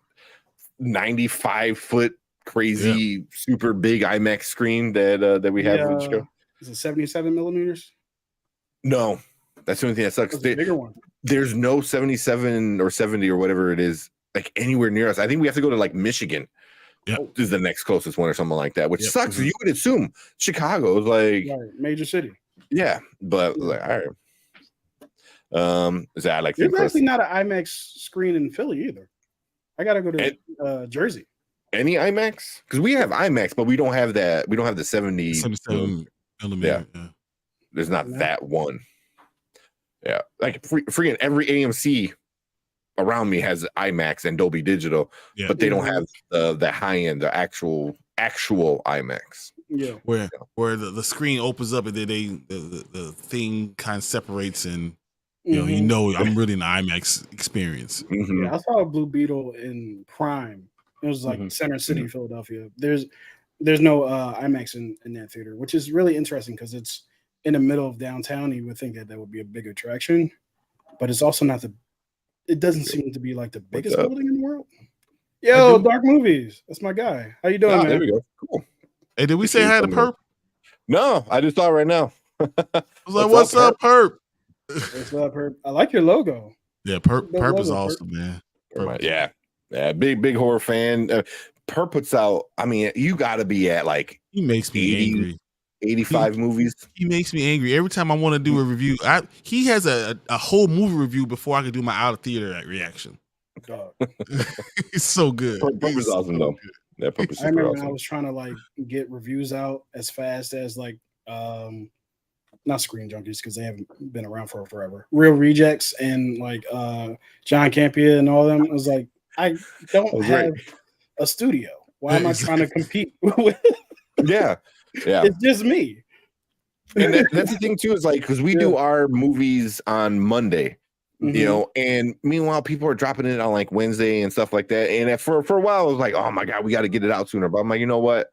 95-foot crazy super big IMAX screen that we have in Chicago. Is it 77 millimeters? No, that's the only thing that sucks. That's a bigger one. There's no 77 or 70 or whatever it is, like anywhere near us. I think we have to go to like Michigan. Yep. Is the next closest one or something like that, which Yep. sucks. You would assume Chicago is like major city. Yeah, but like, all right. Is that like there's actually not an IMAX screen in Philly either. I gotta go to Jersey. Any IMAX? Because we have IMAX, but we don't have that. We don't have the 77 millimeter. Yeah. There's not that one. Yeah, like freaking every AMC around me has IMAX and Dolby Digital, but they don't have the high end, the actual IMAX. Yeah, where the screen opens up and then the thing kind of separates and you know I'm really in the IMAX experience. Mm-hmm. Yeah, I saw a Blue Beetle in Prime. It was like Center City, Philadelphia. There's no IMAX in that theater, which is really interesting because it's in the middle of downtown. You would think that would be a big attraction, but it's also not it doesn't seem to be like the biggest building in the world. Yo, Dark Movies. That's my guy. How you doing, man? There we go. Cool. Hey, did we say hi to Perp? No, I just thought right now. I was like, what's up, Perp? What's up, Perp? I like your logo. Yeah, Perp is awesome, man. Perp. Yeah, big horror fan. Perp puts out, I mean, you got to be at like he makes me angry. 85 movies. He makes me angry every time I want to do a review. He has a whole movie review before I can do my out of theater reaction. He's so good. Perp is awesome though. Yeah, Perp is I remember awesome. I was trying to like get reviews out as fast as like not Screen Junkies because they haven't been around for forever. Real Rejects and like John Campia and all them. I was like, I don't have a studio. Why am I trying to compete with? Yeah. It's just me. And that's the thing too, is like because we do our movies on Monday, you know, and meanwhile people are dropping it on like Wednesday and stuff like that. And for a while, I was like, oh my god, we got to get it out sooner. But I'm like, you know what?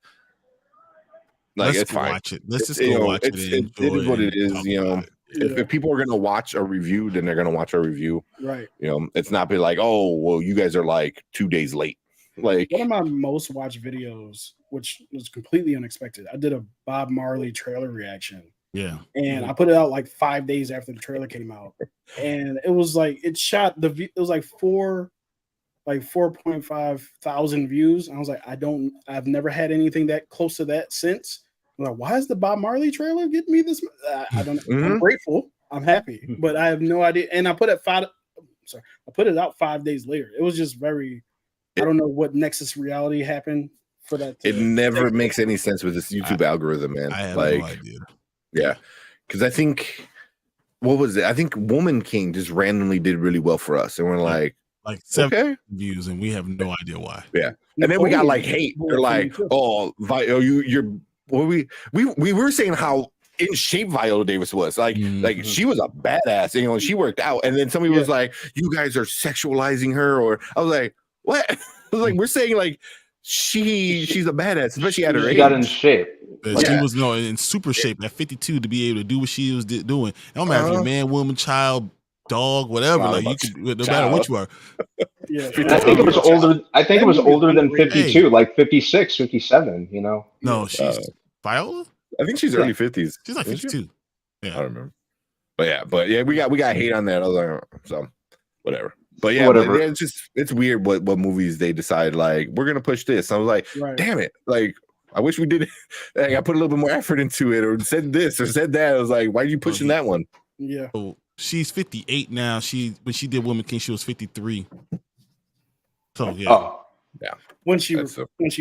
Like, Let's it's fine. Watch it. Let's just go watch it. It is what it is. You know, if people are gonna watch a review, then they're gonna watch a review. Right. You know, it's not be like, oh, well, you guys are like 2 days late. Like one of my most watched videos, which was completely unexpected. I did a Bob Marley trailer reaction. Yeah. And I put it out like 5 days after the trailer came out. And it was like it was like 4.5 thousand views. And I was like, I've never had anything that close to that since. I'm like, why is the Bob Marley trailer getting me this? I don't know. I'm grateful. I'm happy, but I have no idea. And I put it out 5 days later. It was just I don't know what Nexus reality happened for that. It never makes any sense with this YouTube algorithm, man. I have like, no idea. Yeah, because I think what was it? I think Woman King just randomly did really well for us, and we're like 7 views, and we have no idea why. Yeah, and then we got like hate. They're like, oh, you're. Well, we were saying how in shape Viola Davis was. Like she was a badass, you know, and she worked out. And then somebody was like, you guys are sexualizing her, or I was like, what? I was like, we're saying like she's a badass, especially at her age. She got in shape. She was in super shape at 52 to be able to do what she was doing. It don't matter if you're man, woman, child, dog, whatever. Like you could, no matter what you are. Yeah, I think it was older. I think it was older than 52, like 56, 57. You know. No, she's Viola. I think she's early 50s. She's like 52. Yeah, I don't remember. But yeah, we got hate on that. I was like, so whatever. But yeah, whatever. But it's weird what movies they decide like we're gonna push this. I was like, damn it, like. I wish we did. Like, I put a little bit more effort into it, or said this, or said that. I was like, "Why are you pushing that one?" Yeah. So she's 58 now. When she did Woman King, she was 53. So yeah. Oh. Yeah. When she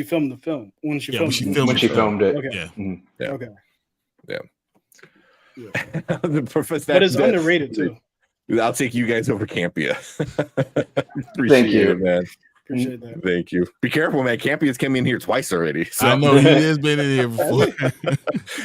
filmed the film. When she filmed it. Okay. Yeah. Mm-hmm. Yeah. Okay. Yeah. The professor. But it's underrated too. I'll take you guys over Campia. Thank you, man. Appreciate that. Thank you. Be careful, man. Campia's came in here twice already. So. I know he has been in here before.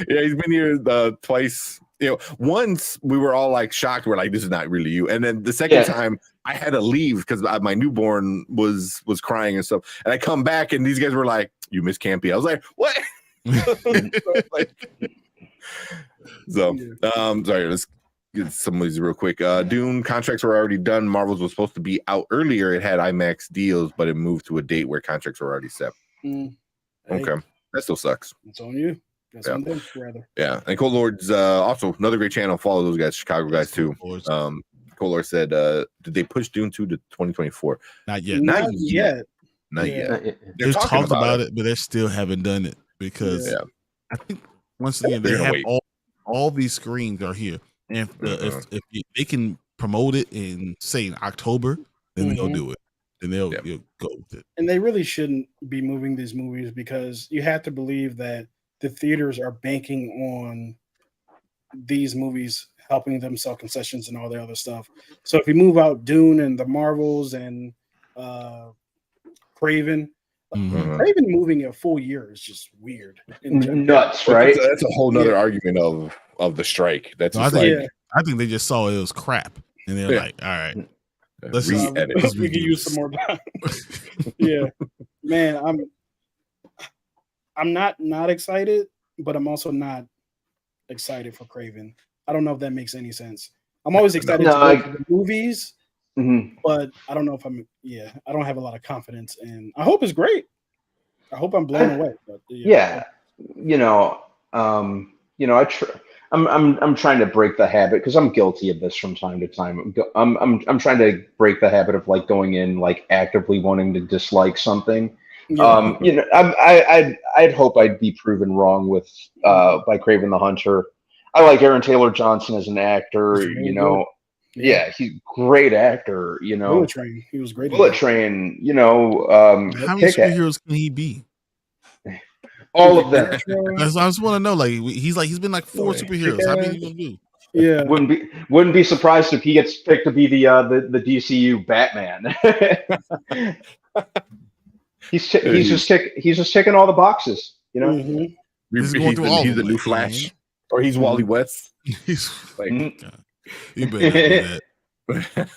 Yeah, he's been here twice. You know, once we were all like shocked. We're like, "This is not really you." And then the second time, I had to leave because my newborn was crying and stuff. And I come back, and these guys were like, "You miss Campia." I was like, "What?" Sorry. Let's get some of these real quick. Dune contracts were already done. Marvel's was supposed to be out earlier. It had IMAX deals, but it moved to a date where contracts were already set. Okay, that still sucks. It's on you. That's on them, rather. Yeah, and Cold Lord's also another great channel. Follow those guys, Chicago guys too. Cold Lord said, "Did they push Dune 2 to 2024?" Not yet. Not yet. They've talked about it, but they still haven't done it because I think once again they have all these screens are here, and if they can promote it in say in October, then they'll do it. Then they'll go with it. And they really shouldn't be moving these movies because you have to believe that the theaters are banking on these movies helping them sell concessions and all the other stuff. So if you move out Dune and the Marvels and Craven, Craven moving a full year is just weird. Nuts, right? That's a whole nother argument of the strike. That's I think they just saw it was crap, and they're like, all right. Let's we can use some more time. Man, I'm not excited, but I'm also not excited for Craven. I don't know if that makes any sense. I'm always excited to go to the movies, but I don't know if I don't have a lot of confidence, and I hope it's great. I hope I'm blown away. But I'm trying to break the habit because I'm guilty of this from time to time. I'm trying to break the habit of like going in like actively wanting to dislike something. I'd hope I'd be proven wrong with by Craven the Hunter. I like Aaron Taylor Johnson as an actor. He's a great actor. Bullet Train, he was great. Bullet Train. How many superheroes can he be? All of them. I just want to know. Like he's been like 4 superheroes. How many you gonna do? Yeah, wouldn't be surprised if he gets picked to be the DCU Batman. he's just ticking all the boxes. He's the new Flash, or he's Wally West. He's like, you better that.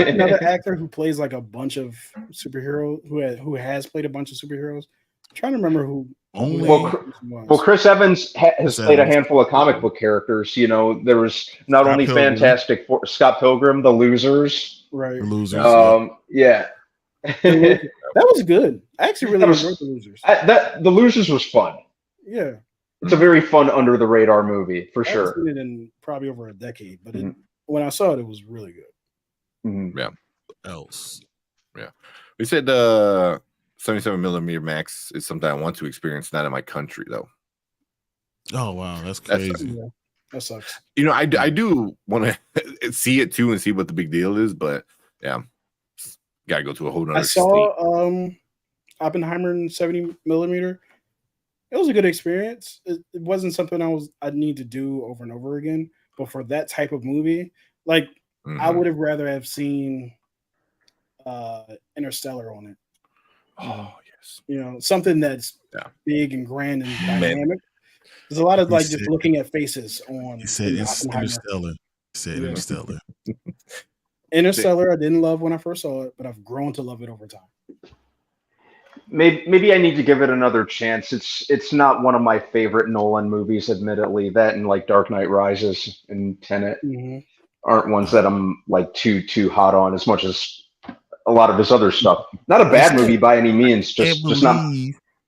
Another actor who plays like a bunch of superheroes who has played a bunch of superheroes. I'm trying to remember who. Well, Chris Evans has played a handful of comic book characters. There was not only Fantastic Four, Scott Pilgrim, The Losers, right? The Losers. That was good. I actually really enjoyed The Losers. The Losers was fun. Yeah, it's a very fun under the radar movie for sure. I've seen it in probably over a decade, but when I saw it, it was really good. Yeah. Else. Yeah. We said 77mm Max is something I want to experience, not in my country though. Oh wow, that's crazy. That sucks. I do want to see it too and see what the big deal is, but gotta go to a whole nother state. I saw Oppenheimer in 70mm. It was a good experience. It wasn't something I'd need to do over and over again, but for that type of movie, like I would have rather have seen Interstellar on it. Oh yes, something that's big and grand and dynamic. There's a lot of just looking at faces on. He said Interstellar. Interstellar. Interstellar. I didn't love when I first saw it, but I've grown to love it over time. Maybe I need to give it another chance. It's not one of my favorite Nolan movies, admittedly. That and like Dark Knight Rises and Tenet aren't ones that I'm like too hot on as much as a lot of his other stuff. Not a bad movie by any means. Just not.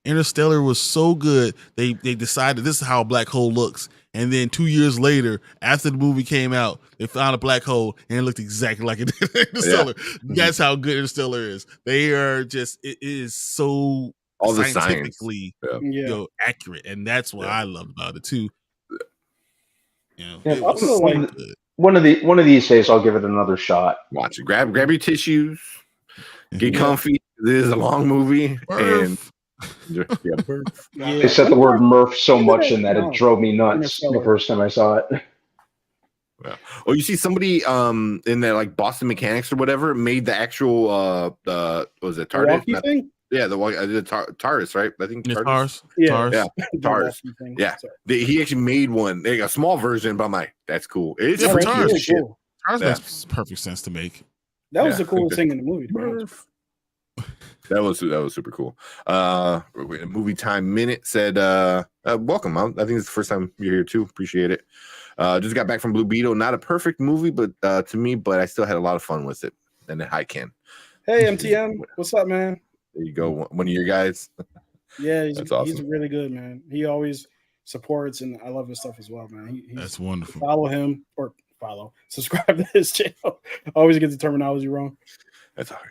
Interstellar was so good. They decided this is how a black hole looks, and then 2 years later, after the movie came out, they found a black hole and it looked exactly like it did Interstellar. That's how good Interstellar is. They are just it is so all the scientifically accurate, and that's what I love about it too. It was so good. One of these days, I'll give it another shot. Watch it. Grab your tissues. Get comfy. This is a long movie, and they said the word Murph so much in that it drove me nuts the first time I saw it. Yeah. Oh, you see somebody in that like Boston Mechanics or whatever made the actual what was it TARDIS thing? Yeah, the TARDIS, right? I think TARDIS. TARDIS. Yeah, he actually made one. They got a small version, but I'm like, that's cool. It's TARDIS. really Cool. TARDIS makes perfect sense to make. That was the coolest thing in the movie. That was super cool. Movie Time Minute said, welcome. I think it's the first time you're here too. Appreciate it. Just got back from Blue Beetle. Not a perfect movie, but to me, but I still had a lot of fun with it. And then hi Ken. Hey MTM, what's up, man? There you go. One of your guys. Yeah, That's awesome. He's really good, man. He always supports, and I love his stuff as well, man. That's wonderful. Subscribe to his channel. I always get the terminology wrong. That's all right.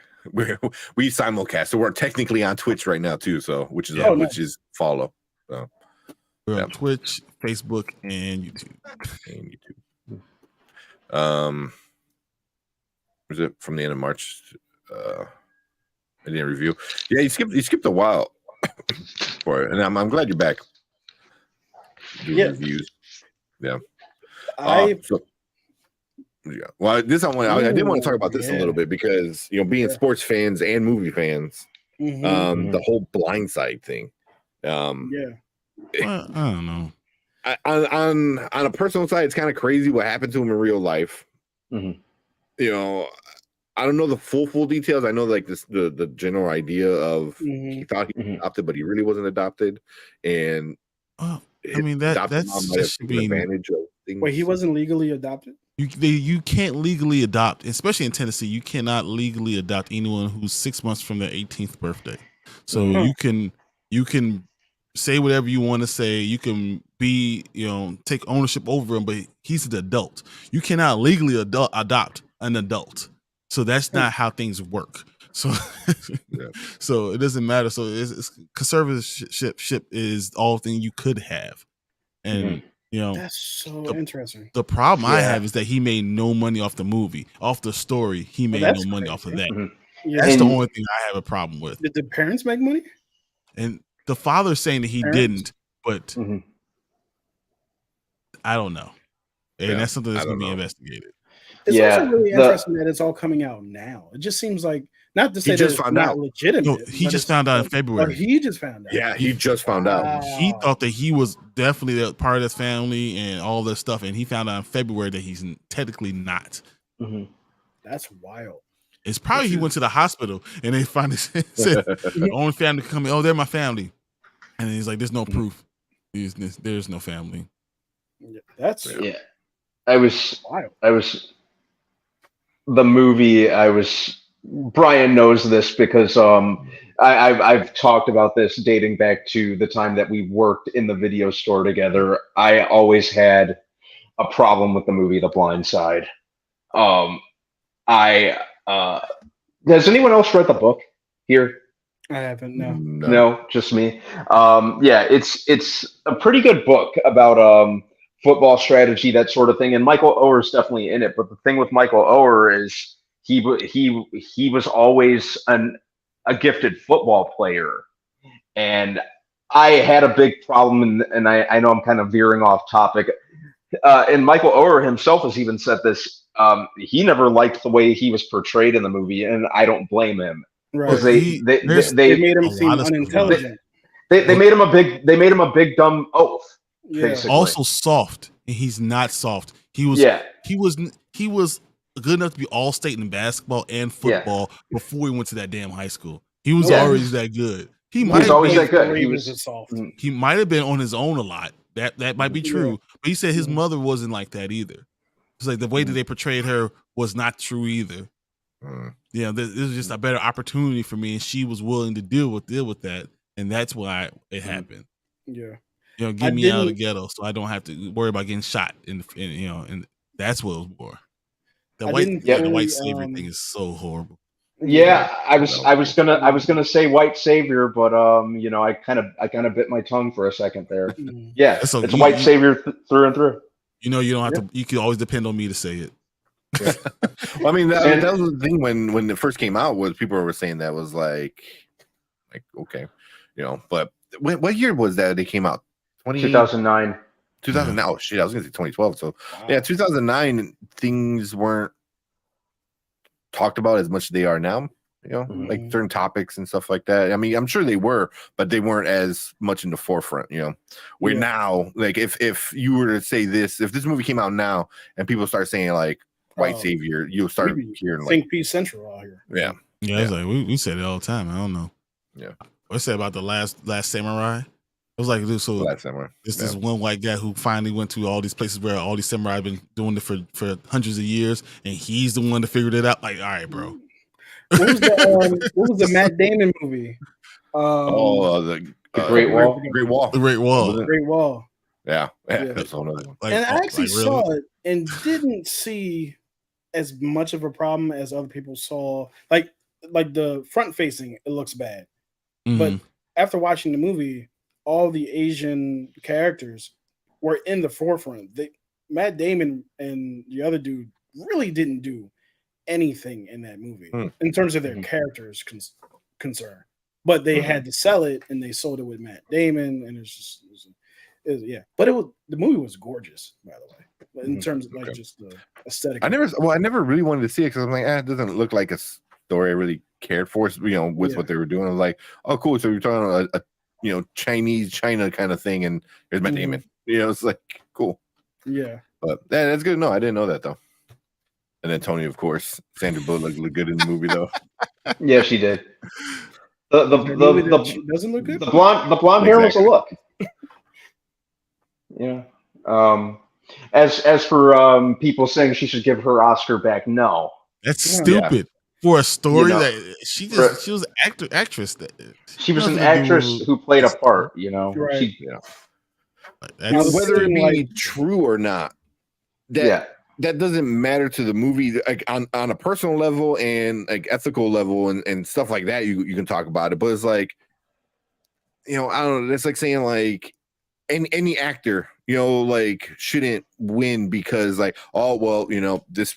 We simulcast, so we're technically on Twitch right now too. So which is follow. So we're on Twitch, Facebook, and YouTube. Was it from the end of March? I didn't review. Yeah, you skipped a while for it, and I'm glad you're back. Reviews. Yeah. Well, this I did want to talk about this a little bit because being sports fans and movie fans, the whole blindside thing. Well, I don't know. On a personal side, it's kind of crazy what happened to him in real life. I don't know the full details. I know like the general idea of he thought he was adopted, but he really wasn't adopted, and I mean that should be advantage of things. Wait, he wasn't legally adopted? You can't legally adopt, especially in Tennessee. You cannot legally adopt anyone who's 6 months from their 18th birthday. So you can say whatever you want to say. You can be take ownership over him, but he's an adult. You cannot legally adopt an adult. So that's not how things work. So so it doesn't matter. So it's conservatorship is all thing you could have, and that's so interesting. The problem I have is that he made no money off the movie, off the story. He made no money off of that. That's the only thing I have a problem with. Did the parents make money? And the father's saying that he didn't, but I don't know. And that's something that's going to be investigated. It's also really interesting that it's all coming out now. It just seems like, not to say that it's not legitimate. No, he just found out in February. He just found out. Yeah, he just found out. He thought that he was definitely a part of his family and all this stuff, and he found out in February that he's technically not. That's wild. It's probably he went to the hospital and they finally said the only family can come in. Oh, they're my family, and he's like, "There's no proof. There's no family." I was the movie. Brian knows this because I've talked about this dating back to the time that we worked in the video store together. I always had a problem with the movie The Blind Side. Has anyone else read the book here? I haven't. No, just me. It's a pretty good book about football strategy, that sort of thing. And Michael Oher is definitely in it. But the thing with Michael Oher is he was always a gifted football player, and I had a big problem. And I know I'm kind of veering off topic. And Michael Oher himself has even said this. He never liked the way he was portrayed in the movie, and I don't blame him. Because they made him seem unintelligent. They made him a big dumb oaf. Yeah. Also soft, and he's not soft. He was good enough to be all state in basketball and football before he went to that damn high school. He was always that good. He might have been on his own a lot. That might be true. But he said his mother wasn't like that either. It's like the way that they portrayed her was not true either. This was just a better opportunity for me, and she was willing to deal with that, and that's why it happened. Get me out of the ghetto so I don't have to worry about getting shot. And that's what it was more. The white savior thing is so horrible. Yeah, I was gonna say white savior, but I kind of bit my tongue for a second there. Yeah, it's a white savior through and through. You don't have to. You can always depend on me to say it. Well, I mean, that was the thing when it first came out, was people were saying that was like okay, But what year was that they came out? 2009. 2009. Oh shit, I was gonna say 2012. So yeah, 2009 things weren't talked about as much as they are now. Like certain topics and stuff like that. I mean, I'm sure they were, but they weren't as much in the forefront. Where now, like if you were to say this, if this movie came out now and people start saying like white savior, you'll start hearing like Think Peace Central out here. Yeah. It's like we said it all the time. I don't know. Yeah. What said about the last samurai? It was like this one white guy who finally went to all these places where all these samurai have been doing it for hundreds of years, and he's the one that figured it out. Like, all right, bro. What was the Matt Damon movie? The Great Wall. Great Wall. The Great Wall. Wasn't it? Great Wall. Yeah, Yeah. that's another one. Like, And I actually like, really? saw it and didn't see as much of a problem as other people saw. Like the front facing, it looks bad. But Mhm. after watching the movie, all the Asian characters were in the forefront. Matt Damon and the other dude really didn't do anything in that movie in terms of their characters concerned. But they had to sell it, and they sold it with Matt Damon, and yeah. But the movie was gorgeous, by the way, in terms of like just the aesthetic. I never really wanted to see it because I'm like, it doesn't look like a story I really cared for, with what they were doing. I was like, oh, cool. So you're talking about a China kind of thing, and here's Matt Damon. It's like cool. Yeah. But that's good to know. I didn't know that though. And then Tony, of course, Sandra Bullock looked good in the movie though. Yeah, she did. She doesn't look good. The blonde hair was a look. Yeah. As for people saying she should give her Oscar back, no. That's stupid for a story that she was an actress. She was an actress who played a part. Right. Whether it be true or not, that doesn't matter to the movie. Like on a personal level and like ethical level and stuff like that, you can talk about it. But it's like, I don't know. It's like saying like any actor, like shouldn't win because like, oh well, this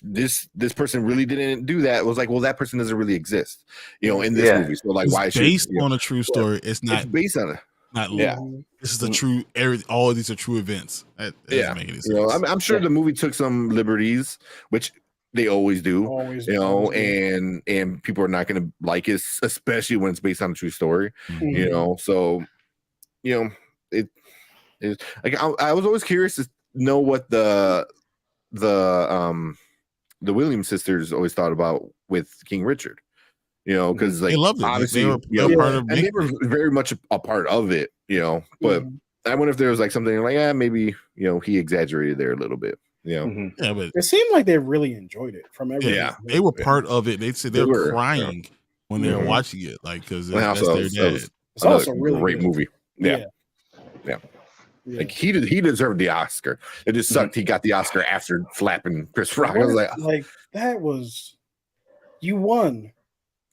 person really didn't do that. It was like, well, that person doesn't really exist, in this movie. So like, why should based on a true story? It's not based on it. Not this is a true. All of these are true events. That doesn't make any sense. I'm sure the movie took some liberties, which they always do. And people are not going to like it, especially when it's based on a true story. So it is like I was always curious to know what the Williams sisters always thought about with King Richard. Because like they loved it. Obviously, they were part of and they were very much a part of it. But I wonder if there was like something like, maybe he exaggerated there a little bit. Yeah, but it seemed like they really enjoyed it from everything. Yeah, they were part of it. They said they were crying when they were watching it, like because that's their dad. It's also really great movie. Yeah. Like he deserved the Oscar. It just sucked he got the Oscar after slapping Chris Rock. I was like that was you won.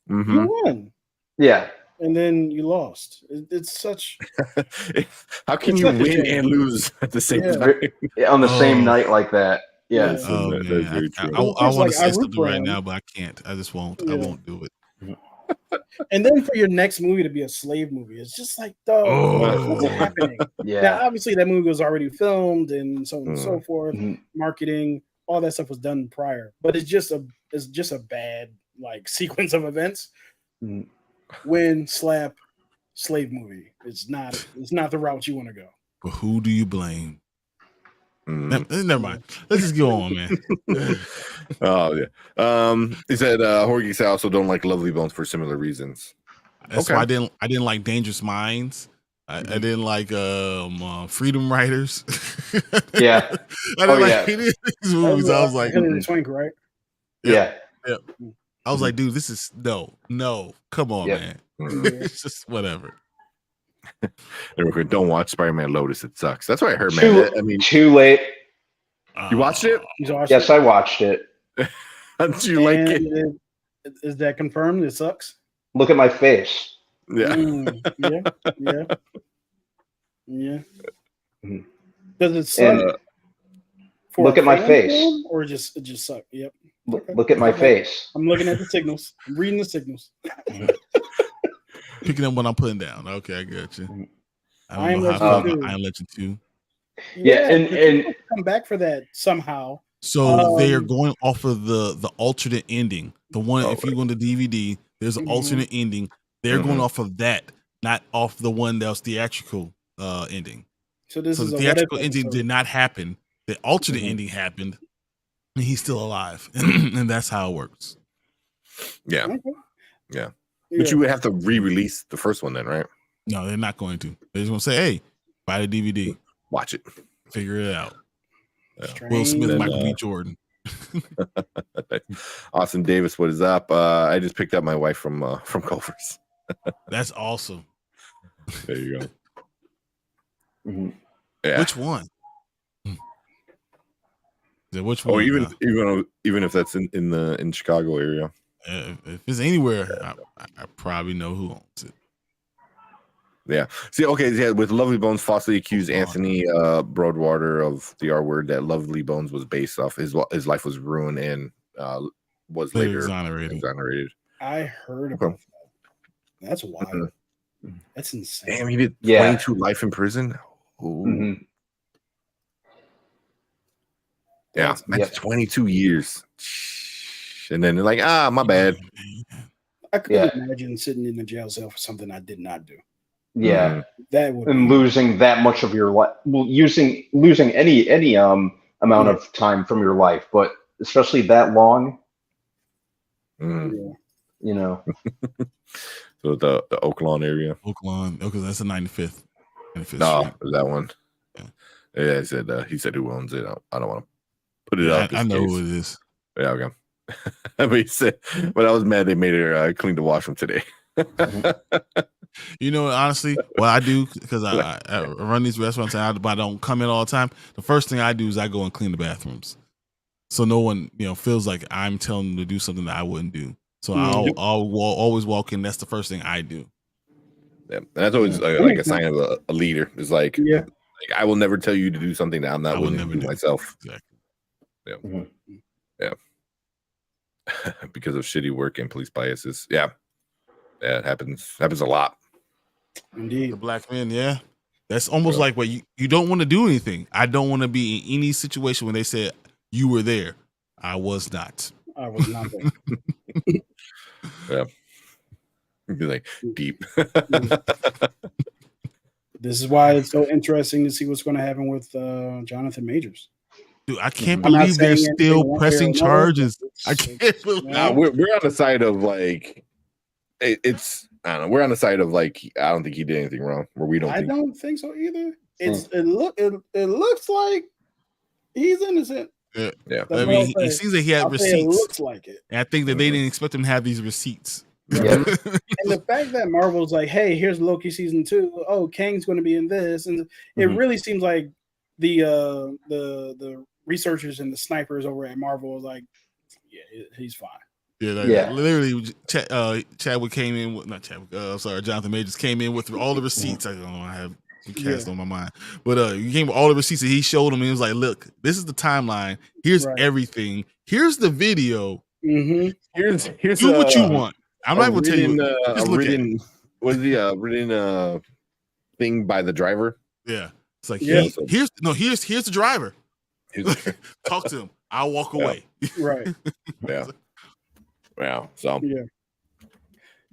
Mm-hmm. You won. Yeah. And then you lost. It's such. How can you win and lose at the same time? On the same night like that? Yeah. Oh, that's very true. I want to say something right now, but I can't. I just won't. I won't do it. And then for your next movie to be a slave movie, it's just like, what's happening? Yeah. Now, obviously, that movie was already filmed and so on and so forth. Marketing, all that stuff was done prior, but it's just a bad like sequence of events. Win, slap, slave movie. It's not the route you want to go. But who do you blame? Never mind. Let's just go on, man. Oh yeah. He said Jorge said also don't like Lovely Bones for similar reasons. That's why I didn't like Dangerous Minds. I didn't like Freedom Riders. Yeah. I didn't like any of these movies. I was like, Hilary Swank, right? Yeah. I was like, dude, this is no, come on, man. It's just whatever. Don't watch Spider-Man Lotus. It sucks. That's what I heard, man. I mean, too late. You watched it? Yes, I watched it. Did you like it? Is that confirmed? It sucks. Look at my face. Yeah. Yeah. Does it suck? Look at my face. Or it just suck? Yep. Look at my face. I'm looking at the signals. I'm reading the signals. Picking up what I'm putting down. Okay, I got you. I am Legend 2. Yeah, and come back for that somehow. So they are going off of the alternate ending. The one, if you go to DVD, there's an alternate ending. They're going off of that, not off the one that was theatrical ending. So the theatrical ending did not happen. The alternate ending happened, and he's still alive, and that's how it works. Yeah. But you would have to re-release the first one then, right? No, they're not going to. They're just going to say, hey, buy the DVD. Watch it. Figure it out. Will Smith, Michael B. Jordan. Austin Davis, what is up? I just picked up my wife from Culver's. That's awesome. There you go. Mhm. Yeah. Which one? Yeah, which one? Oh, even if that's in Chicago area. If it's anywhere, I probably know who owns it. Yeah. See, okay, yeah, with Lovely Bones falsely accused Anthony Broadwater of the R word that Lovely Bones was based off. His life was ruined and was later exonerated. I heard about that. That's wild. That's insane. Damn, he did 22 life in prison. Mhm. Yeah, that's 22 years. And then they're like, my bad. I couldn't imagine sitting in a jail cell for something I did not do. Yeah, that would and losing that much of your life, losing any amount of time from your life, but especially that long. You know. So the Oaklawn area. Oaklawn, okay, that's the 95th. No, that one. Yeah, I said he said who owns it. I don't want to put it up. I know who it is. Yeah, okay. But he said, but I was mad they made her clean the washroom today. You know, honestly, what I do, because I run these restaurants and I don't come in all the time. The first thing I do is I go and clean the bathrooms, so no one feels like I'm telling them to do something that I wouldn't do. So I'll always walk in. That's the first thing I do. Yeah, and that's always like a sign of a leader. It's like, I will never tell you to do something that I'm not willing to do myself. Exactly. Yeah. Yeah. Because of shitty work and police biases. Yeah, it happens a lot. Indeed. The black men, that's almost like what you don't want to do anything. I don't want to be in any situation when they said you were there. I was not. I was not there. Yeah. Be like deep. This is why it's so interesting to see what's going to happen with Jonathan Majors. Dude, I can't believe they're still pressing charges. I can't believe. Nah, we're on the side of like it's. I don't know. We're on the side of like I don't think he did anything wrong. Where we don't. I don't think so either. It looks like he's innocent. Yeah. I mean, he seems like he had receipts. It looks like it. And I think that they didn't expect him to have these receipts. Yeah. And the fact that Marvel's like, hey, here's Loki season 2. Oh, Kang's going to be in this, and it really seems like the researchers and the snipers over at Marvel was like, yeah, he's fine. Literally, Chadwick came in with Jonathan Majors came in with all the receipts. I don't know, I have cast on my mind, but he came with all the receipts and he showed him. And he was like, "Look, this is the timeline. Here's everything. Here's the video. Here's do what you want. I'm not going to tell you. Just look written, at it. Was the written thing by the driver? Yeah, it's like here's the driver. Talk to him. I'll walk away. Right. Yeah. Yeah. So.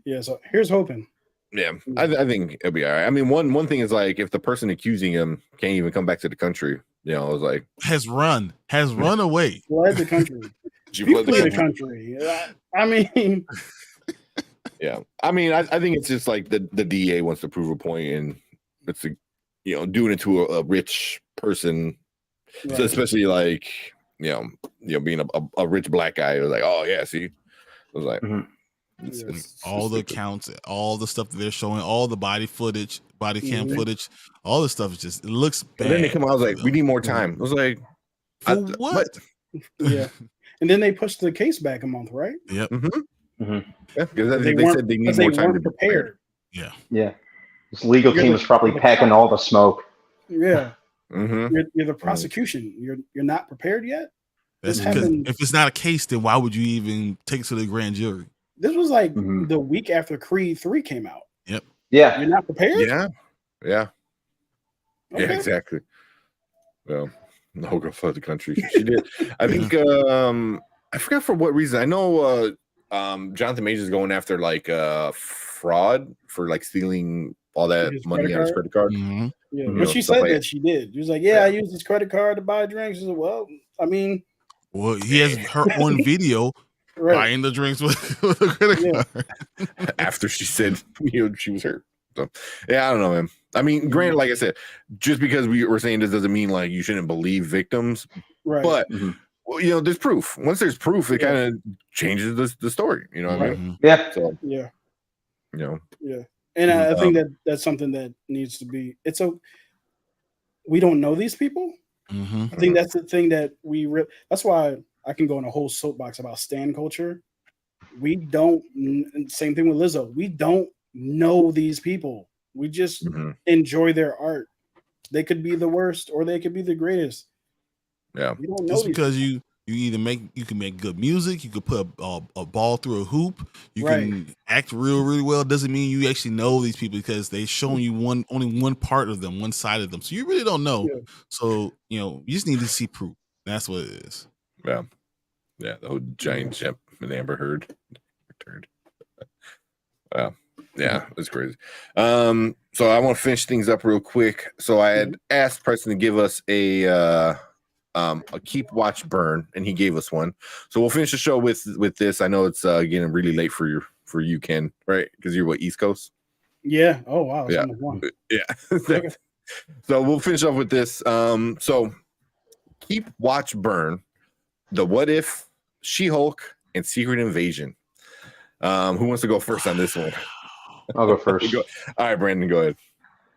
Yeah. So here's hoping. Yeah, I think it'll be all right. I mean, one thing is like if the person accusing him can't even come back to the country, it was like has run away, fled the country. She fled the country. I mean, yeah. I mean, I think it's just like the DA wants to prove a point, and it's doing it to a rich person, so especially like being a rich black guy. Like, oh yeah, see, I was like. It's all the accounts, all the stuff that they're showing, all the body cam footage, all the stuff is just it looks bad. And then they come out, I was like, we need more time. I was like, for what? Yeah. And then they pushed the case back a month, right? Yep. Yeah, because they said they need more time to prepare. Yeah. Yeah. This legal team is probably packing all the smoke. Yeah. You're the prosecution. You're not prepared yet. That's because if it's not a case, then why would you even take it to the grand jury? This was like the week after Creed 3 came out. Yep. Yeah. You're not prepared? Yeah. Yeah. Okay. Yeah, exactly. Well, no girl fled the country. She did. I think I forgot for what reason. I know Jonathan Majors is going after like fraud for like stealing all that money on his credit card. Yeah. But she said that she did. She was like, I used his credit card to buy drinks. She said, well, I mean, he has her on video buying the drinks with a credit card after she said she was hurt. So yeah, I don't know, man. I mean, granted, like I said, just because we were saying this doesn't mean like you shouldn't believe victims, right? But well, there's proof. Once there's proof, it kind of changes the story. You know what I mean? Yeah. So yeah. Yeah. And I think that's something that needs to be. we don't know these people. Mm-hmm. I think that's the thing that that's why I can go on a whole soapbox about stan culture. We don't. Same thing with Lizzo. We don't know these people. We just Mhm. enjoy their art. They could be the worst or they could be the greatest. Yeah. We don't know Just these because you can make good music, you could put a ball through a hoop, you Right. can act really well, doesn't mean you actually know these people because they're showing you only one part of them, one side of them. So you really don't know. Yeah. So, you just need to see proof. That's what it is. Yeah. Yeah. The whole giant Jep and Amber Heard. Wow. Yeah, it's crazy. So I want to finish things up real quick. So I had asked Preston to give us a keep, watch, burn, and he gave us one. So we'll finish the show with this. I know it's getting really late for you, Ken, right? Because you're East Coast? Yeah. Oh wow. Yeah. Yeah. Okay. So we'll finish off with this. So keep, watch, burn, the What If, She-Hulk, and Secret Invasion. Who wants to go first on this one? I'll go first. All right, Brandon, go ahead.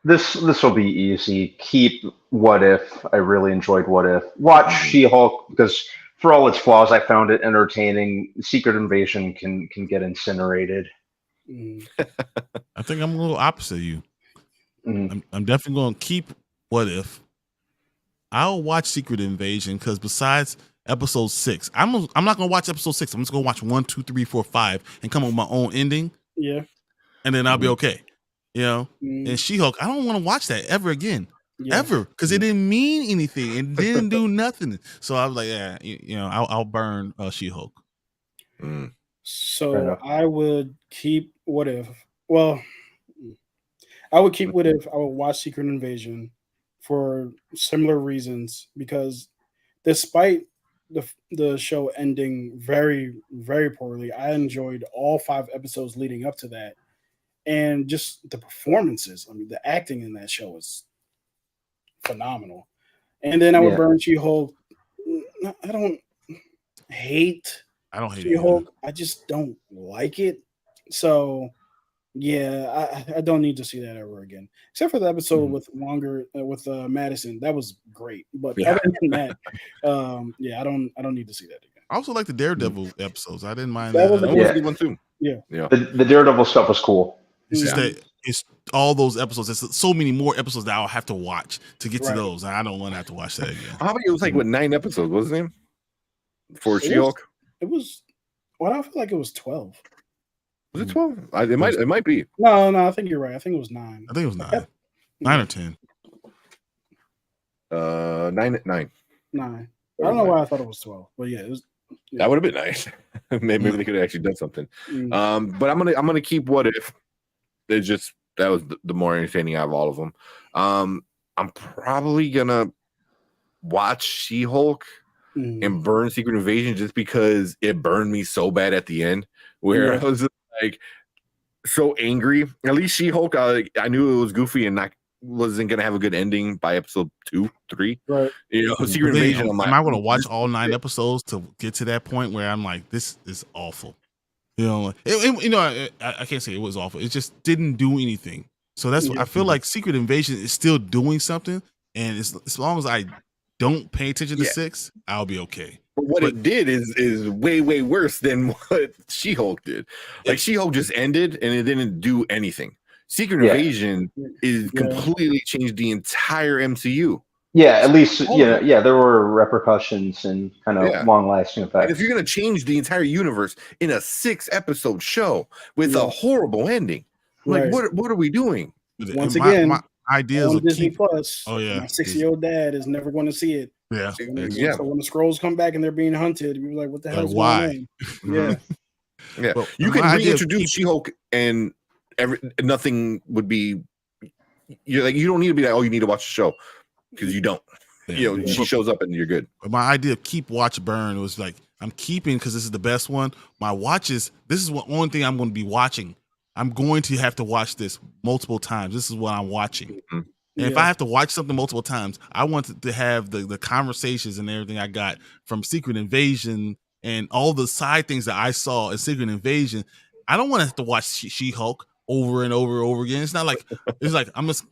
This will be easy. Keep What If. I really enjoyed What If. Watch She-Hulk because for all its flaws, I found it entertaining. Secret Invasion can get incinerated. I think I'm a little opposite of you. I'm definitely going to keep What If. I'll watch Secret Invasion because besides episode 6, I'm not going to watch episode 6. I'm just going to watch 1, 2, 3, 4, 5 and come up with my own ending. Yeah. And then I'll be okay. And She-Hulk, I don't want to watch that ever again. Yeah. Ever. Because it didn't mean anything. It didn't do nothing. So I was like, I'll burn She-Hulk. So I would keep What If. Well, I would keep What If. I would watch Secret Invasion for similar reasons because despite the show ending very, very poorly, I enjoyed all 5 episodes leading up to that. And just the performances. I mean, the acting in that show is phenomenal. And then I would burn She-Hulk. I don't hate She-Hulk. I just don't like it. So, yeah, I don't need to see that ever again. Except for the episode with Madison. That was great. But other than that, I don't need to see that again. I also like the Daredevil episodes. I didn't mind that. That was a good one too. Yeah. The Daredevil stuff was cool. It's just that it's all those episodes. There's so many more episodes that I'll have to watch to get to those. And I don't want to have to watch that again. How about it was like 9 episodes, wasn't it? For She-Hulk? It was I feel like it was 12. Was it 12? It might be. No, I think you're right. I think it was 9. I think it was 9. 9 or 10. 9. 9. I don't know why I thought it was 12, but yeah, it was. Yeah. That would have been nice. Maybe they could have actually done something. But I'm gonna keep What If. That was the more entertaining out of all of them. I'm probably gonna watch She-Hulk and burn Secret Invasion just because it burned me so bad at the end, where I was just like so angry. At least She-Hulk, I knew it was goofy and wasn't gonna have a good ending by episode 2, 3. Right. Secret Invasion. Am I gonna watch all 9 episodes to get to that point where I'm like, this is awful? I can't say it was awful. It just didn't do anything. So that's what I feel like. Secret Invasion is still doing something, and as long as I don't pay attention to 6, I'll be okay. But what it did is way, way worse than what She-Hulk did. Like She-Hulk just ended and it didn't do anything. Secret Invasion is completely changed the entire MCU. Yeah, at least there were repercussions and kind of long-lasting effects. And if you're going to change the entire universe in a 6-episode show with a horrible ending, like what are we doing? Once again, my idea is Disney Plus. Oh yeah, my 6-year-old dad is never going to see it. Yeah, so when the scrolls come back and they're being hunted, you're like, "What the hell? Why?" Yeah, Well, you can reintroduce She-Hulk and nothing would be. You don't need to be like, oh, you need to watch the show. Because you don't, she shows up and you're good. But my idea of keep, watch, burn was like, I'm keeping because this is the best one. My watches, this is the only thing I'm going to be watching. I'm going to have to watch this multiple times. This is what I'm watching. And if I have to watch something multiple times, I want to have the conversations and everything I got from Secret Invasion and all the side things that I saw in Secret Invasion. I don't want to have to watch She-Hulk over and over and over again. It's not like I'm just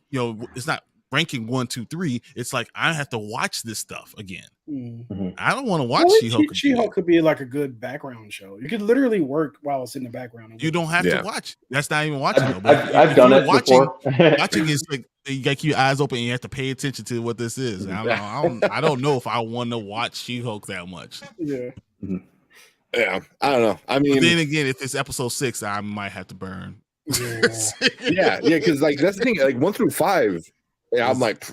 it's not ranking 1, 2, 3, it's like I have to watch this stuff again. Mm. I don't want to watch She-Hulk. She-Hulk could be like a good background show. You could literally work while it's in the background. You don't have to watch. That's not even watching. I've done it before. Watching is like you got to keep your eyes open and you have to pay attention to what this is. I don't know if I want to watch She-Hulk that much. Yeah. Yeah, I don't know. I mean, but then again, if it's episode 6, I might have to burn. Yeah, because like that's the thing. Like 1 through 5, I'm like,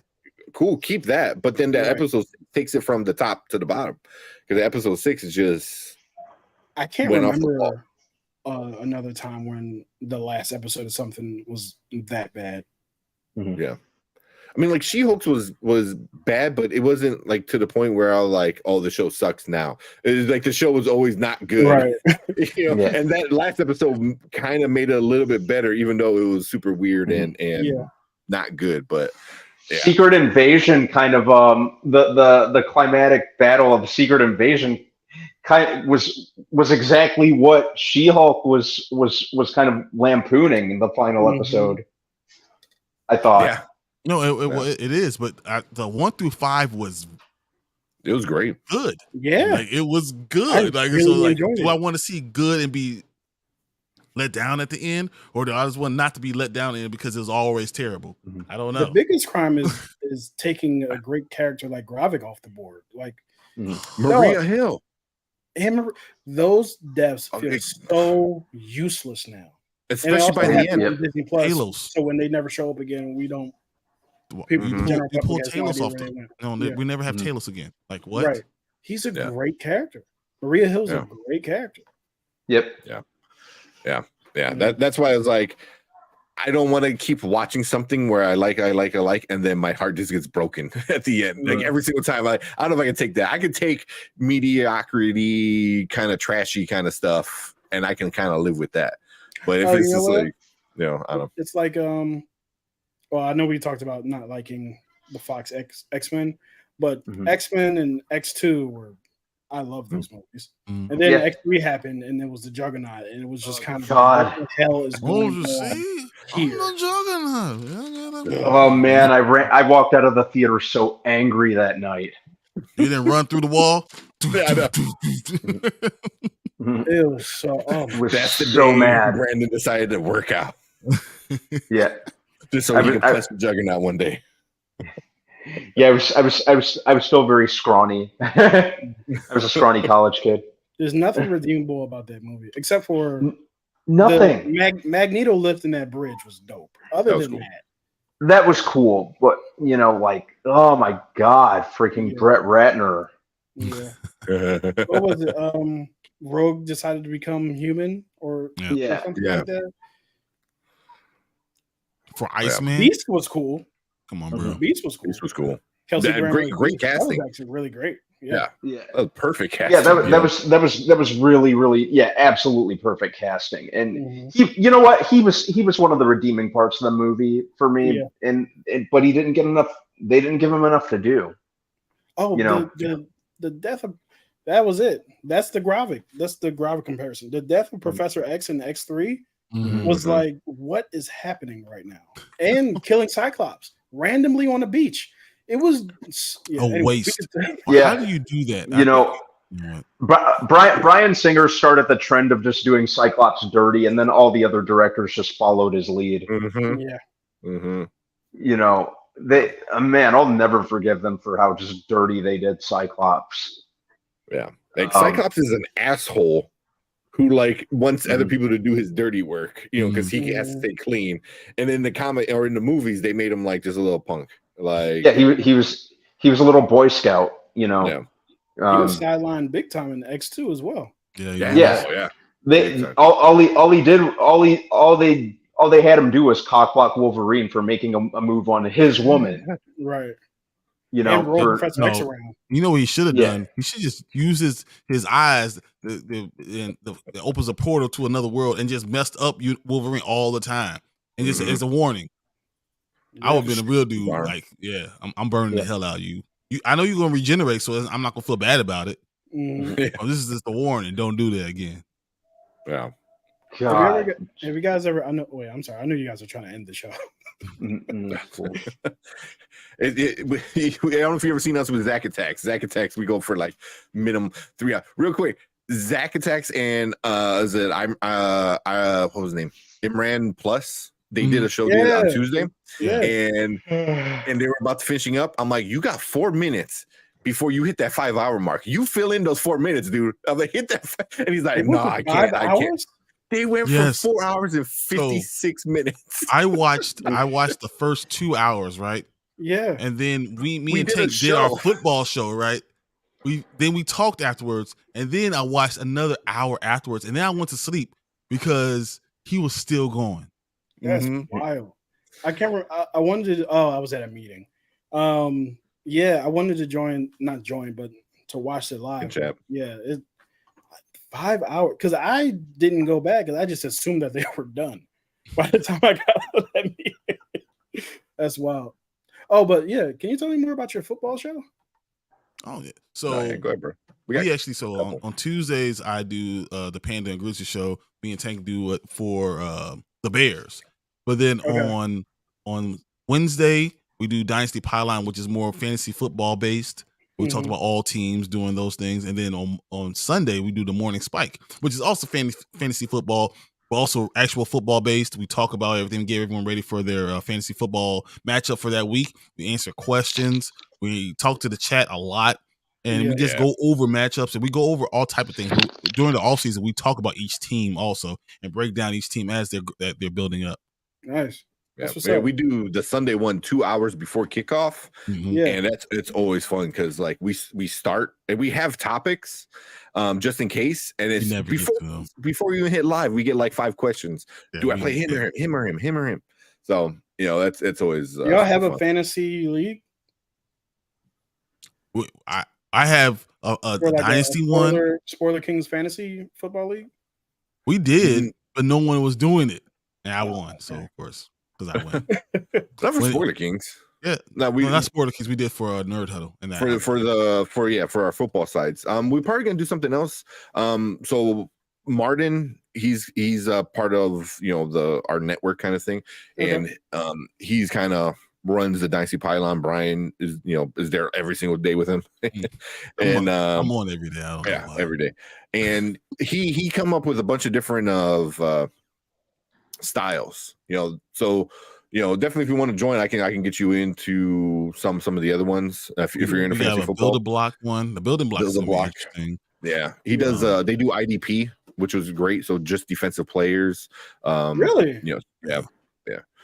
cool, keep that. But then that episode takes it from the top to the bottom because episode 6 is just. I can't remember another time when the last episode of something was that bad. Yeah. I mean, like She-Hulk was bad, but it wasn't like to the point where I was like, "Oh, the show sucks now." It was like the show was always not good, right? And that last episode kind of made it a little bit better, even though it was super weird and not good. But Secret Invasion, kind of the climatic battle of Secret Invasion, was exactly what She-Hulk was kind of lampooning in the final episode. I thought. Yeah. No, it is, but the 1 through 5 was. It was great. Good. Yeah, like, it was good. Do I want to see good and be let down at the end, or do I just want not to be let down in because it was always terrible? I don't know. The biggest crime is taking a great character like Gravik off the board, like Maria Hill. Those deaths feel so useless now, especially by the end. Disney Plus, Talos. So when they never show up again, we don't. People pull Talos off the. We never have Talos again. Like what? Right. He's a great character. Maria Hill's a great character. Yep. Yeah. That's why I was like, I don't want to keep watching something where I like, and then my heart just gets broken at the end. Like every single time, I don't know if I can take that. I can take mediocrity, kind of trashy kind of stuff, and I can kind of live with that. But if it's just like, I don't know. It's like well, I know we talked about not liking the Fox XMen, but XMen and X2 were. I love those movies. And then X3 happened, and it was the Juggernaut, and it was just kind of what the hell is going on here? Oh man, I walked out of the theater so angry that night. You didn't run through the wall. It was so. That's the day mad. Brandon decided to work out. Just so he could punch the Juggernaut one day. Yeah, I was still very scrawny. I was a scrawny college kid. There's nothing redeemable about that movie except for nothing. Magneto lifting that bridge was dope. Other than that was cool. But oh my god, freaking Brett Ratner. Yeah. What was it? Rogue decided to become human, or something like that. For Iceman, Beast was cool. Come on, bro. Beast was cool. Beast was cool. Kelsey great casting. That was actually really great. Yeah. That was perfect casting. Yeah, that was really absolutely perfect casting. And he, you know what, he was one of the redeeming parts of the movie for me. And but he didn't get enough. They didn't give him enough to do. Oh, the death of that was it. That's the Gravik. That's the Gravik comparison. The death of Professor X and X3 was like, what is happening right now? And killing Cyclops randomly on the beach. It was a waste. How do you do that? You know, Bryan Singer started the trend of just doing Cyclops dirty, and then all the other directors just followed his lead. You know, I'll never forgive them for how just dirty they did Cyclops. Yeah, like Cyclops is an asshole who wants other people to do his dirty work, because he has to stay clean. And in the comic or in the movies, they made him just a little punk. He was a little Boy Scout, he was sidelined big time in X2 as well. All they had him do was cockblock Wolverine for making a move on his woman. Right. You know, Professor X around. You know what he should have done? He should just use his eyes that opens a portal to another world and just messed up Wolverine all the time. And just as a warning. I would have been a real dude. I'm burning the hell out of you. I know you're gonna regenerate, so I'm not gonna feel bad about it. This is just a warning. Don't do that again. Yeah. God. Have you guys ever? I'm sorry. I know you guys are trying to end the show. Cool. I don't know if you ever seen us with Zack Attacks. Zack Attacks, we go for like minimum 3 hours. Real quick, Zack Attacks and what was his name? Imran Plus. They did a show on Tuesday, and they were about to finishing up. I'm like, you got 4 minutes before you hit that 5 hour mark. You fill in those 4 minutes, dude. I'm like, hit that, and he's like, no, I can't. I can't. They went for 4 hours and 56 minutes. I watched the first 2 hours, right? Yeah. And then me and Tank did our football show, right? We talked afterwards, and then I watched another hour afterwards, and then I went to sleep because he was still going. That's wild. I can't remember. I wanted to. Oh, I was at a meeting. Yeah, I wanted to not join, but to watch it live. Yeah, 5 hours because I didn't go back because I just assumed that they were done by the time I got out of that meeting. That's wild. Oh, but yeah, can you tell me more about your football show? Oh yeah. So go ahead, bro. We actually on Tuesdays I do the Panda and Grizzly show. Me and Tank do it for the Bears. But then on Wednesday we do Dynasty Pylon, which is more fantasy football based. We talked about all teams doing those things. And then on Sunday, we do the Morning Spike, which is also fantasy football, but also actual football based. We talk about everything, get everyone ready for their fantasy football matchup for that week. We answer questions. We talk to the chat a lot. And we just go over matchups, and we go over all type of things. During the offseason, we talk about each team also and break down each team as they're building up. Nice. Yeah, we do the Sunday one 2 hours before kickoff, and it's always fun because like we start and we have topics just in case, and it's before we even hit live, we get like 5 questions. Do I play him or him? So it's always. Y'all have a fantasy league? I have a dynasty one. Spoiler Kings fantasy football league. We did, but no one was doing it, and I won. So of course. Because I win. Not for Spoiler Kings. Yeah. No, not Spoiler Kings. We did for Nerd Huddle. And for our football sides. We're probably gonna do something else. So Martin, he's a part of our network kind of thing, and he's kind of runs the Dynasty Pylon. Brian is there every single day with him, and I'm on every day. Every day, and he come up with a bunch of different styles, so definitely if you want to join, I can get you into some of the other ones if you're into fantasy football. Build a block one, the building block is interesting. Yeah, he does. They do IDP, which was great. So just defensive players. Really? Yeah.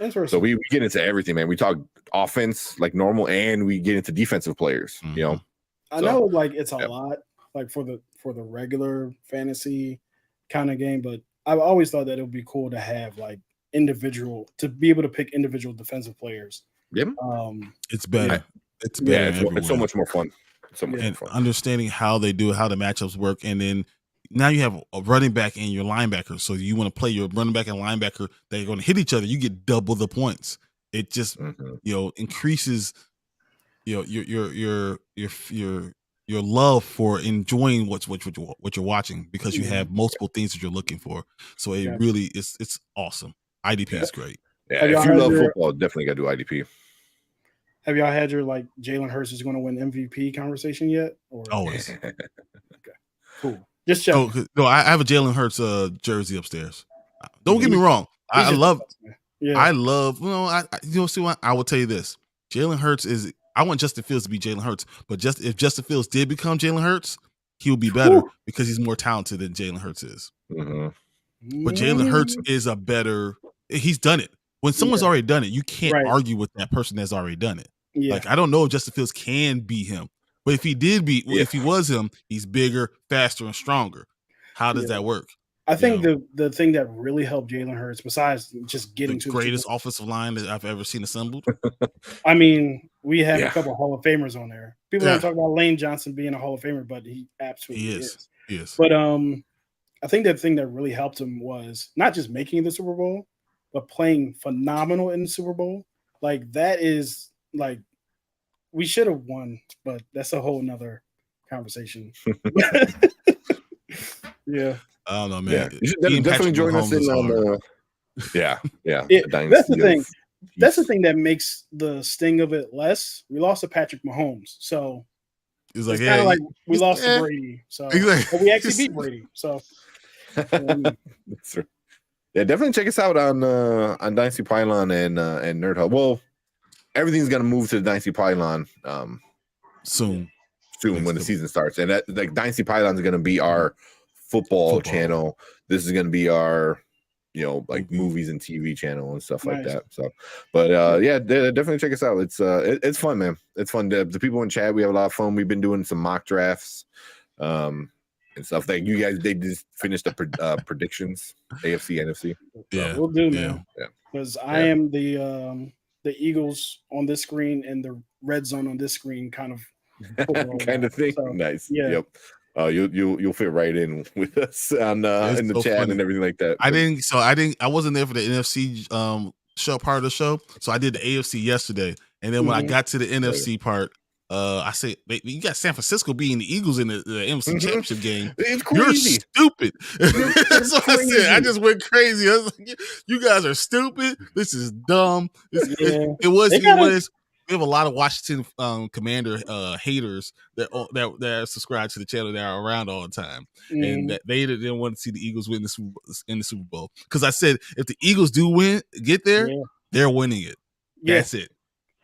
Interesting. So we get into everything, man. We talk offense like normal, and we get into defensive players. I know, like it's a lot, like for the regular fantasy kind of game, but I've always thought that it would be cool to have like to be able to pick individual defensive players. Yep. It's better. It's better. It's so much more fun. Understanding how they do it, how the matchups work, and then now you have a running back and your linebacker. So you want to play your running back and linebacker that are going to hit each other. You get double the points. It just increases your love for enjoying what you're watching because you have multiple things that you're looking for. So it really it's awesome. IDP is great. Yeah, if you love football, definitely got to do IDP. Have y'all had your like Jalen Hurts is going to win MVP conversation yet? Or always. Okay, cool. Just check. No, I have a Jalen Hurts jersey upstairs. Don't get me wrong. I love. See what I will tell you this. Jalen Hurts is. I want Justin Fields to be Jalen Hurts, but if Justin Fields did become Jalen Hurts, he would be better because he's more talented than Jalen Hurts is. But Jalen Hurts is a better. He's done it. When someone's already done it, you can't argue with that person that's already done it. Yeah. Like I don't know if Justin Fields can be him, but if he did be, if he was him, he's bigger, faster, and stronger. How does that work? I think the thing that really helped Jalen Hurts, besides just getting the greatest offensive line that I've ever seen assembled. I mean, we have a couple of Hall of Famers on there. People don't talk about Lane Johnson being a Hall of Famer, but he absolutely is. Yes. But I think the thing that really helped him was not just making it the Super Bowl, but playing phenomenal in the Super Bowl. Like that is like we should have won, but that's a whole nother conversation. Yeah. I don't know, man. You should definitely join us in on the that's the thing. that's the thing that makes the sting of it less. We lost to Patrick Mahomes, so It's it's kind of like we lost to Brady. So Exactly. but we actually beat Brady. So That's right. Yeah, definitely check us out on Dynasty Pylon and Nerd Hub. Well, everything's gonna move to the Dynasty Pylon soon when the season starts, and that like Dynasty Pylon is gonna be our football channel. This is gonna be our like movies and TV channel and stuff like that. So, but yeah, definitely check us out. It's fun, man. It's fun. The people in chat, we have a lot of fun. We've been doing some mock drafts. And stuff like you guys, they just finished the predictions, AFC, NFC. Yeah, we'll do, man. Because I am the Eagles on this screen and the red zone on this screen, kind of thing. So, nice. Yeah. Yep. You'll fit right in with us on in the chat and everything like that. I wasn't there for the NFC show part of the show, so I did the AFC yesterday, and then when I got to the NFC part. I said, you got San Francisco beating the Eagles in the NFC Championship game. It's crazy. You're stupid. That's what I said. I just went crazy. I was like, you guys are stupid. This is dumb. It was. We have a lot of Washington Commander haters that subscribe to the channel that are around all the time, and that they didn't want to see the Eagles win in the Super Bowl. Because I said, if the Eagles do get there, they're winning it. That's it.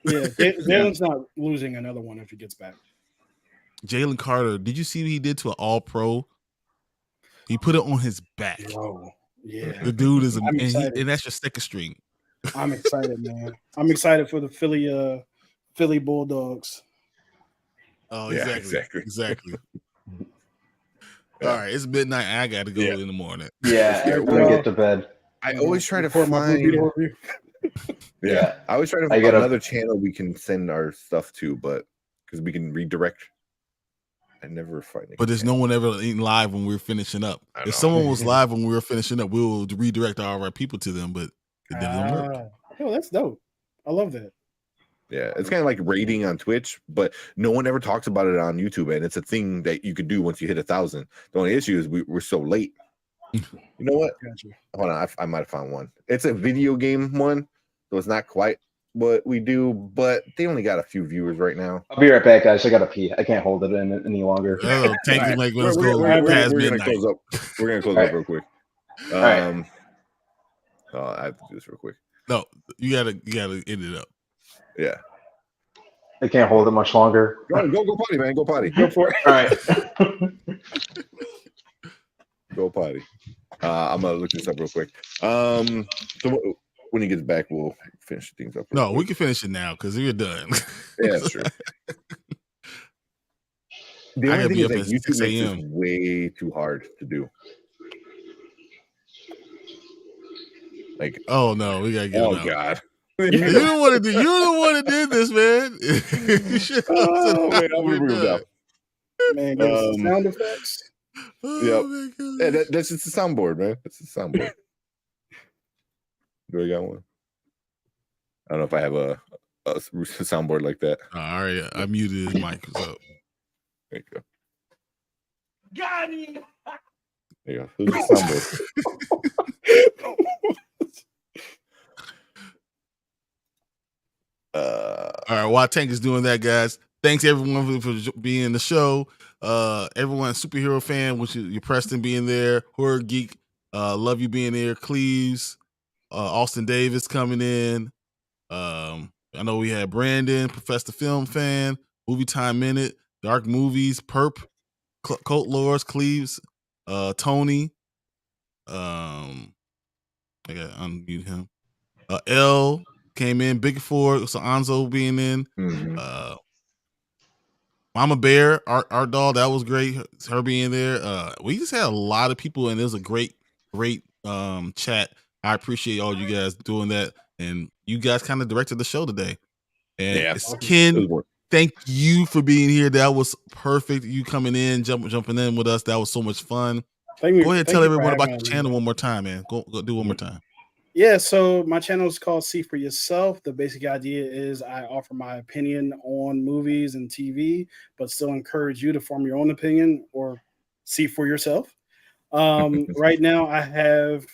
Yeah, Jalen's not losing another one if he gets back. Jalen Carter, did you see what he did to an All-Pro? He put it on his back. Oh, yeah. The dude is, and that's your second string. I'm excited, man. I'm excited for the Philly Bulldogs. Oh, exactly. All right, it's midnight. I got to go in the morning. Yeah, I'm gonna get to bed. I always try to find. I always try to find another channel we can send our stuff to, but because we can redirect. I never find it. But there's no one ever live when we're finishing up. If someone was live when we were finishing up, we will redirect all of our people to them, but it doesn't work. Oh, that's dope. I love that. Yeah, it's kind of like rating on Twitch, but no one ever talks about it on YouTube, and it's a thing that you could do once you hit 1,000. The only issue is we're so late. You know what? Gotcha. Hold on, I might have found one. It's a video game one, so it's not quite what we do, but they only got a few viewers right now. I'll be right back, guys. I gotta pee. I can't hold it in any longer. We're gonna close up. We're gonna close up real quick. I have to do this real quick. No, you gotta end it up. Yeah. I can't hold it much longer. Go potty, man. Go potty. Go for it. All right. Go potty. I'm gonna look this up real quick. So when he gets back, we'll finish things up. No, we can finish it now because we're done. Yeah, sure. The only thing is that YouTube makes this way too hard to do. Like, oh no, we gotta get. Oh God. You don't want to do. You're the one that did this, man. Oh, man, I'm gonna bring it up. Man, give us some sound effects. Oh, yep. Yeah, that's just a soundboard, man. That's a soundboard. Do I got one? I don't know if I have a soundboard like that. All right, I muted his mic. So. There you go. Got him. There you go. Who's the soundboard? All right, while Tank is doing that, guys, thanks everyone for being in the show. Everyone, superhero fan, which is your Preston being there, Horror Geek, love you being there. Cleves, Austin Davis coming in. I know we had Brandon, Professor Film Fan, Movie Time Minute, Dark Movies, Perp, Colt Lords, Cleves, Tony. I gotta unmute him. L came in, Big Four, so Anzo being in. Mama Bear, Art Doll, that was great. Her being there. We just had a lot of people, and it was a great chat. I appreciate all you guys doing that, and you guys kind of directed the show today. And Ken, thank you for being here. That was perfect. You coming in, jumping in with us. That was so much fun. Go ahead and tell everyone about your channel one more time, man. Go do one more time. Yeah, so my channel is called See For Yourself. The basic idea is I offer my opinion on movies and TV, but still encourage you to form your own opinion or see for yourself. Right now, I have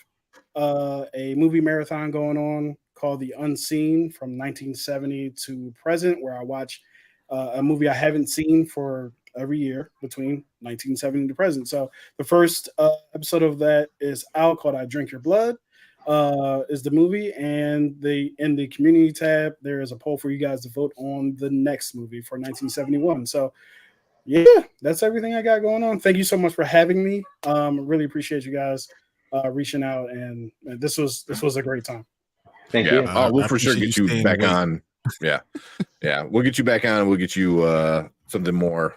a movie marathon going on called The Unseen from 1970 to present, where I watch a movie I haven't seen for every year between 1970 to present. So the first episode of that is out, called I Drink Your Blood, is the movie. And in the community tab, there is a poll for you guys to vote on the next movie for 1971. So yeah, that's everything I got going on. Thank you so much for having me. Really appreciate you guys reaching out, and this was a great time. Thank you. Oh, we'll I for sure appreciate get you you staying back awake. on. Yeah. Yeah. We'll get you back on and we'll get you something more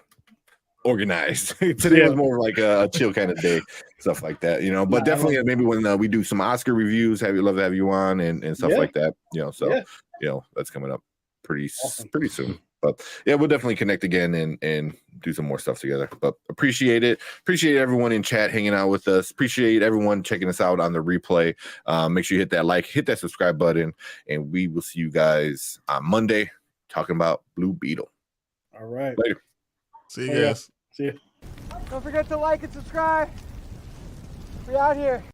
organized. Today was more like a chill kind of day, stuff like that, you know. But definitely maybe when we do some Oscar reviews, love to have you on and stuff like that, you know. So you know, that's coming up pretty soon. But yeah, we'll definitely connect again and do some more stuff together. But appreciate everyone in chat hanging out with us. Appreciate everyone checking us out on the replay. Make sure you hit that like, hit that subscribe button, and we will see you guys on Monday talking about Blue Beetle. All right. Later. See you guys. See you. Don't forget to like and subscribe. We out here.